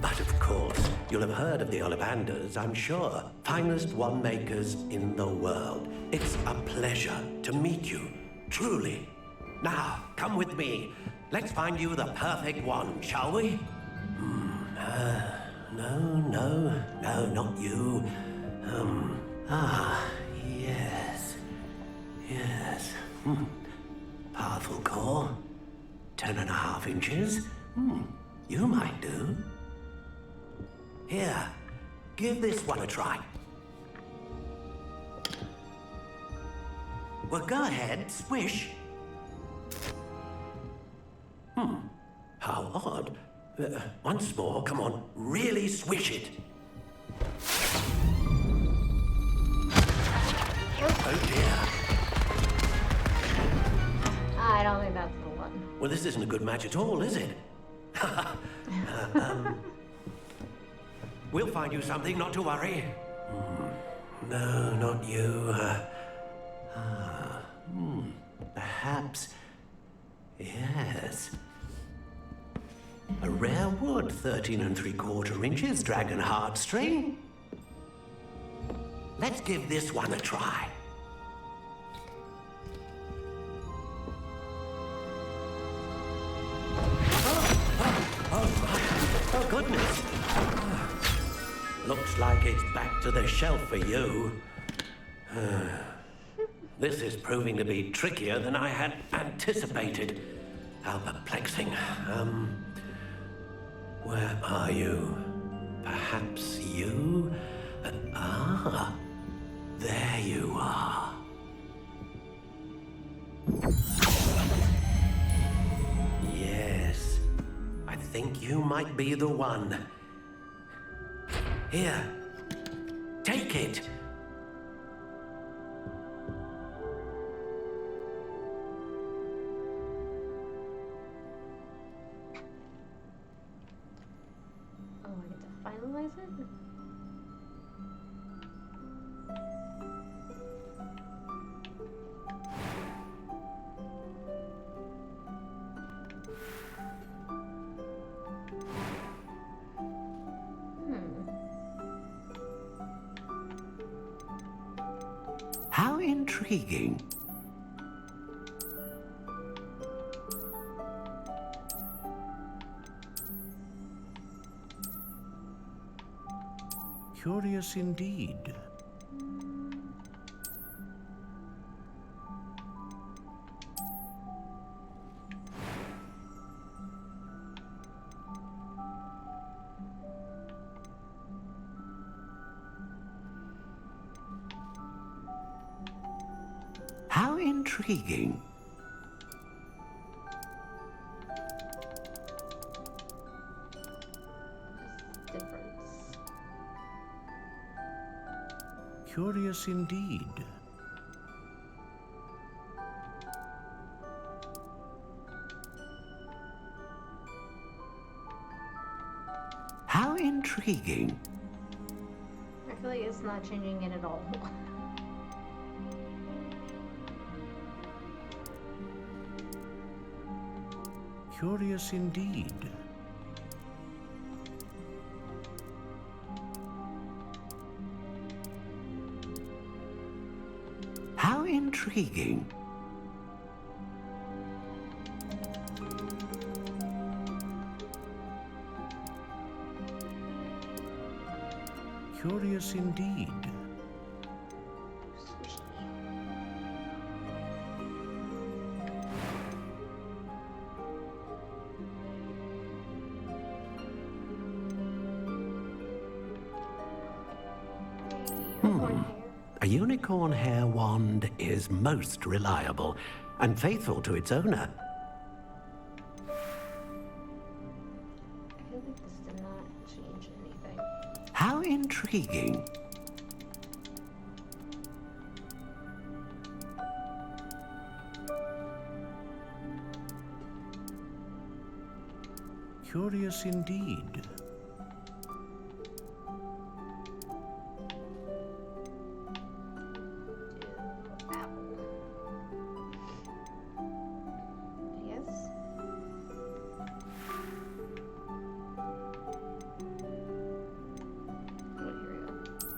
[SPEAKER 22] But of course, you'll have heard of the Ollivanders, I'm sure. Finest wand makers in the world. It's a pleasure to meet you, truly. Now, come with me. Let's find you the perfect wand, shall we? No, not you. Yes. Powerful core. 10.5 inches. You might do. Here, give this one a try. Well, go ahead, swish. How odd. Once more, come on, really swish it. Oh dear.
[SPEAKER 1] I don't think that's the one.
[SPEAKER 22] Well, this isn't a good match at all, is it? We'll find you something, not to worry. No, not you. Perhaps. Yes. A rare wood, 13 3/4 inches, dragon heartstring. Let's give this one a try. Oh, goodness. Looks like it's back to the shelf for you. This is proving to be trickier than I had anticipated. How perplexing. Where are you? Perhaps you? There you are. Yes, I think you might be the one. Here, take it. How intriguing. Curious indeed. How intriguing. Curious indeed. How intriguing.
[SPEAKER 1] I feel like it's not changing it at all.
[SPEAKER 22] Curious indeed. How intriguing. Curious indeed. A unicorn hair wand is most reliable and faithful to its owner.
[SPEAKER 1] I feel like this did not change anything.
[SPEAKER 22] How intriguing. Curious indeed.
[SPEAKER 1] Yes.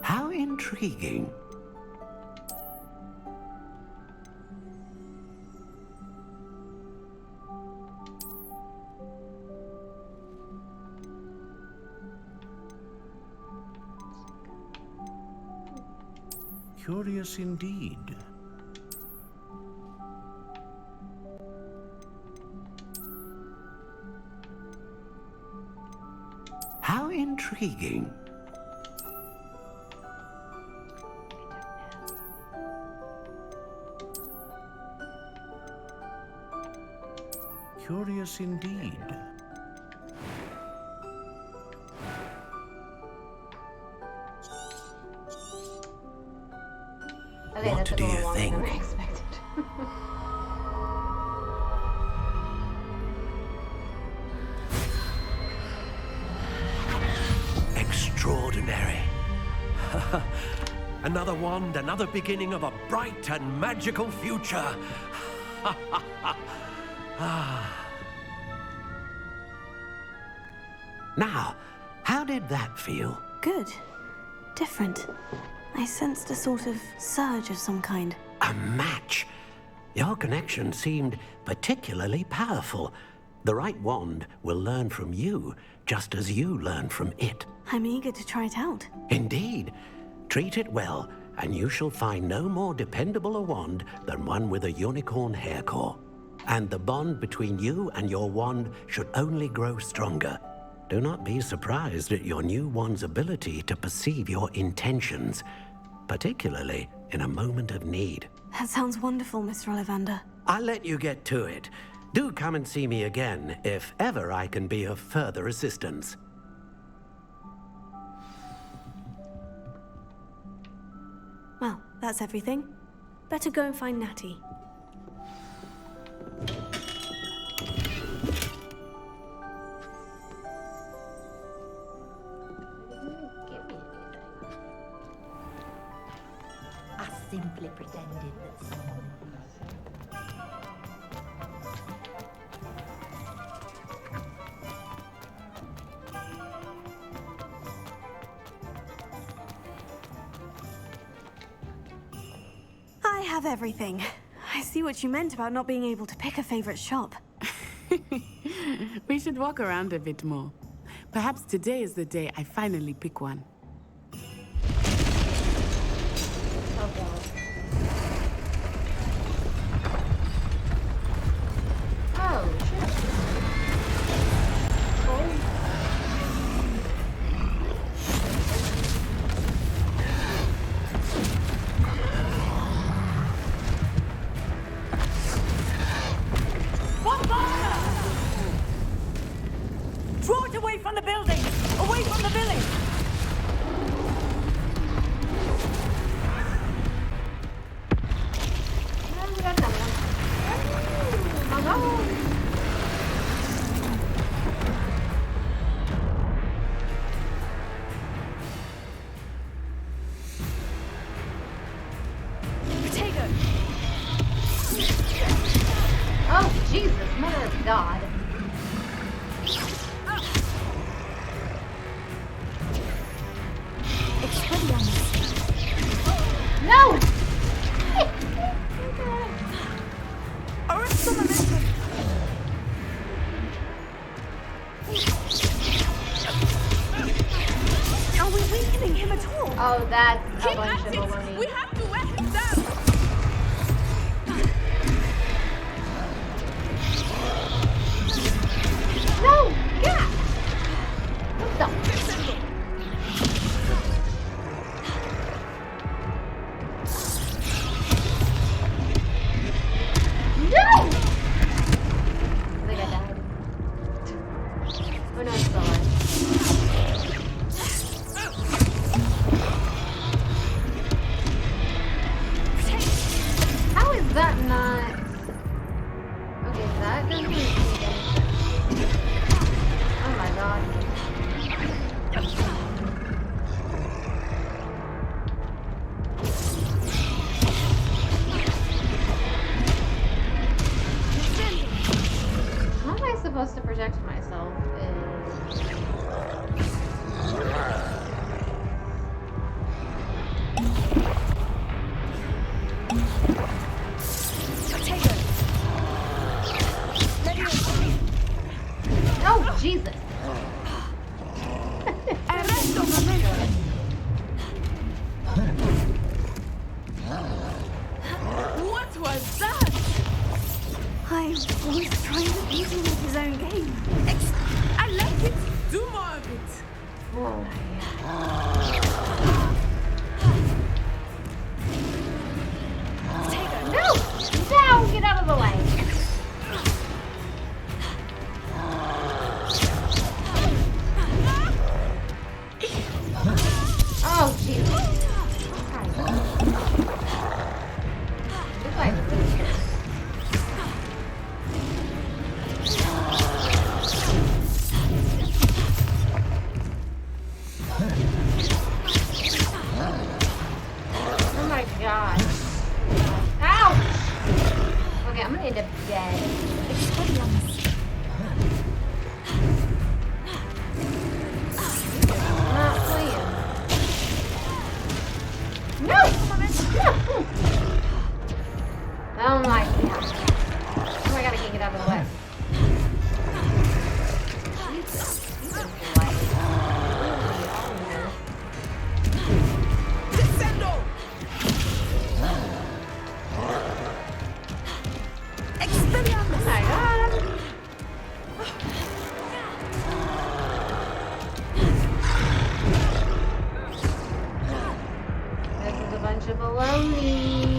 [SPEAKER 22] How intriguing. Curious indeed. How intriguing. Curious indeed.
[SPEAKER 1] Okay,
[SPEAKER 22] What
[SPEAKER 1] that's a
[SPEAKER 22] do
[SPEAKER 1] little
[SPEAKER 22] you
[SPEAKER 1] longer than
[SPEAKER 22] think?
[SPEAKER 1] I expected.
[SPEAKER 22] Extraordinary. Another wand, another beginning of a bright and magical future. Now, how did that feel?
[SPEAKER 3] Good. Different. I sensed a sort of surge of some kind.
[SPEAKER 22] A match. Your connection seemed particularly powerful. The right wand will learn from you, just as you learn from it.
[SPEAKER 3] I'm eager to try it out.
[SPEAKER 22] Indeed. Treat it well, and you shall find no more dependable a wand than one with a unicorn hair core. And the bond between you and your wand should only grow stronger. Do not be surprised at your new wand's ability to perceive your intentions, particularly in a moment of need.
[SPEAKER 3] That sounds wonderful, Mr. Ollivander.
[SPEAKER 22] I'll let you get to it. Do come and see me again if ever I can be of further assistance.
[SPEAKER 3] Well, that's everything. Better go and find Natty.
[SPEAKER 4] I simply pretended that someone...
[SPEAKER 5] Hi,
[SPEAKER 3] I have everything. I see what you meant about not being able to pick a favorite shop.
[SPEAKER 21] We should walk around a bit more. Perhaps today is the day I finally pick one.
[SPEAKER 1] Oh, shit.
[SPEAKER 19] Draw it away from the building! Away from the village!
[SPEAKER 1] Oh, Jesus, mother of God. No!
[SPEAKER 3] Are we weakening him at all?
[SPEAKER 1] Oh, that's a bunch of baloney.
[SPEAKER 21] We have to wear him down!
[SPEAKER 1] No! Yeah! What the? No! I think I died. Oh no, it's still alive. How is that not? Okay, that doesn't make any sense. Oh my god. How am I supposed to protect myself? Oh, Jesus.
[SPEAKER 21] What was that?
[SPEAKER 3] I was trying to beat him with his own game.
[SPEAKER 21] I like it. Do more of it.
[SPEAKER 1] No! No! Get out of the way! Oh, Jesus. This guy's really scary. Oh my god. Ouch! Okay, I'm gonna end up dead. Not playing. No! Oh my god. Oh my god, I can't get out of the way. Jesus. He's just like really on here. Oh my god. This is a bunch of baloney.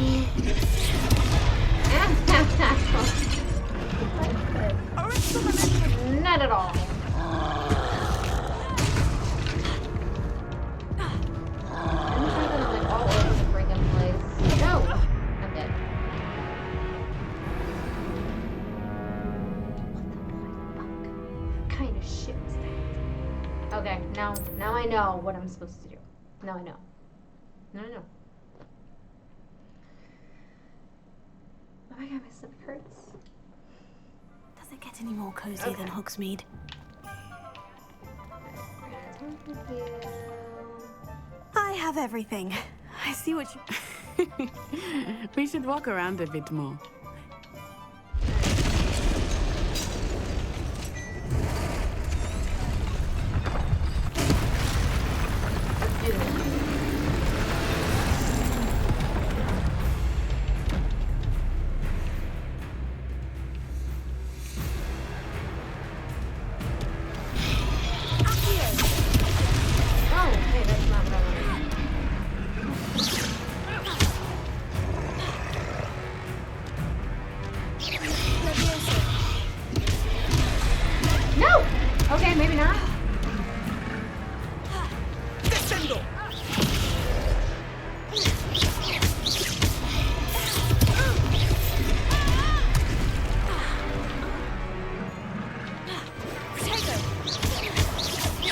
[SPEAKER 1] Not at all. I'm just gonna like all over the freaking place. No! I'm dead. What kind of shit is that? Okay, now I know what I'm supposed to do. Now I know. Now I know. Oh my god, my stomach hurts.
[SPEAKER 3] Does it get any more cozy than Hogsmeade? I have everything. I see what you...
[SPEAKER 21] We should walk around a bit more.
[SPEAKER 1] No! Okay, maybe not.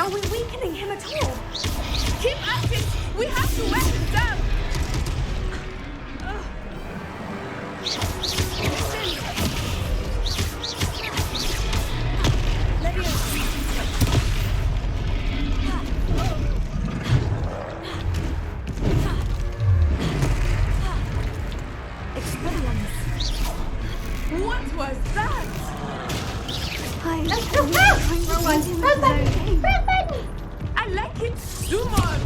[SPEAKER 19] Are we weakening him at all? Keep at it! We have to wear him down!
[SPEAKER 21] What was that?
[SPEAKER 1] Wrong one. Press button! Press button!
[SPEAKER 21] I like it too much.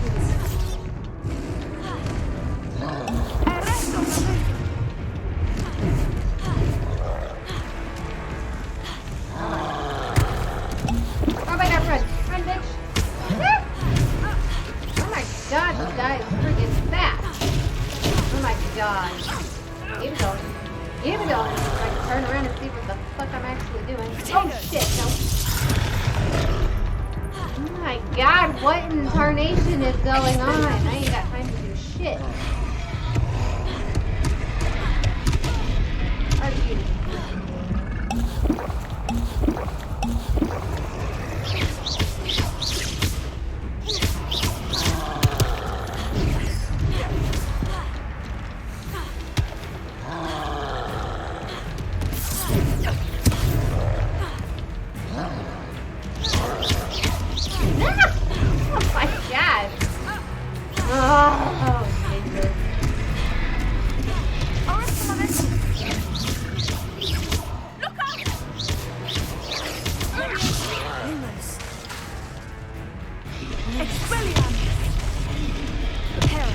[SPEAKER 1] Oh my god, run! Run, bitch! Oh my god, this guy is freaking fast! Oh my god. Keep it going. Keep it going. So I can turn around and see what the fuck I'm actually doing. Oh shit, no. Oh my god, what in tarnation is going on? I ain't got time to do shit. Are you? Oh my god! Oh, Jesus.
[SPEAKER 19] Look out! Expelliarmus! Prepare.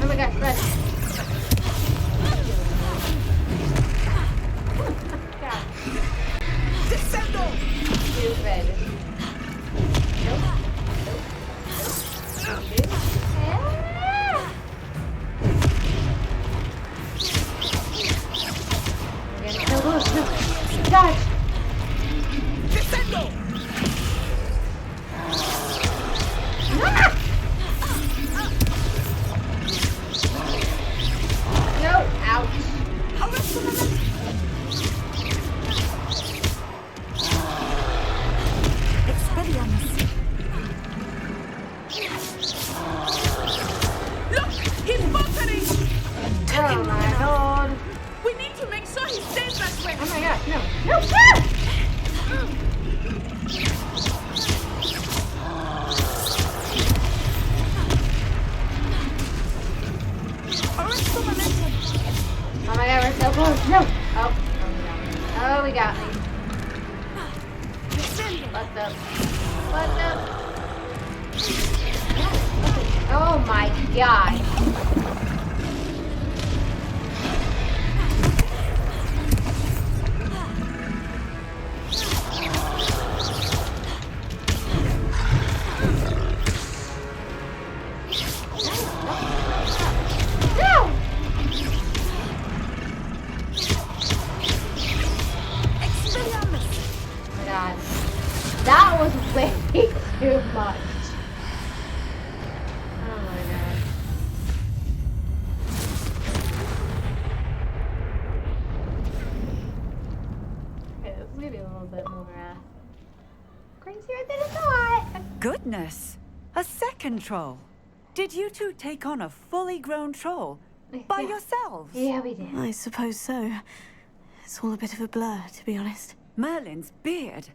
[SPEAKER 1] Oh my gosh, run. God.
[SPEAKER 19] Descendo!
[SPEAKER 1] Stupid. Nope. Dodge!
[SPEAKER 19] Descendo!
[SPEAKER 1] No! Ouch!
[SPEAKER 19] Expelliarmus! Look! He's buffering!
[SPEAKER 1] Oh my god!
[SPEAKER 19] We need to make sure he stays that way!
[SPEAKER 1] Oh my gosh, no! No! Ah! Oh my god, we're so close! No! Oh, we got me. Fucked up. Fucked up. Oh my god. No! Oh my god. That was way too much. Oh my god. Okay, this is maybe a little bit more crazier than I thought.
[SPEAKER 8] Goodness! A second troll! Did you two take on a fully grown troll? By yourselves?
[SPEAKER 1] Yeah, we did.
[SPEAKER 3] I suppose so. It's all a bit of a blur, to be honest.
[SPEAKER 8] Merlin's beard.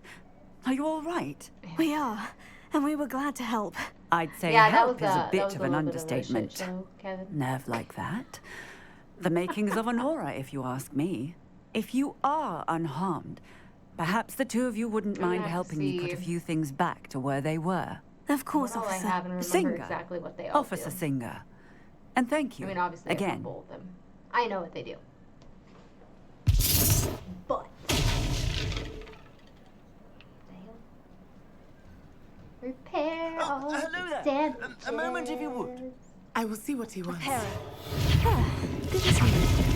[SPEAKER 8] Are you all right?
[SPEAKER 3] We are, and we were glad to help.
[SPEAKER 15] I'd say
[SPEAKER 1] Yeah, that
[SPEAKER 15] help
[SPEAKER 1] was
[SPEAKER 15] is a
[SPEAKER 1] that
[SPEAKER 15] bit
[SPEAKER 1] was
[SPEAKER 15] of
[SPEAKER 1] a
[SPEAKER 15] an
[SPEAKER 1] little bit of a shit
[SPEAKER 15] understatement.
[SPEAKER 1] show, Kevin.
[SPEAKER 15] Nerve like that. The makings of an aura, if you ask me. If you are unharmed, perhaps the two of you wouldn't mind helping me put a few things back to where they were.
[SPEAKER 3] Of course,
[SPEAKER 1] All I
[SPEAKER 3] officer.
[SPEAKER 1] have and remember
[SPEAKER 15] Singer.
[SPEAKER 1] exactly what they all
[SPEAKER 15] Officer
[SPEAKER 1] do.
[SPEAKER 15] Singer. And thank you.
[SPEAKER 1] I mean, obviously, I
[SPEAKER 15] again.
[SPEAKER 1] know both of them. I know what they do. But repair all
[SPEAKER 21] hello there.
[SPEAKER 1] damages.
[SPEAKER 21] A moment, if you would. I will see what he wants.
[SPEAKER 3] Good to see you.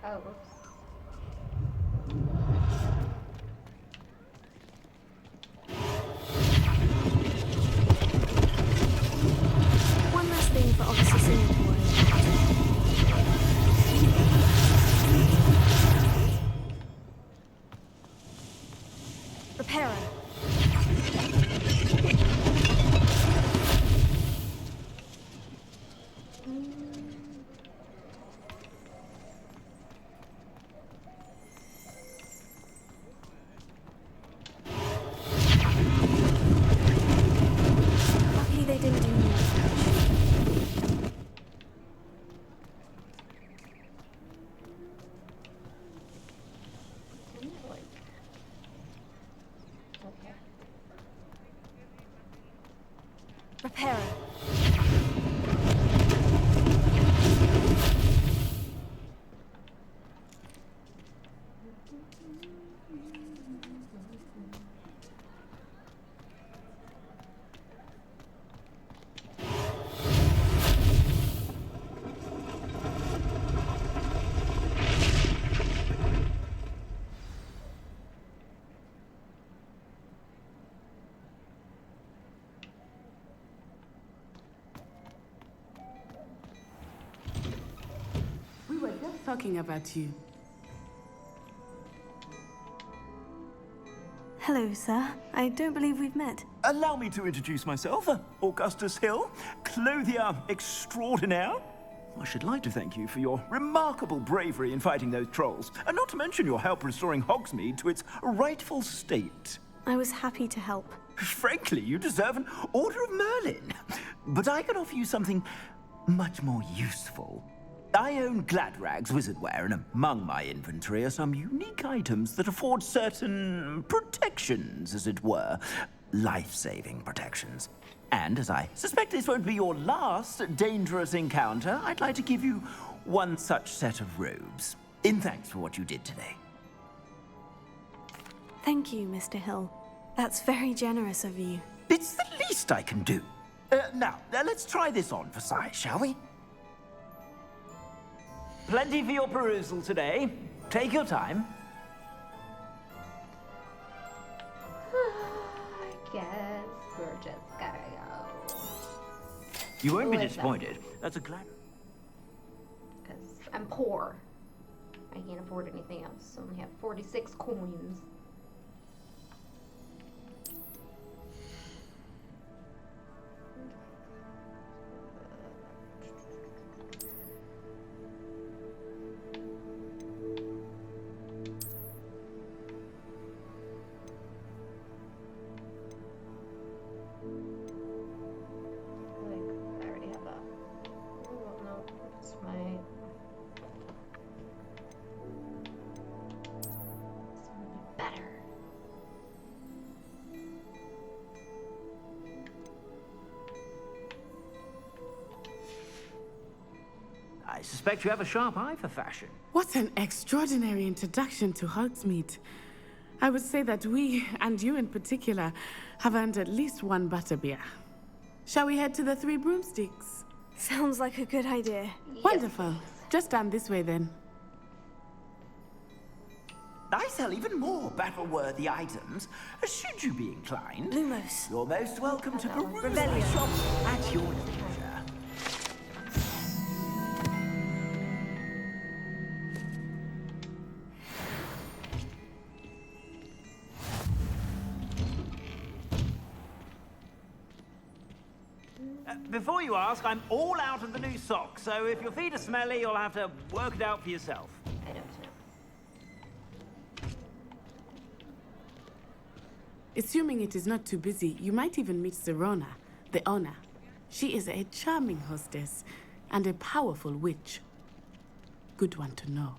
[SPEAKER 1] Oh, whoops.
[SPEAKER 3] One last thing for Officer Singer to worry about. Repairer. Lucky they didn't do more.
[SPEAKER 1] Okay.
[SPEAKER 3] Repairer.
[SPEAKER 21] We were just talking about you.
[SPEAKER 3] Hello, sir. I don't believe we've met.
[SPEAKER 17] Allow me to introduce myself, Augustus Hill, clothier extraordinaire. I should like to thank you for your remarkable bravery in fighting those trolls, and not to mention your help restoring Hogsmeade to its rightful state.
[SPEAKER 3] I was happy to help.
[SPEAKER 17] Frankly, you deserve an Order of Merlin. But I can offer you something much more useful. I own Gladrag's wizardware, and among my inventory are some unique items that afford certain protections, as it were. Life-saving protections. And as I suspect this won't be your last dangerous encounter, I'd like to give you one such set of robes, in thanks for what you did today.
[SPEAKER 3] Thank you, Mr. Hill. That's very generous of you.
[SPEAKER 17] It's the least I can do. Now, let's try this on for size, shall we? Plenty for your perusal today. Take your time.
[SPEAKER 1] I guess we're just gonna go.
[SPEAKER 17] You won't be
[SPEAKER 1] With
[SPEAKER 17] disappointed. That's a glad.
[SPEAKER 1] Because I'm poor. I can't afford anything else. I only have 46 coins. I already have that. Oh, no, it's my... better.
[SPEAKER 17] I suspect you have a sharp eye for fashion.
[SPEAKER 21] What an extraordinary introduction to Hogsmeade. I would say that we, and you in particular, have earned at least one butterbeer. Shall we head to the Three Broomsticks?
[SPEAKER 3] Sounds like a good idea.
[SPEAKER 21] Wonderful. Just down this way then.
[SPEAKER 17] I sell even more battle-worthy items, should you be inclined.
[SPEAKER 3] Lumos.
[SPEAKER 17] You're most welcome to peruse my
[SPEAKER 3] Revelio.
[SPEAKER 17] shop at your leisure.
[SPEAKER 12] before you ask, I'm all out of the new socks, so if your feet are smelly, you'll have to work it out for yourself.
[SPEAKER 1] I don't know.
[SPEAKER 21] Assuming it is not too busy, you might even meet Serona, the owner. She is a charming hostess and a powerful witch. Good one to know.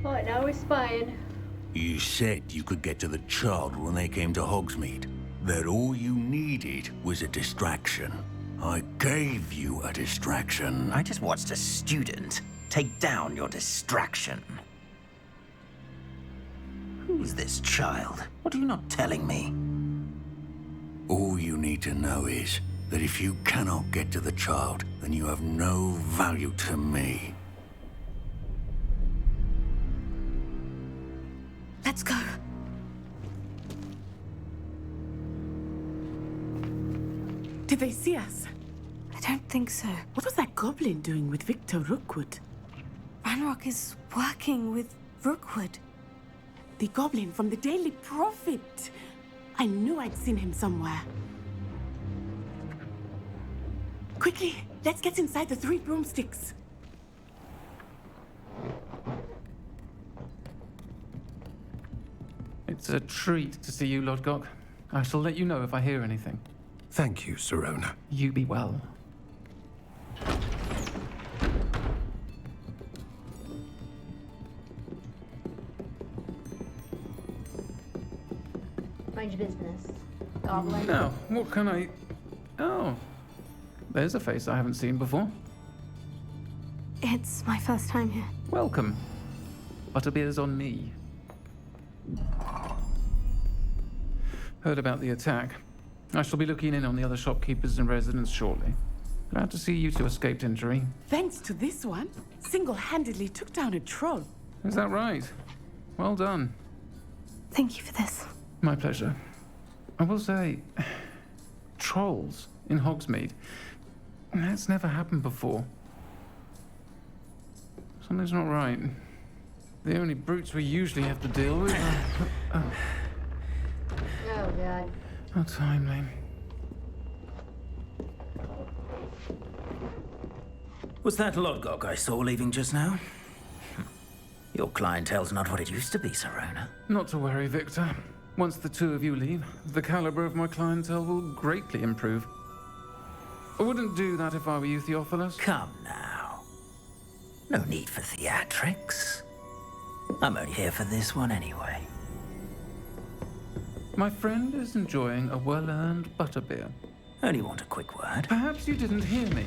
[SPEAKER 1] Oh, now we're spying.
[SPEAKER 18] You said you could get to the child when they came to Hogsmeade. That all you needed was a distraction. I gave you a distraction.
[SPEAKER 2] I just watched a student take down your distraction. Who's this child? What are you not telling me?
[SPEAKER 18] All you need to know is that if you cannot get to the child, then you have no value to me.
[SPEAKER 3] Let's go.
[SPEAKER 21] Did they see us?
[SPEAKER 3] I don't think so.
[SPEAKER 21] What was that goblin doing with Victor Rookwood?
[SPEAKER 3] Ranrock is working with Rookwood.
[SPEAKER 21] The goblin from the Daily Prophet. I knew I'd seen him somewhere. Quickly, let's get inside the 3 broomsticks.
[SPEAKER 23] It's a treat to see you, Lodgok. I shall let you know if I hear anything.
[SPEAKER 9] Thank you, Serona.
[SPEAKER 23] You be well.
[SPEAKER 1] Mind your business, goblin.
[SPEAKER 23] Now, what can I... Oh, there's a face I haven't seen before.
[SPEAKER 3] It's my first time here.
[SPEAKER 23] Welcome. Butterbeer's on me. Heard about the attack. I shall be looking in on the other shopkeepers and residents shortly. Glad to see you two escaped injury.
[SPEAKER 21] Thanks to this one, single-handedly took down a troll.
[SPEAKER 23] Is that right? Well done.
[SPEAKER 3] Thank you for this.
[SPEAKER 23] My pleasure. I will say, trolls in Hogsmeade. That's never happened before. Something's not right. The only brutes we usually have to deal with are...
[SPEAKER 1] Oh, God.
[SPEAKER 23] How timely.
[SPEAKER 2] Was that Lodgok I saw leaving just now? Your clientele's not what it used to be, Serona.
[SPEAKER 23] Not to worry, Victor. Once the two of you leave, the caliber of my clientele will greatly improve. I wouldn't do that if I were you, Theophilus.
[SPEAKER 2] Come now. No need for theatrics. I'm only here for this one anyway.
[SPEAKER 23] My friend is enjoying a well-earned butterbeer.
[SPEAKER 2] Only want a quick word.
[SPEAKER 23] Perhaps you didn't hear me.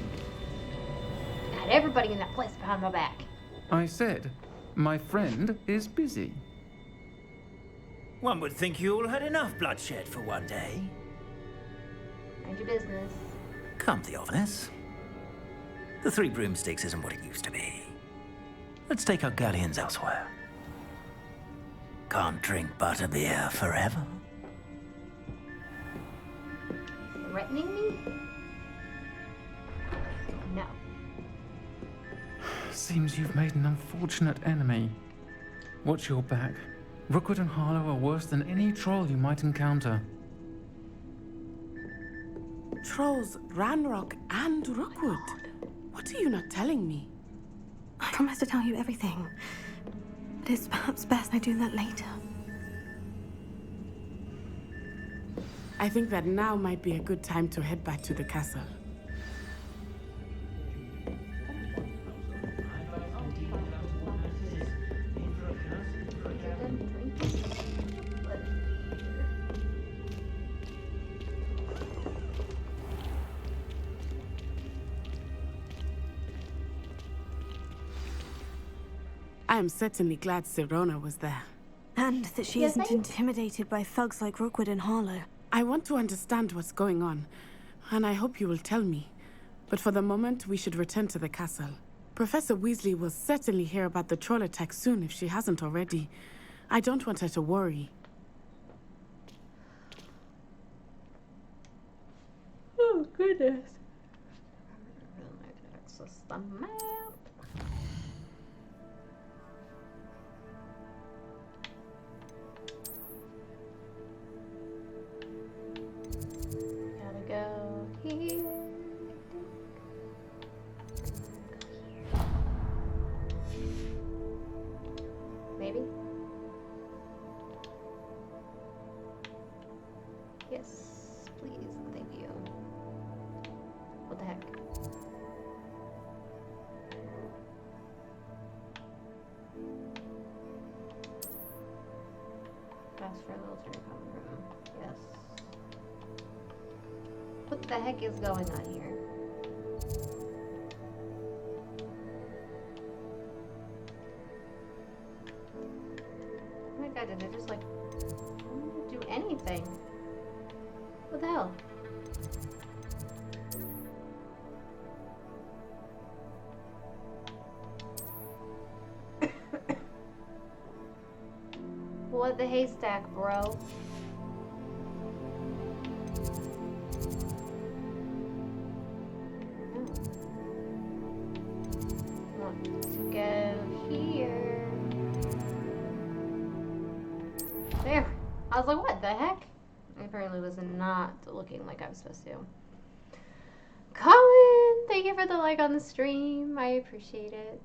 [SPEAKER 1] Got everybody in that place behind my back.
[SPEAKER 23] I said, my friend is busy.
[SPEAKER 2] One would think you all had enough bloodshed for one day.
[SPEAKER 1] Mind your business.
[SPEAKER 2] Come, Theophilus. The 3 broomsticks isn't what it used to be. Let's take our galleons elsewhere. Can't drink butterbeer forever.
[SPEAKER 1] Threatening me? No.
[SPEAKER 23] Seems you've made an unfortunate enemy. Watch your back. Rookwood and Harlow are worse than any troll you might encounter.
[SPEAKER 21] Trolls, Ranrock, and Rookwood. What are you not telling me?
[SPEAKER 3] I promise to tell you everything. But it's perhaps best I do that later.
[SPEAKER 21] I think that now might be a good time to head back to the castle. I am certainly glad Serona was there.
[SPEAKER 3] And that she isn't intimidated by thugs like Rookwood and Harlow.
[SPEAKER 21] I want to understand what's going on, and I hope you will tell me. But for the moment, we should return to the castle. Professor Weasley will certainly hear about the troll attack soon if she hasn't already. I don't want her to worry.
[SPEAKER 1] Oh, goodness. goodness. Access the map. Gotta go here. Maybe? Yes, please, thank you. What the heck? Fast for military common room. Yes. What the heck is going on here? Oh my god, did it just like do anything? What the hell? What the haystack, bro? Want to go here. There. I was like, what the heck? I apparently was not looking like I was supposed to. Colin, thank you for the like on the stream. I appreciate it.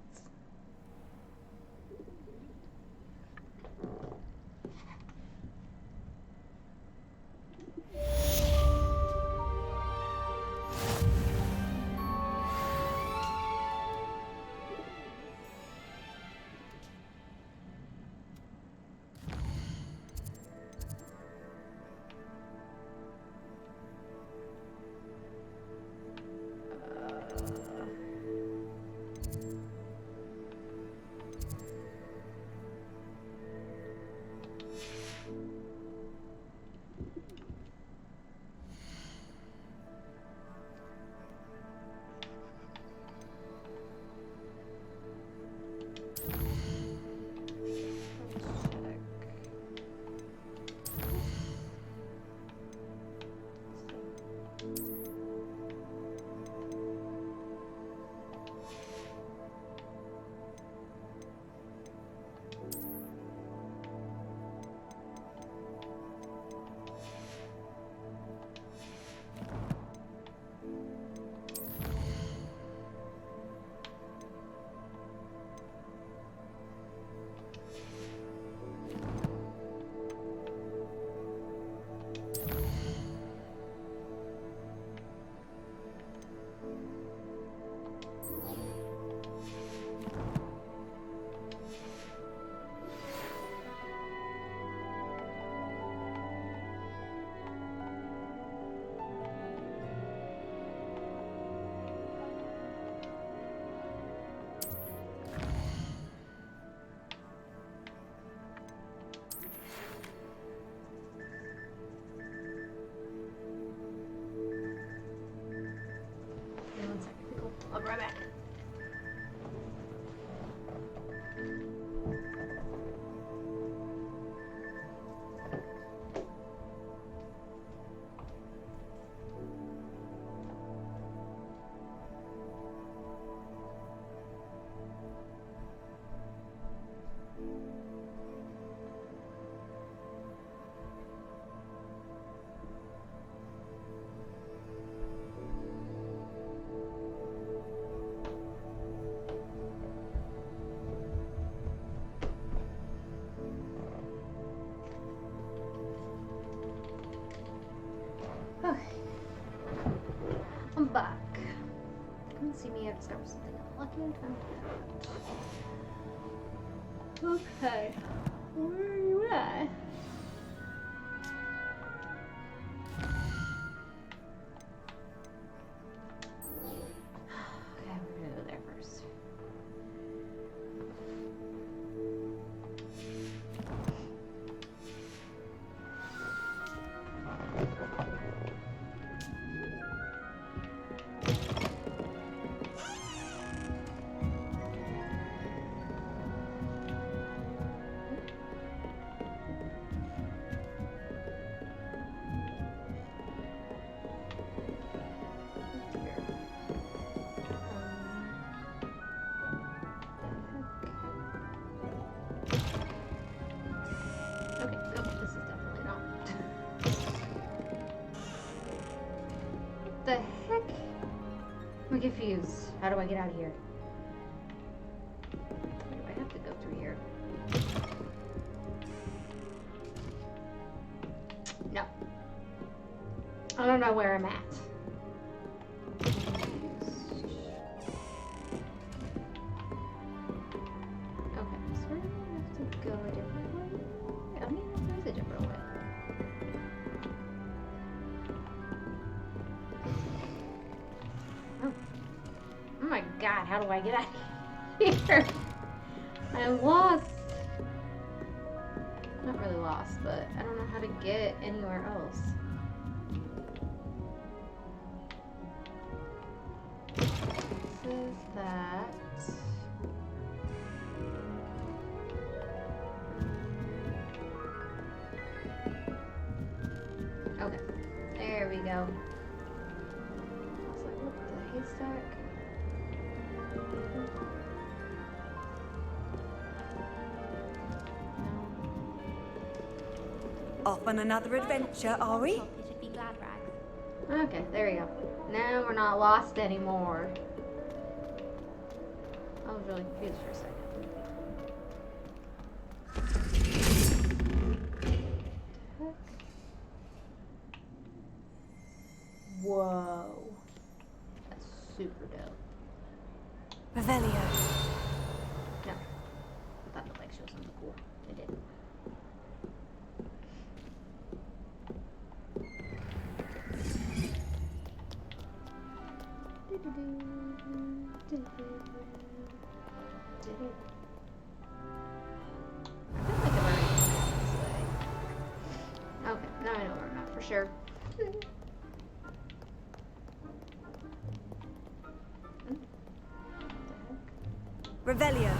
[SPEAKER 1] I'll be right back. I'm back. Come see me if there was something lucky in time. Okay. Where are you at? Okay, we're gonna go there first. I'm confused. How do I get out of here? Do I have to go through here? No. I don't know where I'm at. How do I get out of here? I'm lost. Not really lost, but I don't know how to get anywhere else. This is that. Okay, there we go. I was like, what the haystack?
[SPEAKER 6] Off on another adventure, are we?
[SPEAKER 1] Okay, there we go. Now we're not lost anymore. I was really confused for a second. Whoa. That's super dope.
[SPEAKER 6] Revelio.
[SPEAKER 1] No. I thought the leg show was something cool. It didn't. Okay, now I know where I'm at for sure.
[SPEAKER 6] Revelio.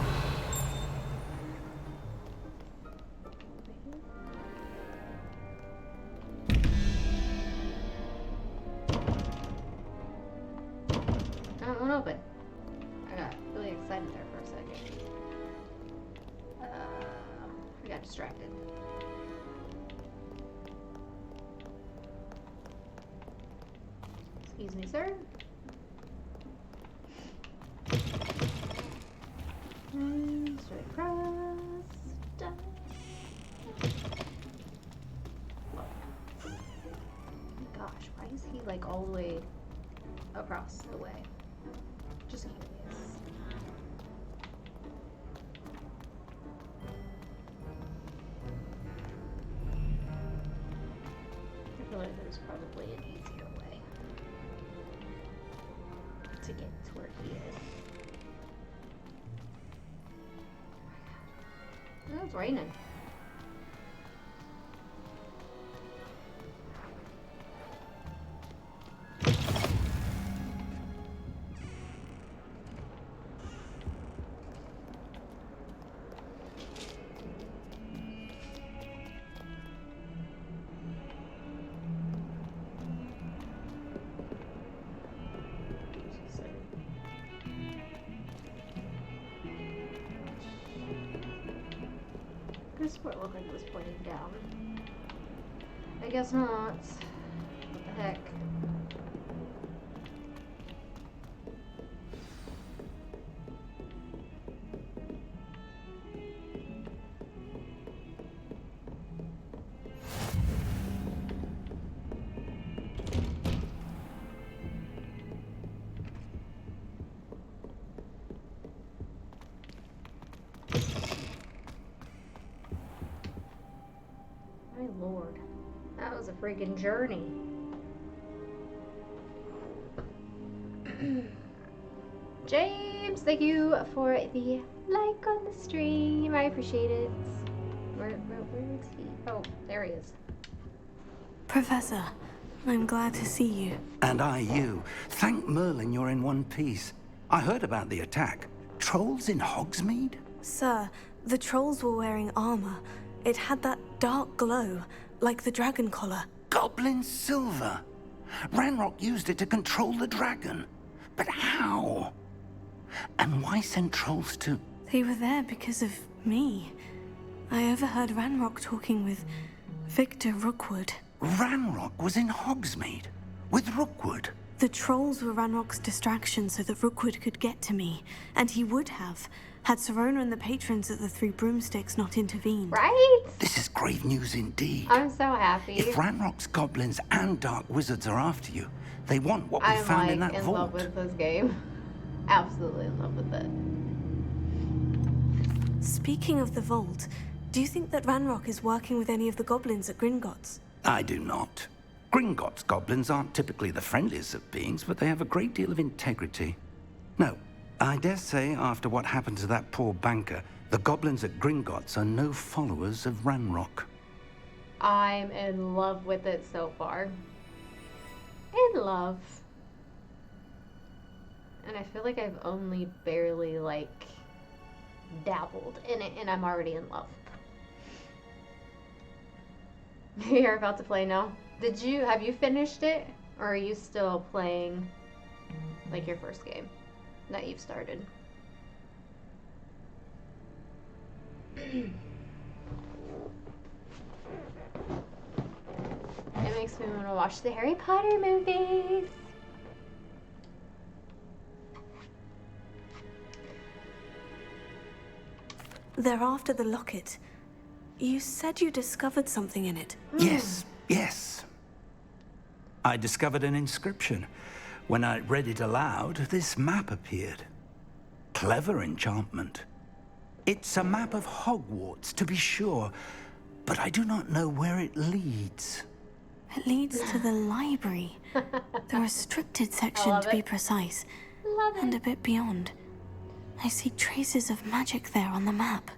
[SPEAKER 1] That won't open. I got really excited there for a second. I got distracted. Excuse me, sir. Straight across. Done. Oh my gosh, why is he like all the way across the way? Just curious. I feel like there's probably an easier way to get to where he is. Oh, it's raining. This part looked like it was pointing down. I guess not. What the heck? My lord, that was a freaking journey. James, thank you for the like on the stream. I appreciate it. Where is he? Oh, there he is.
[SPEAKER 3] Professor, I'm glad to see you.
[SPEAKER 2] And I you. Thank Merlin you're in one piece. I heard about the attack. Trolls in Hogsmeade?
[SPEAKER 3] Sir, the trolls were wearing armor. It had that dark glow, like the dragon collar.
[SPEAKER 2] Goblin silver. Ranrock used it to control the dragon. But how? And why send trolls to...
[SPEAKER 3] They were there because of me. I overheard Ranrock talking with Victor Rookwood.
[SPEAKER 2] Ranrock was in Hogsmeade with Rookwood.
[SPEAKER 3] The trolls were Ranrock's distraction so that Rookwood could get to me, and he would have, had Serona and the patrons at the Three Broomsticks not intervened.
[SPEAKER 1] Right?
[SPEAKER 2] This is grave news indeed.
[SPEAKER 1] I'm so happy.
[SPEAKER 2] If Ranrock's goblins and dark wizards are after you, they want what we found in that vault.
[SPEAKER 1] I'm in love with this game. Absolutely in love with it.
[SPEAKER 3] Speaking of the vault, do you think that Ranrock is working with any of the goblins at Gringotts?
[SPEAKER 2] I do not. Gringotts goblins aren't typically the friendliest of beings, but they have a great deal of integrity. No, I dare say after what happened to that poor banker, the goblins at Gringotts are no followers of Ranrock.
[SPEAKER 1] I'm in love with it so far. In love. And I feel like I've only barely, like, dabbled in it, and I'm already in love. You're about to play now. Have you finished it? Or are you still playing, like, your first game that you've started? It makes me want to watch the Harry Potter movies.
[SPEAKER 3] They're after the locket. You said you discovered something in it.
[SPEAKER 2] Yes, yes. I discovered an inscription. When I read it aloud, this map appeared. Clever enchantment. It's a map of Hogwarts, to be sure, but I do not know where it leads.
[SPEAKER 3] It leads to the library. The restricted section, to be precise. And a bit beyond. I see traces of magic there on the map.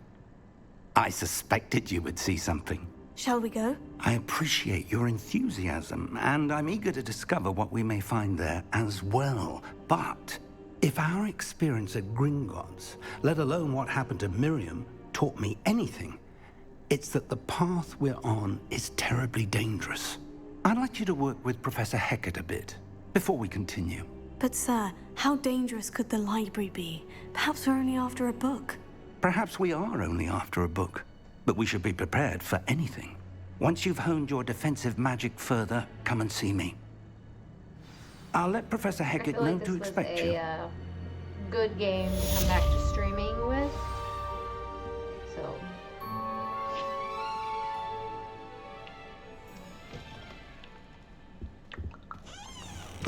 [SPEAKER 2] I suspected you would see something.
[SPEAKER 3] Shall we go?
[SPEAKER 2] I appreciate your enthusiasm, and I'm eager to discover what we may find there as well. But if our experience at Gringotts, let alone what happened to Miriam, taught me anything, it's that the path we're on is terribly dangerous. I'd like you to work with Professor Hecat a bit before we continue.
[SPEAKER 3] But sir, how dangerous could the library be? Perhaps we're only after a book.
[SPEAKER 2] Perhaps we are only after a book, but we should be prepared for anything. Once you've honed your defensive magic further, come and see me. I'll let Professor Hecat know to expect you.
[SPEAKER 1] I feel like this was a good game to come back to streaming with. So.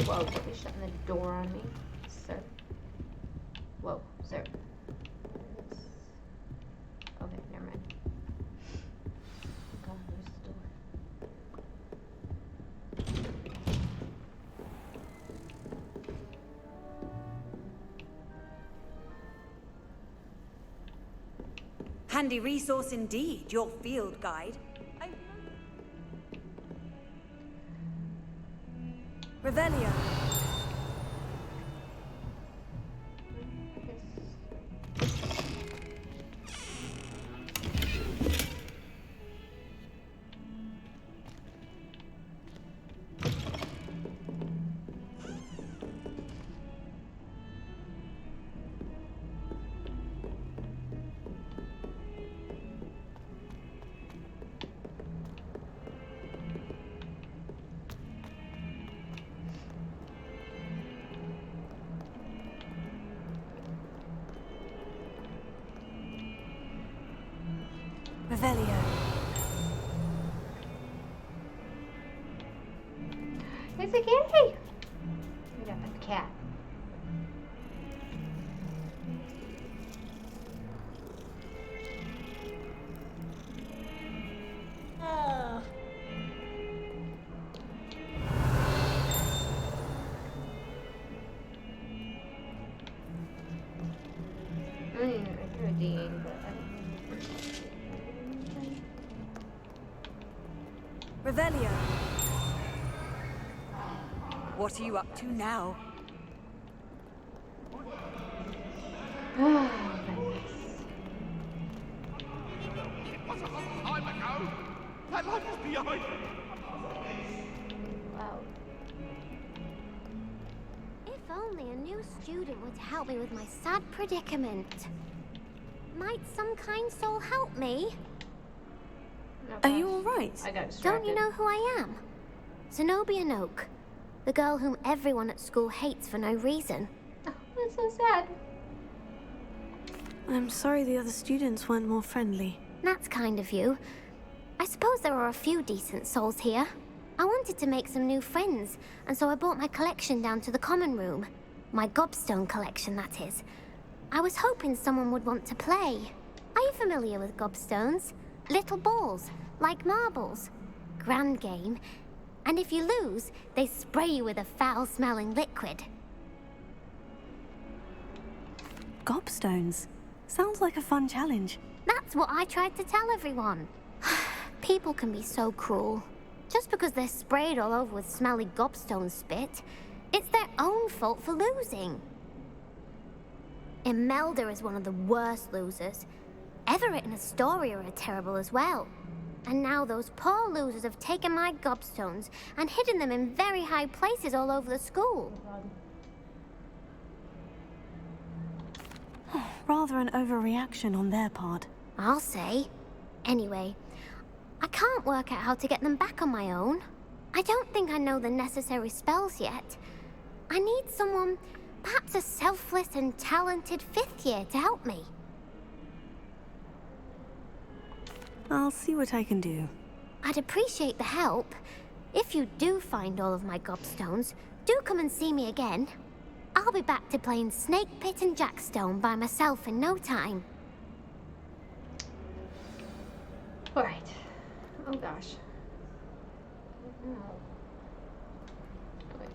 [SPEAKER 1] Whoa, don't be shutting the door on me, sir. Whoa, sir. Okay, never mind. God, where's the door?
[SPEAKER 6] Handy resource indeed, your field guide. Revelio. Revelio.
[SPEAKER 1] It's a kitty! We got a cat. Oh. I mean, I threw a ding, but I don't.
[SPEAKER 6] Revelio. What are you up to now?
[SPEAKER 16] It was a long time ago. That life is behind.
[SPEAKER 1] Wow.
[SPEAKER 10] If only a new student would help me with my sad predicament. Might some kind soul help me?
[SPEAKER 3] Are you all right?
[SPEAKER 1] I got
[SPEAKER 10] Don't you know who I am? Zenobia Noak. The girl whom everyone at school hates for no reason.
[SPEAKER 1] Oh, that's so sad.
[SPEAKER 3] I'm sorry the other students weren't more friendly.
[SPEAKER 10] That's kind of you. I suppose there are a few decent souls here. I wanted to make some new friends, and so I brought my collection down to the common room. My gobstone collection, that is. I was hoping someone would want to play. Are you familiar with gobstones? Little balls, like marbles. Grand game. And if you lose, they spray you with a foul-smelling liquid.
[SPEAKER 3] Gobstones? Sounds like a fun challenge.
[SPEAKER 10] That's what I tried to tell everyone. People can be so cruel. Just because they're sprayed all over with smelly gobstone spit, it's their own fault for losing. Imelda is one of the worst losers. Everett and Astoria are terrible as well. And now those poor losers have taken my gobstones and hidden them in very high places all over the school.
[SPEAKER 3] Rather an overreaction on their part.
[SPEAKER 10] I'll say. Anyway, I can't work out how to get them back on my own. I don't think I know the necessary spells yet. I need someone, perhaps a selfless and talented 5th year to help me.
[SPEAKER 3] I'll see what I can do.
[SPEAKER 10] I'd appreciate the help. If you do find all of my gobstones, do come and see me again. I'll be back to playing Snake Pit and Jackstone by myself in no time.
[SPEAKER 1] Alright. Oh gosh. Oh. Okay.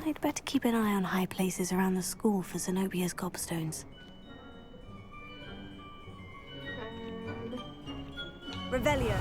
[SPEAKER 3] I'd better keep an eye on high places around the school for Zenobia's gobstones.
[SPEAKER 5] Revelio.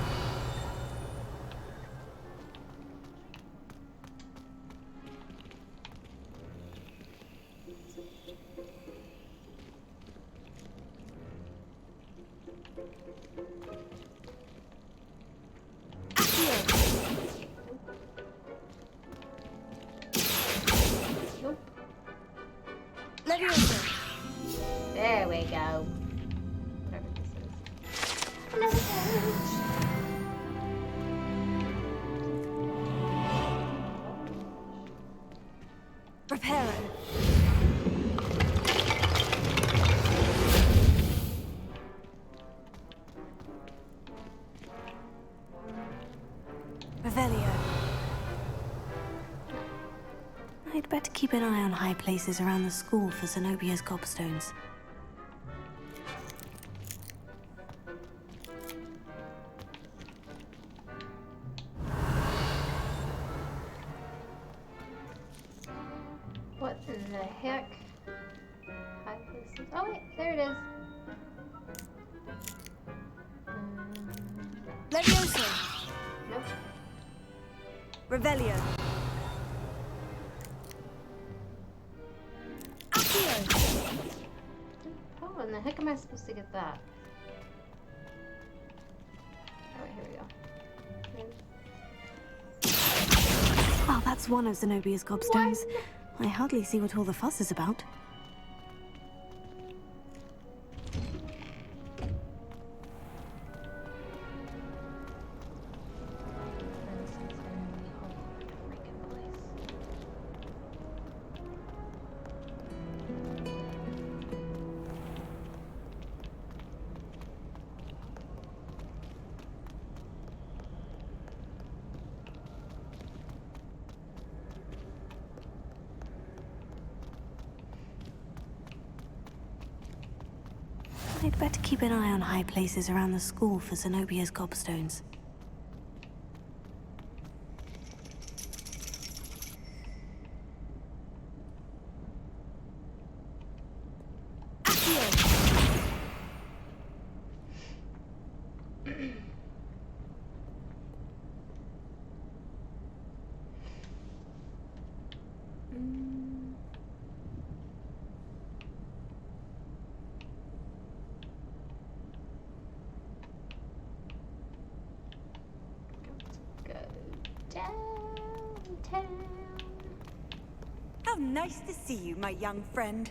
[SPEAKER 1] There we go. Whatever this is.
[SPEAKER 5] Reparo.
[SPEAKER 3] Revelio. I'd better keep an eye on high places around the school for Zenobia's gobstones.
[SPEAKER 1] What in the heck? High places. Oh wait, there it is.
[SPEAKER 5] Leviosa.
[SPEAKER 1] Nope.
[SPEAKER 5] Revelio.
[SPEAKER 1] Oh, and the heck am I supposed to get that? Oh wait, here we go.
[SPEAKER 3] Well, that's one of Zenobia's gobstones. I hardly see what all the fuss is about. I'd better keep an eye on high places around the school for Zenobia's gobstones.
[SPEAKER 1] Downtown.
[SPEAKER 6] How nice to see you, my young friend.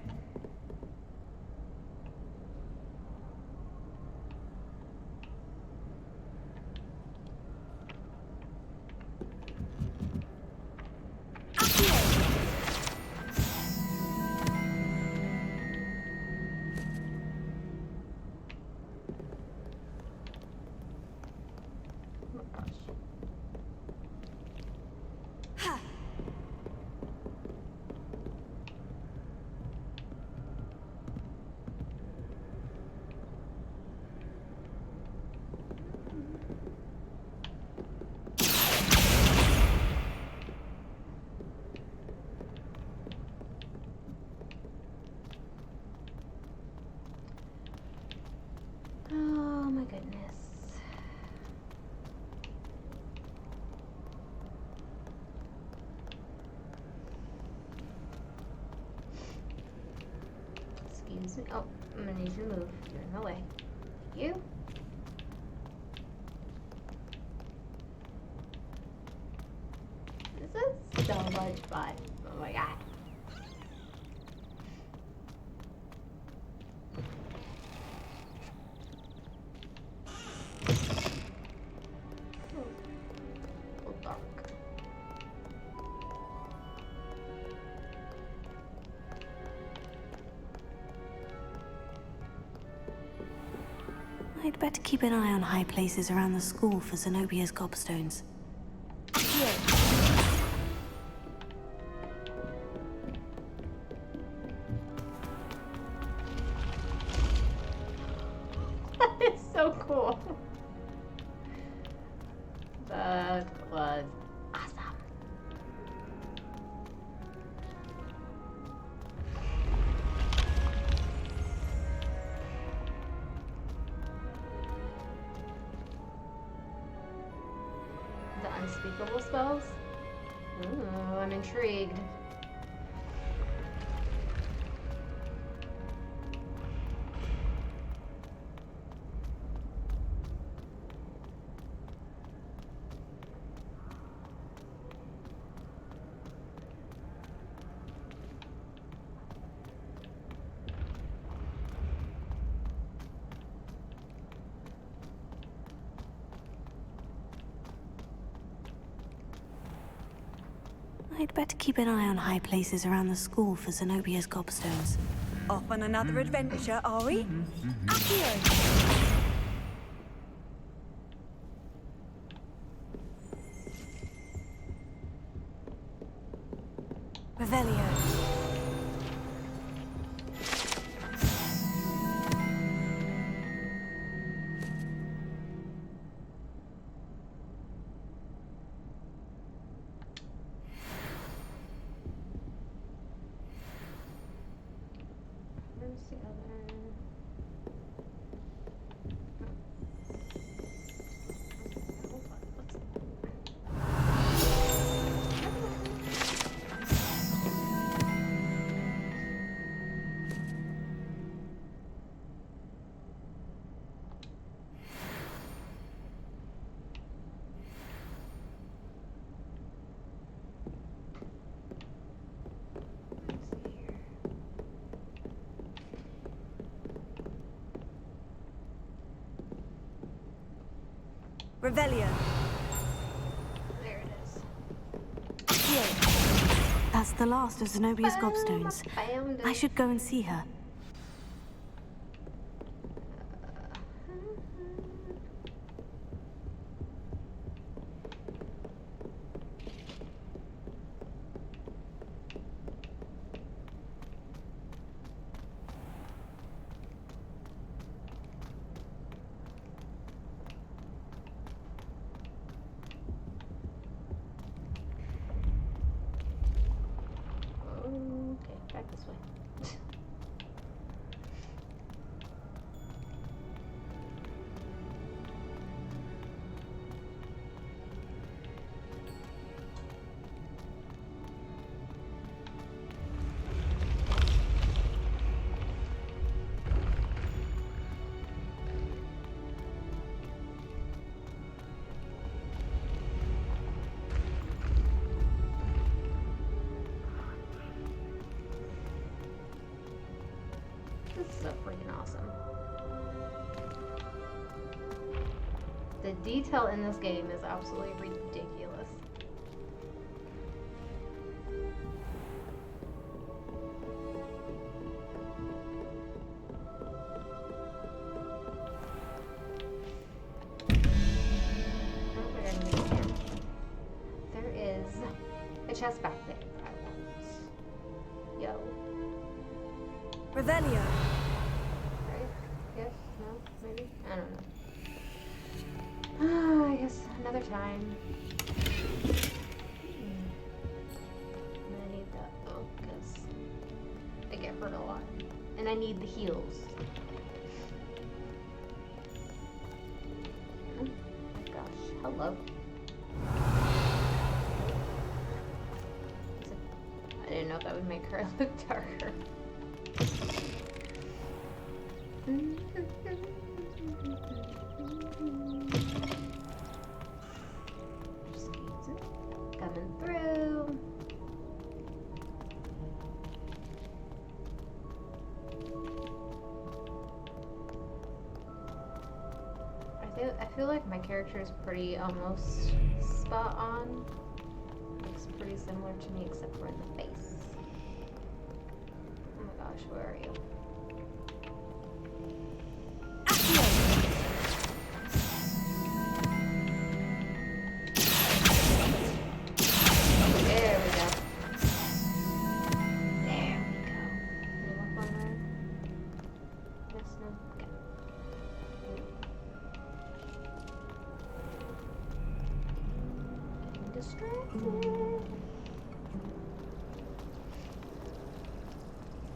[SPEAKER 1] Oh, I'm gonna need you to move. You're in the way. You? This is so much fun. Oh my god.
[SPEAKER 3] I'd better keep an eye on high places around the school for Zenobia's gobstones.
[SPEAKER 1] That is so cool. That was awesome. The unspeakable spells? Ooh, I'm intrigued.
[SPEAKER 3] I'd better keep an eye on high places around the school for Zenobia's gobstones.
[SPEAKER 6] Off on another adventure, are we? Accio!
[SPEAKER 3] Revelio.
[SPEAKER 1] Where's the other? Hold on.
[SPEAKER 6] Revelio.
[SPEAKER 1] There it is.
[SPEAKER 3] That's the last of Zenobia's gobstones.
[SPEAKER 1] Found it.
[SPEAKER 3] I should go and see her.
[SPEAKER 1] Okay, back this way. This is so freaking awesome. The detail in this game is absolutely ridiculous. There is a chest back there that I want. Yo.
[SPEAKER 6] Revelio.
[SPEAKER 1] Right? Yes? No? Maybe? I don't know. I guess another time. I'm gonna need that though, because I get hurt a lot. And I need the heals. Oh my gosh. Hello. I didn't know if that would make her look darker. Coming through. I feel like my character is pretty almost spot on. Looks pretty similar to me except for in the face. Oh my gosh, where are you? There we go. There we go. Any more fun there? Yes, no? Okay. Getting distracted.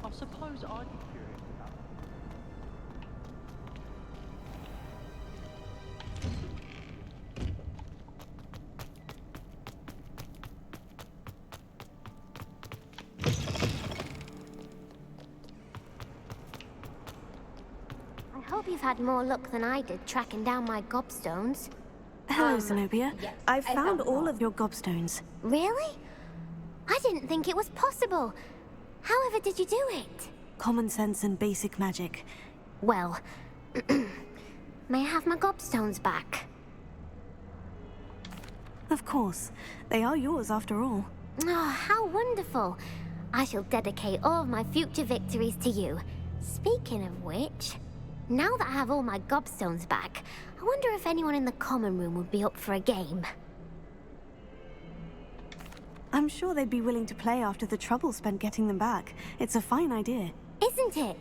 [SPEAKER 20] I suppose I'd be curious about
[SPEAKER 10] I hope you've had more luck than I did tracking down my gobstones.
[SPEAKER 3] Hello, Zenobia.
[SPEAKER 1] yes,
[SPEAKER 3] I
[SPEAKER 1] I
[SPEAKER 3] found
[SPEAKER 1] found
[SPEAKER 3] all of your gobstones.
[SPEAKER 10] Really? I didn't think it was possible. However did you do it?
[SPEAKER 3] Common sense and basic magic.
[SPEAKER 10] Well, may I have my gobstones back?
[SPEAKER 3] Of course. They are yours after all.
[SPEAKER 10] Oh, how wonderful. I shall dedicate all of my future victories to you. Speaking of which, now that I have all my gobstones back, I wonder if anyone in the common room would be up for a game.
[SPEAKER 3] I'm sure they'd be willing to play after the trouble spent getting them back. It's a fine idea.
[SPEAKER 10] Isn't it?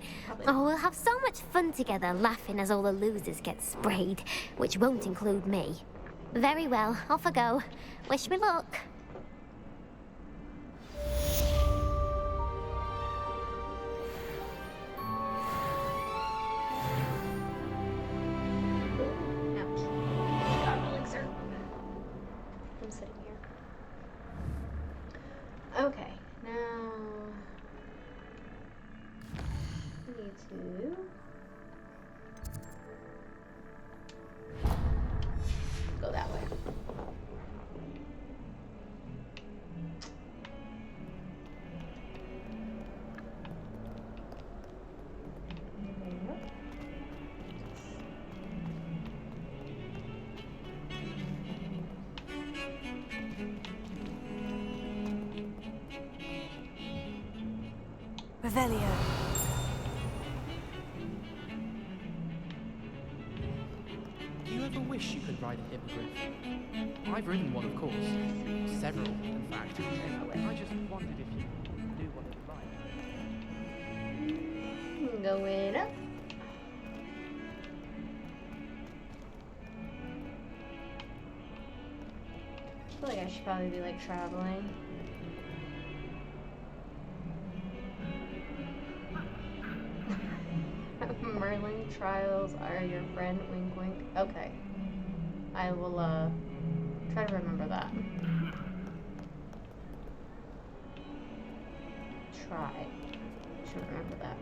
[SPEAKER 10] Oh, we'll have so much fun together, laughing as all the losers get sprayed, which won't include me. Very well, off I go. Wish me luck.
[SPEAKER 1] I'm sitting here. Okay, now we need to go that way.
[SPEAKER 3] Revelio.
[SPEAKER 20] Do you ever wish you could ride an hippogriff? I've ridden one, of course. Several, in fact. And I just wondered if you knew what it was like.
[SPEAKER 1] Going up. I feel like I should probably be like traveling. Merlin trials are your friend, wink wink. Okay. I will try to remember that. Try to remember that.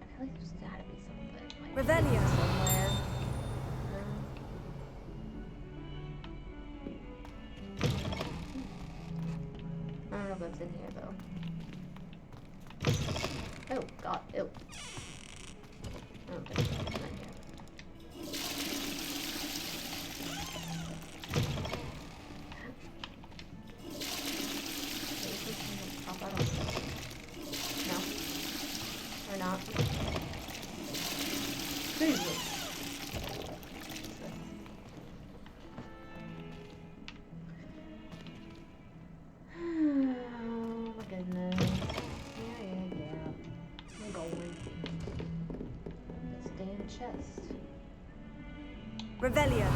[SPEAKER 1] I feel like there's gotta be something like
[SPEAKER 3] Revelio.
[SPEAKER 1] somewhere. I don't know if that's in here though. Oh god, ew. I don't think so. It's not here. Is this gonna pop out on stuff? No. Or not. Seriously. Oh my goodness. Yeah. I'm going. This damn chest.
[SPEAKER 3] Revelio.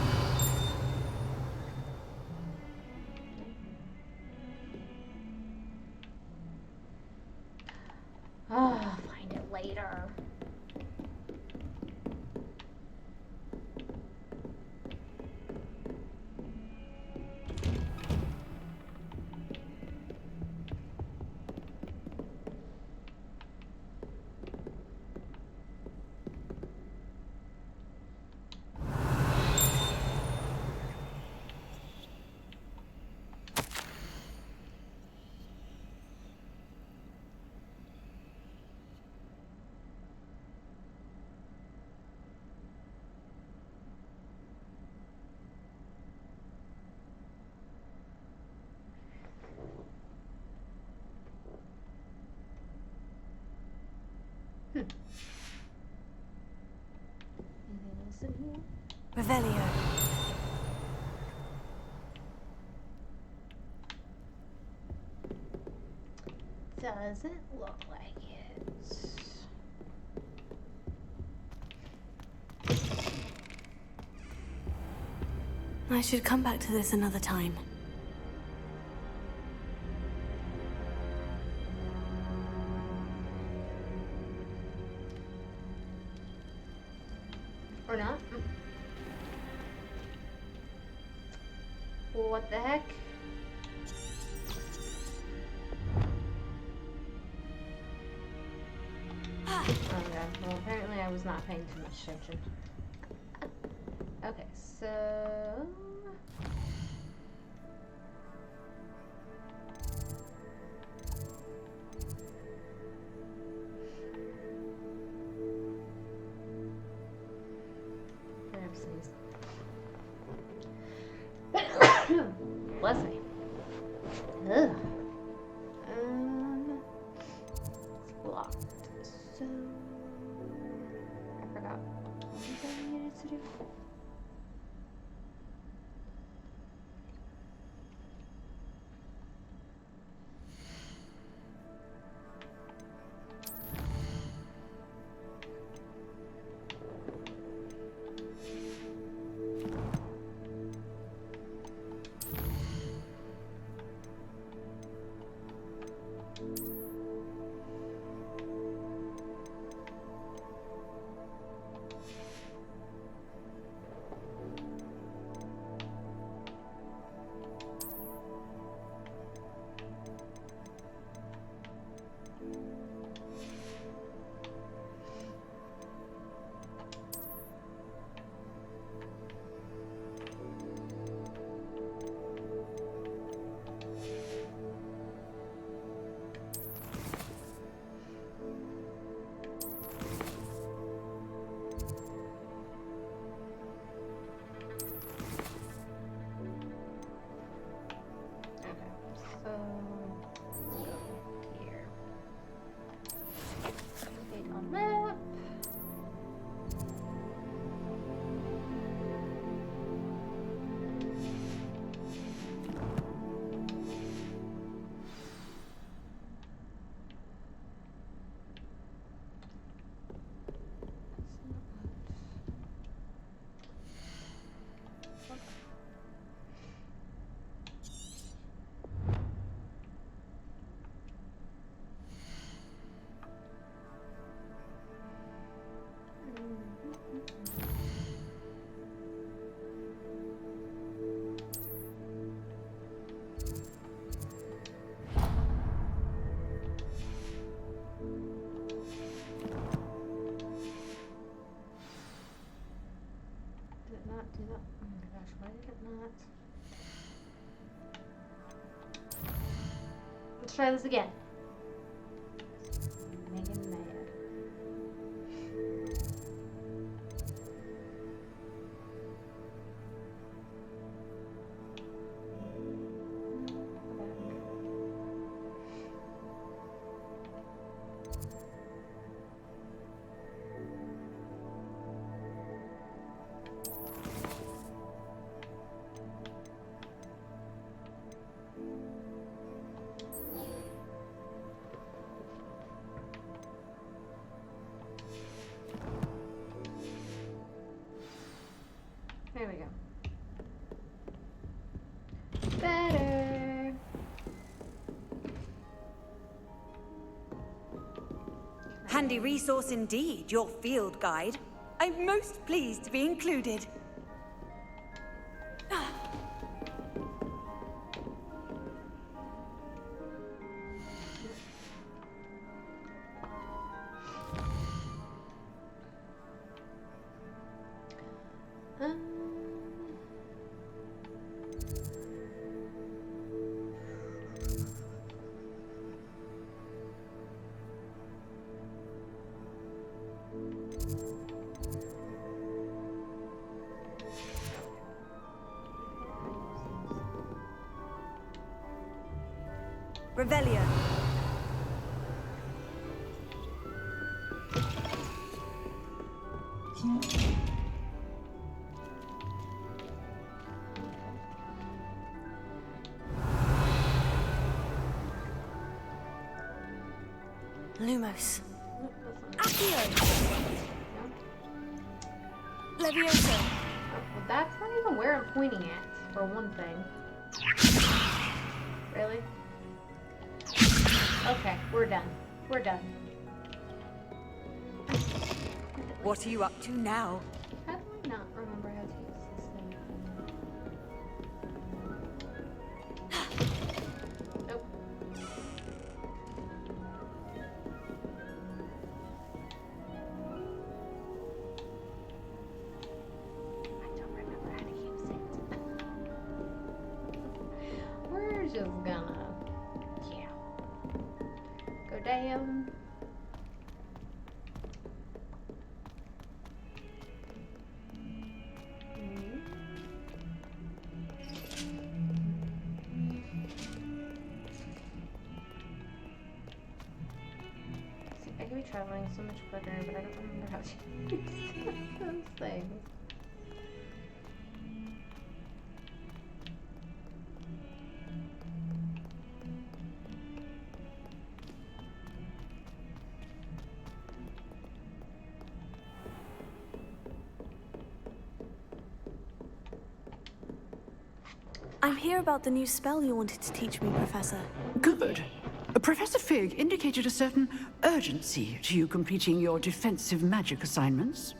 [SPEAKER 1] Oh, I'll find it later. else in here?
[SPEAKER 3] Revelio.
[SPEAKER 1] Doesn't look like it.
[SPEAKER 3] I should come back to this another time.
[SPEAKER 1] Or not? What the heck? Okay, well apparently I was not paying too much attention. Okay, so... Bless me. Ugh. It's locked. So I forgot what I needed to do. Do that. Oh my gosh, why did it not? Let's try this again. Make him mad. There we go. Better.
[SPEAKER 6] Handy resource indeed, your field guide. I'm most pleased to be included. Revelio.
[SPEAKER 3] Lumos.
[SPEAKER 19] Accio! Levioso!
[SPEAKER 1] Well, that's not even where I'm pointing at, for one thing. Really? Okay, we're done. We're done.
[SPEAKER 6] What are you up to now?
[SPEAKER 1] How do I not remember how to use this thing? Nope. I don't remember how to use it. We're just gonna, yeah, go down. I could be traveling so much quicker, but I don't remember how to use those things.
[SPEAKER 3] I'm here about the new spell you wanted to teach me, Professor.
[SPEAKER 11] Good. Professor Fig indicated a certain urgency to you completing your defensive magic assignments.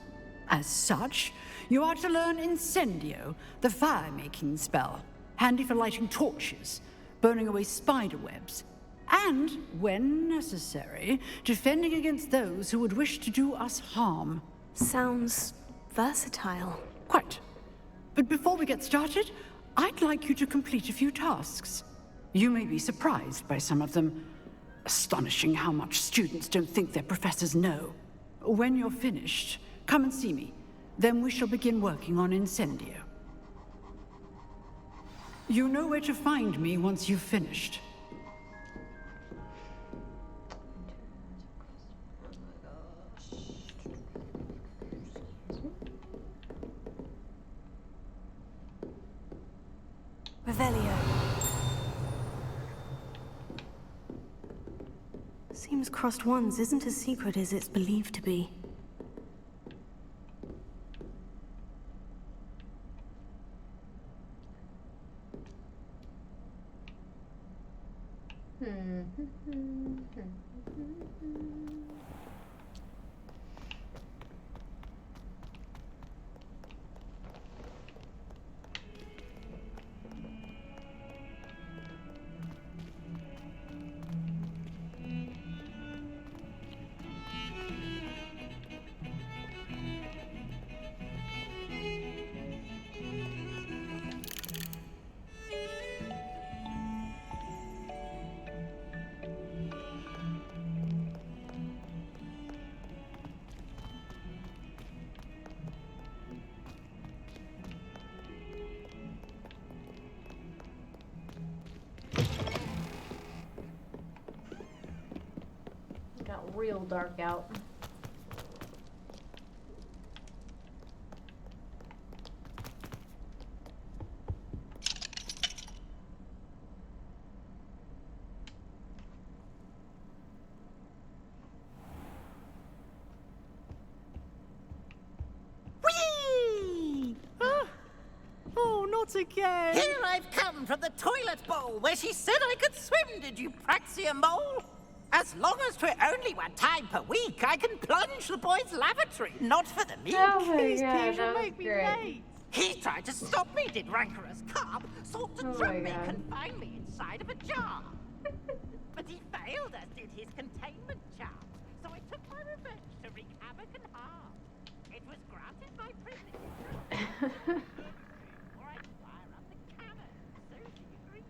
[SPEAKER 11] As such, you are to learn Incendio, the fire-making spell, handy for lighting torches, burning away spider webs, and, when necessary, defending against those who would wish to do us harm.
[SPEAKER 3] Sounds versatile.
[SPEAKER 11] Quite. But before we get started, I'd like you to complete a few tasks. You may be surprised by some of them. Astonishing how much students don't think their professors know. When you're finished, come and see me. Then we shall begin working on Incendio. You know where to find me once you've finished.
[SPEAKER 3] Revelio. Seems crossed ones isn't as secret as it's believed to be.
[SPEAKER 1] Got real dark out.
[SPEAKER 12] Whee! Oh, not again!
[SPEAKER 13] Here I've come from the toilet bowl where she said I could swim, did you Praxia mole? As long as 'twere only one time per week, I can plunge the boy's lavatory, not for the meek.
[SPEAKER 1] Oh my God, that was
[SPEAKER 13] make me
[SPEAKER 1] great.
[SPEAKER 13] late. He tried to stop me, did rancorous carp, sought to
[SPEAKER 1] Oh
[SPEAKER 13] drum
[SPEAKER 1] my
[SPEAKER 13] me,
[SPEAKER 1] God.
[SPEAKER 13] confine me inside of a jar. But he failed, as did his containment charm, so I took my revenge to wreak havoc and harm. It was granted my privilege. Or I'd fire up the cannon, so she agreed.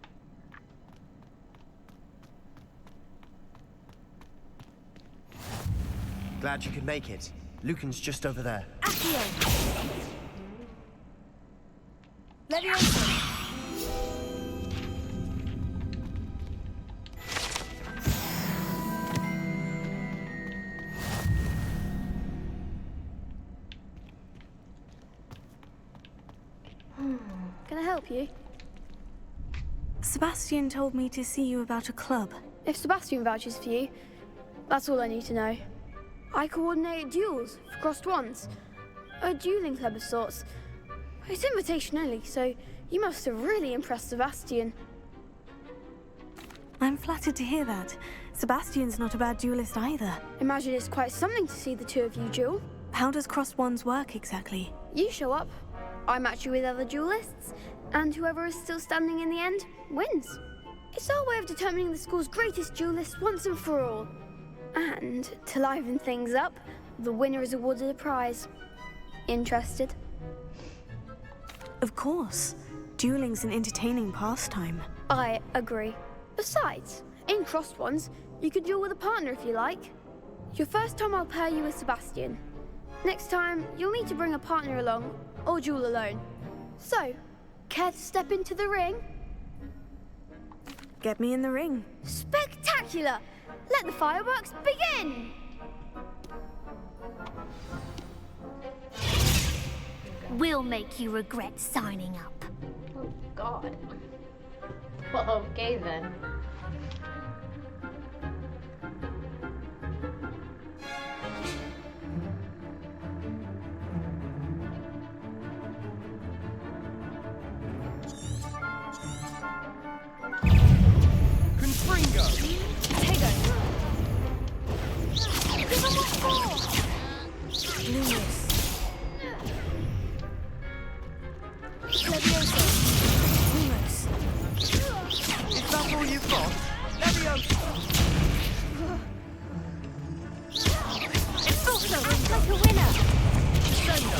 [SPEAKER 14] Glad you could make it. Lucan's just over there.
[SPEAKER 19] Accio! Levioso!
[SPEAKER 3] Can I help you? Sebastian told me to see you about a club.
[SPEAKER 24] If Sebastian vouches for you,
[SPEAKER 4] That's all I need to know. I coordinate duels for crossed wands. A dueling club of sorts. It's invitation only, so you must have really impressed Sebastian.
[SPEAKER 3] I'm flattered to hear that. Sebastian's not a bad duelist either.
[SPEAKER 4] Imagine it's quite something to see the two of you duel.
[SPEAKER 3] How does crossed wands work exactly?
[SPEAKER 4] You show up, I match you with other duelists, and whoever is still standing in the end wins. It's our way of determining the school's greatest duelist once and for all. And to liven things up, the winner is awarded a prize. Interested?
[SPEAKER 3] Of course. Dueling's an entertaining pastime.
[SPEAKER 4] I agree. Besides, in crossed ones, you could duel with a partner if you like. Your first time I'll pair you with Sebastian. Next time, you'll need to bring a partner along, or duel alone. So, care to step into the ring?
[SPEAKER 3] Get me in the ring.
[SPEAKER 4] Spectacular! Let the fireworks begin!
[SPEAKER 10] We'll make you regret signing up.
[SPEAKER 1] Oh, God. Well, okay then.
[SPEAKER 7] Confringo!
[SPEAKER 4] Tego!
[SPEAKER 10] Give him what for!
[SPEAKER 4] Luminous! Levioso! Lumos!
[SPEAKER 7] Is that all you've got? Levioso!
[SPEAKER 10] It's also act like a winner!
[SPEAKER 7] Sendo!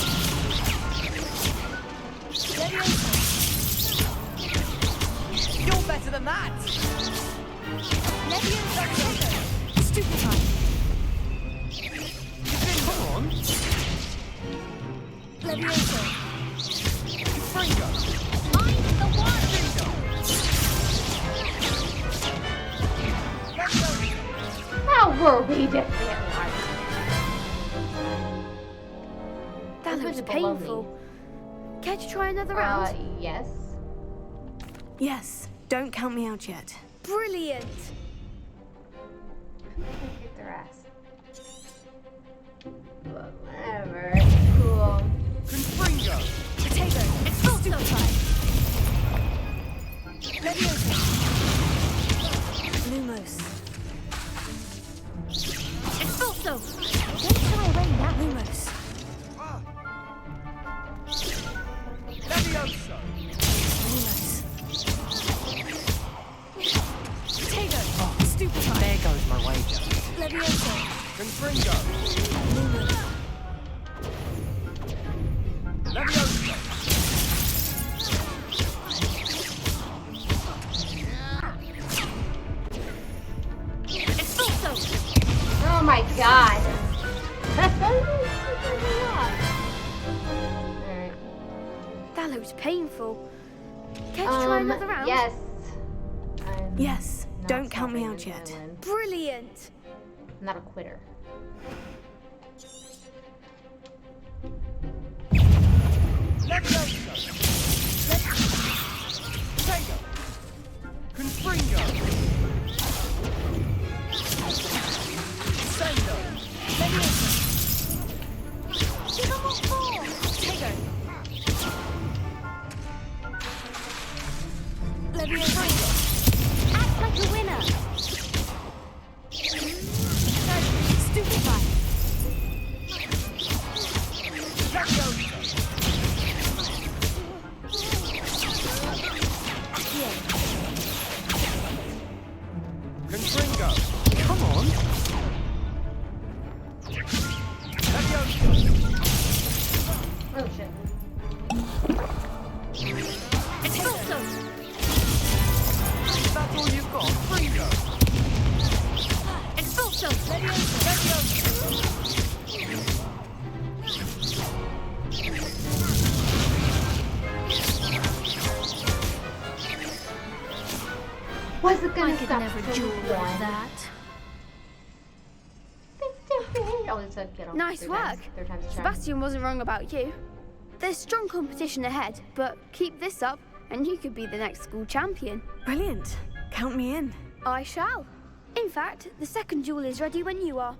[SPEAKER 4] Levioso!
[SPEAKER 7] You're better than that!
[SPEAKER 4] Levioso! Stupefy!
[SPEAKER 7] Come on!
[SPEAKER 4] Levioso!
[SPEAKER 7] Confringo!
[SPEAKER 10] I'm the one!
[SPEAKER 1] How were we different?
[SPEAKER 4] That looks painful. Care to try another round?
[SPEAKER 1] Yes.
[SPEAKER 3] Yes. Don't count me out yet.
[SPEAKER 4] Brilliant!
[SPEAKER 1] Kick their ass. Whatever. Cool.
[SPEAKER 7] Confringo!
[SPEAKER 4] Potato!
[SPEAKER 10] It's also
[SPEAKER 4] Leviosa! Lumos!
[SPEAKER 10] It's also don't shy away now.
[SPEAKER 4] Lumos!
[SPEAKER 7] Levioso!
[SPEAKER 4] Lumos! Potato! Stupefy!
[SPEAKER 7] There goes my wager.
[SPEAKER 4] Leviosa!
[SPEAKER 7] Confringo!
[SPEAKER 4] Lumos!
[SPEAKER 7] Levioso!
[SPEAKER 10] It's also
[SPEAKER 1] Oh my God. Alright.
[SPEAKER 4] That looks painful. Care to try another round?
[SPEAKER 1] Yes.
[SPEAKER 3] Yes.
[SPEAKER 1] Not
[SPEAKER 3] Don't count me
[SPEAKER 1] stopping
[SPEAKER 3] out
[SPEAKER 1] until I
[SPEAKER 3] yet.
[SPEAKER 1] win.
[SPEAKER 4] Brilliant!
[SPEAKER 1] I'm not a quitter.
[SPEAKER 7] Levioso! Tego! Confringo! Sendo!
[SPEAKER 4] Leviosa!
[SPEAKER 10] give him what for!
[SPEAKER 4] Tego! Leviosa!
[SPEAKER 10] Act like a winner!
[SPEAKER 4] Stupefy!
[SPEAKER 7] Levioso! Confringo! Come on! Levioso!
[SPEAKER 1] Oh shit.
[SPEAKER 10] It's also
[SPEAKER 7] Is that all you've got? Fringo!
[SPEAKER 10] it's also
[SPEAKER 7] Levioso!
[SPEAKER 1] Was it gonna
[SPEAKER 10] I could
[SPEAKER 1] stop
[SPEAKER 10] never
[SPEAKER 1] from
[SPEAKER 10] duel
[SPEAKER 1] one?
[SPEAKER 10] like that.
[SPEAKER 1] Oh, it's a, you know,
[SPEAKER 4] Nice
[SPEAKER 1] third
[SPEAKER 4] work.
[SPEAKER 1] time's the charm.
[SPEAKER 4] Sebastian wasn't wrong about you. There's strong competition ahead, but keep this up and you could be the next school champion.
[SPEAKER 3] Brilliant. Count me in.
[SPEAKER 4] I shall. In fact, the second duel is ready when you are.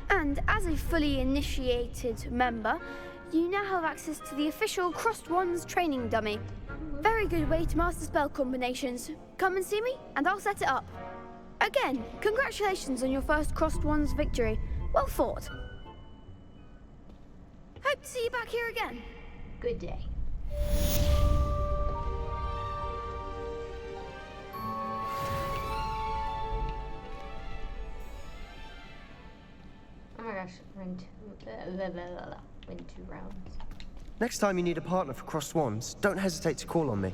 [SPEAKER 4] And as a fully initiated member, you now have access to the official Crossed Wands training dummy. Very good way to master spell combinations. Come and see me, and I'll set it up. Again, congratulations on your first Crossed Wands victory. Well fought. Hope to see you back here again.
[SPEAKER 1] Good day. Oh my gosh, win two rounds.
[SPEAKER 14] Next time you need a partner for Crossed Wands, don't hesitate to call on me.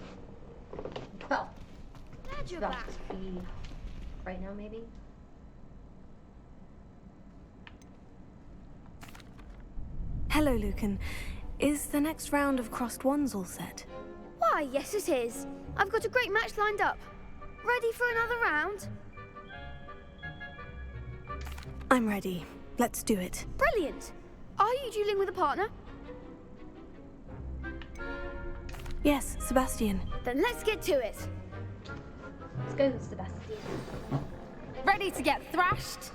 [SPEAKER 1] Well,
[SPEAKER 4] Glad you're
[SPEAKER 1] that
[SPEAKER 4] back.
[SPEAKER 1] would be right now, maybe.
[SPEAKER 3] Hello, Lucan. Is the next round of Crossed Wands all set?
[SPEAKER 4] Why, yes it is. I've got a great match lined up. Ready for another round?
[SPEAKER 3] I'm ready. Let's do it.
[SPEAKER 4] Brilliant. Are you dueling with a partner?
[SPEAKER 3] Yes, Sebastian.
[SPEAKER 4] Then let's get to it.
[SPEAKER 1] Let's go, Sebastian.
[SPEAKER 19] Ready to get thrashed?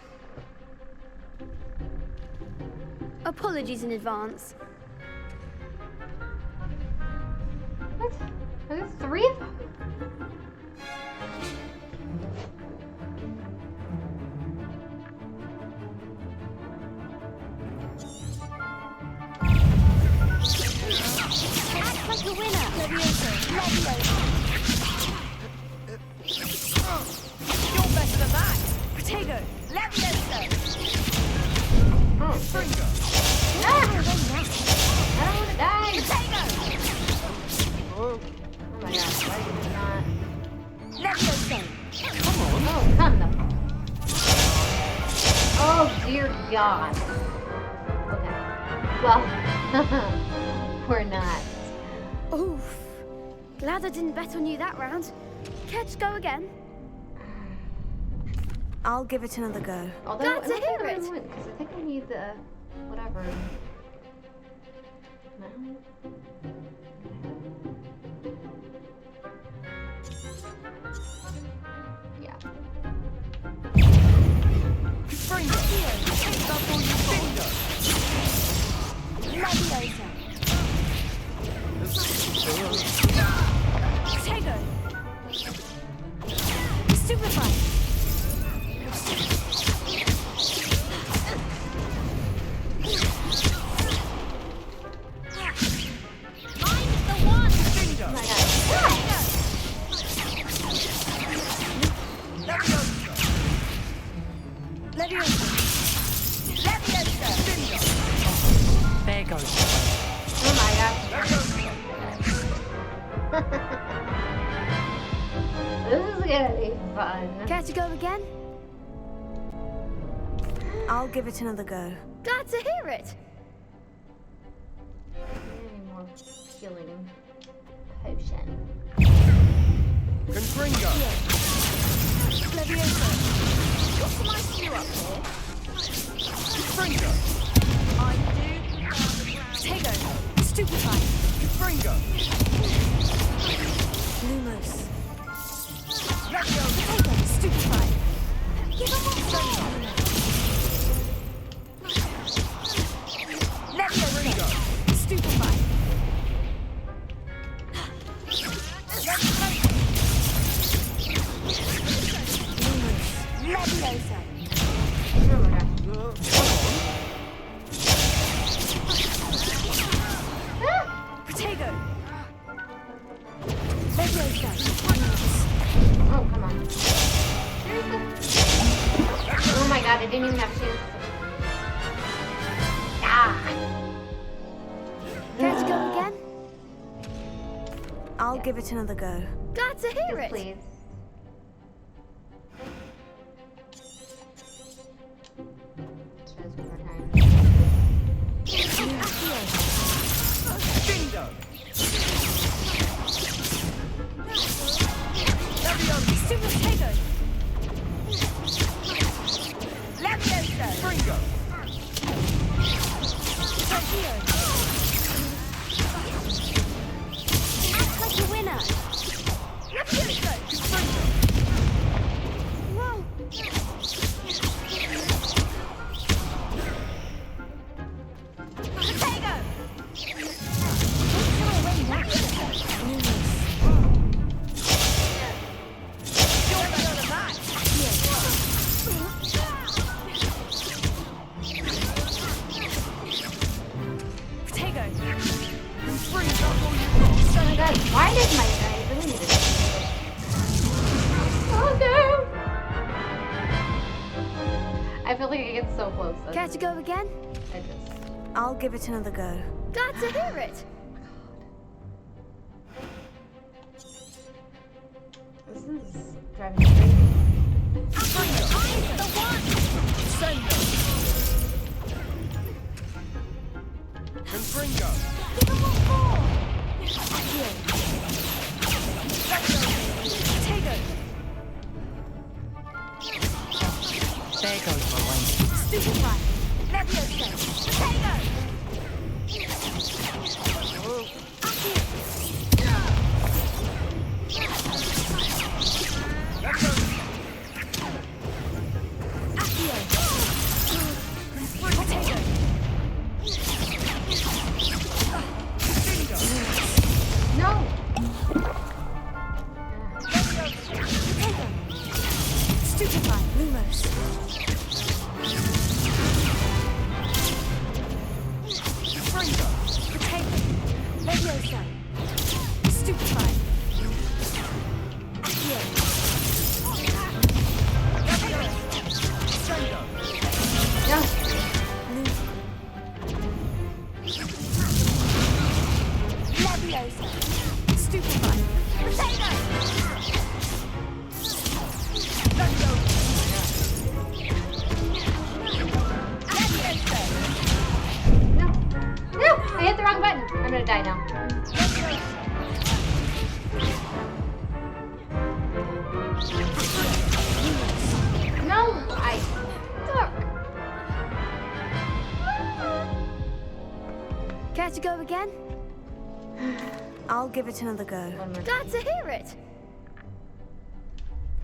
[SPEAKER 4] Apologies in advance.
[SPEAKER 1] What? Are there 3 of them?
[SPEAKER 10] Act like a winner.
[SPEAKER 19] You're better than that.
[SPEAKER 3] Potato.
[SPEAKER 19] Levioso.
[SPEAKER 1] Oh,
[SPEAKER 19] Finger.
[SPEAKER 1] I don't want to die.
[SPEAKER 19] Potato.
[SPEAKER 1] Oh my gosh, why did it not?
[SPEAKER 19] Levioso.
[SPEAKER 1] Come on. Oh, come the. Oh dear God. Okay. Well, we're not.
[SPEAKER 4] Oof. Glad I didn't bet on you that round. Care to go again?
[SPEAKER 3] I'll give it another go.
[SPEAKER 1] Although
[SPEAKER 4] Glad to
[SPEAKER 1] I don't
[SPEAKER 4] hear
[SPEAKER 1] think
[SPEAKER 4] it.
[SPEAKER 1] I would, because I think I need the whatever. No. Yeah.
[SPEAKER 19] Finger. That's all you finger. Levioso.
[SPEAKER 3] Potato. Stupefy.
[SPEAKER 19] I'm the one. Finger.
[SPEAKER 1] Oh my God.
[SPEAKER 19] Levioso. Levioso. Finger. There goes.
[SPEAKER 1] Oh my God. This is gonna be fun.
[SPEAKER 4] Care to go again?
[SPEAKER 3] I'll give it another go.
[SPEAKER 4] Glad to hear it.
[SPEAKER 1] Any more healing potion.
[SPEAKER 7] Confringo.
[SPEAKER 19] Levioso. What's my stew up here?
[SPEAKER 7] Confringo.
[SPEAKER 19] I do.
[SPEAKER 3] Potato. Stupefy.
[SPEAKER 7] Confringo.
[SPEAKER 3] Lumos.
[SPEAKER 19] Levioso.
[SPEAKER 3] Potato. Stupefy.
[SPEAKER 19] Give him one finger. Levioso.
[SPEAKER 3] Stupefy.
[SPEAKER 19] Levioso.
[SPEAKER 1] Oh my God.
[SPEAKER 3] Potato.
[SPEAKER 19] Levioso.
[SPEAKER 1] Oh, come on. Seriously? Oh my God, I didn't even have a chance. Ah!
[SPEAKER 4] Care to go again?
[SPEAKER 3] I'll give it another go.
[SPEAKER 4] Glad to hear
[SPEAKER 1] Yes,
[SPEAKER 4] it.
[SPEAKER 1] please. Try this one more time.
[SPEAKER 7] Bingo.
[SPEAKER 3] Super Potato.
[SPEAKER 19] Levioso.
[SPEAKER 7] Bingo.
[SPEAKER 10] Act like a winner.
[SPEAKER 19] Levioso.
[SPEAKER 1] I feel like I get so close.
[SPEAKER 4] Care to go again?
[SPEAKER 5] I'll give it another go.
[SPEAKER 4] Glad to hear it.
[SPEAKER 1] This is driving me crazy.
[SPEAKER 4] The one!
[SPEAKER 7] Confringo!
[SPEAKER 4] Give him what for! Potato!
[SPEAKER 7] There goes my way.
[SPEAKER 4] Stupefy! Leviosa! Potato!
[SPEAKER 1] No!
[SPEAKER 4] Stupefy! Lumos! Potato! Leviosa! Stupefy! Accio!
[SPEAKER 1] No!
[SPEAKER 4] Leviosa! Stupefy! Potato!
[SPEAKER 1] No! No! I hit the wrong button. I'm gonna die now. No! I suck.
[SPEAKER 4] Care to go again?
[SPEAKER 5] I'll give it another go.
[SPEAKER 4] Glad to hear it.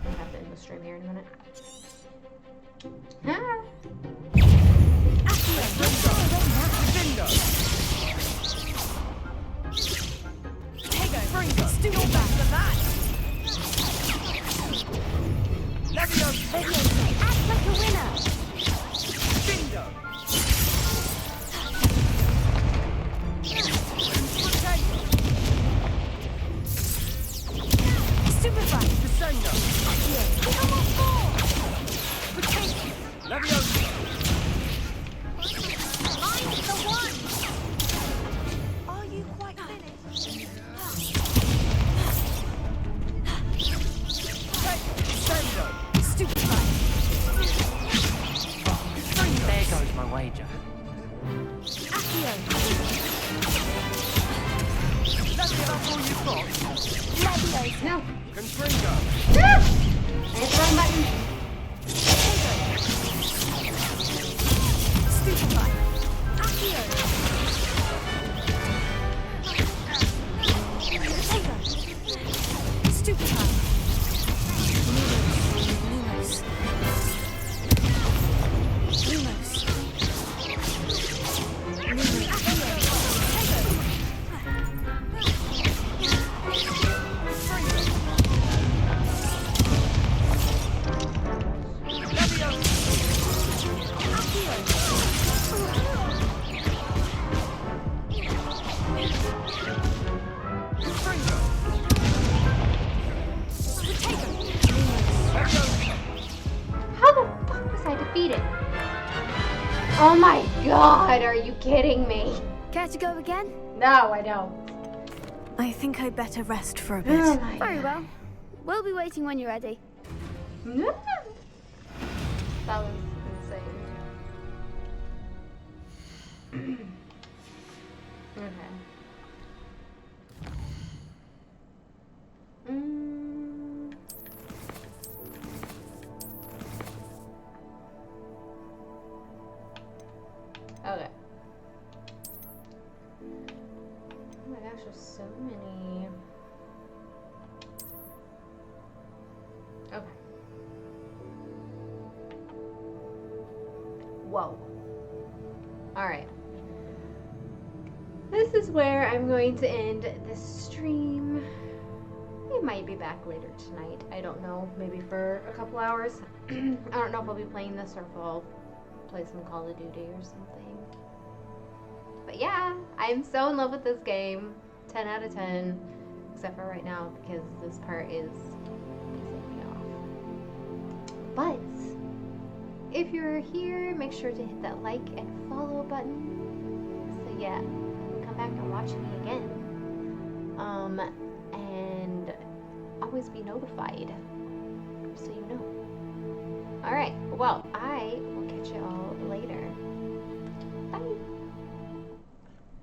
[SPEAKER 1] I have to end the stream here in a minute. Ah.
[SPEAKER 4] Stupefy! That!
[SPEAKER 7] Leviosa!
[SPEAKER 4] Act like a winner!
[SPEAKER 7] Bingo!
[SPEAKER 4] Stupefy!
[SPEAKER 7] Descendo!
[SPEAKER 4] Give him what for!
[SPEAKER 7] Leviosa!
[SPEAKER 4] I'm the one! Are you quite finished?
[SPEAKER 7] Descendo!
[SPEAKER 4] Stupefy!
[SPEAKER 7] There goes my wager.
[SPEAKER 4] Accio!
[SPEAKER 7] That's enough all you've got?
[SPEAKER 4] Leviosa!
[SPEAKER 1] No!
[SPEAKER 7] Confringo!
[SPEAKER 1] Ah! I hit the wrong button.
[SPEAKER 4] Stupefy! Accio! Potato! Stupefy! Lumos! Lumos!
[SPEAKER 1] How the fuck was I defeated? Oh my god, are you kidding me?
[SPEAKER 4] Care to go again?
[SPEAKER 1] No, I don't.
[SPEAKER 5] I think I'd better rest for a bit.
[SPEAKER 1] Oh my
[SPEAKER 4] Very well. We'll be waiting when you're ready.
[SPEAKER 1] That was insane. Okay. Okay. Oh my gosh, there's so many. Okay. Whoa. Alright. This is where I'm going to end this stream. I might be back later tonight. I don't know. Maybe for a couple hours. I don't know if I'll be playing this or if I'll play some Call of Duty or something. But yeah, I'm so in love with this game. 10 out of 10. Except for right now because this part is pissing me off. But if you're here, make sure to hit that like and follow button. So yeah, come back and watch me again. And always be notified, so you know. Alright, well, I will catch you all later.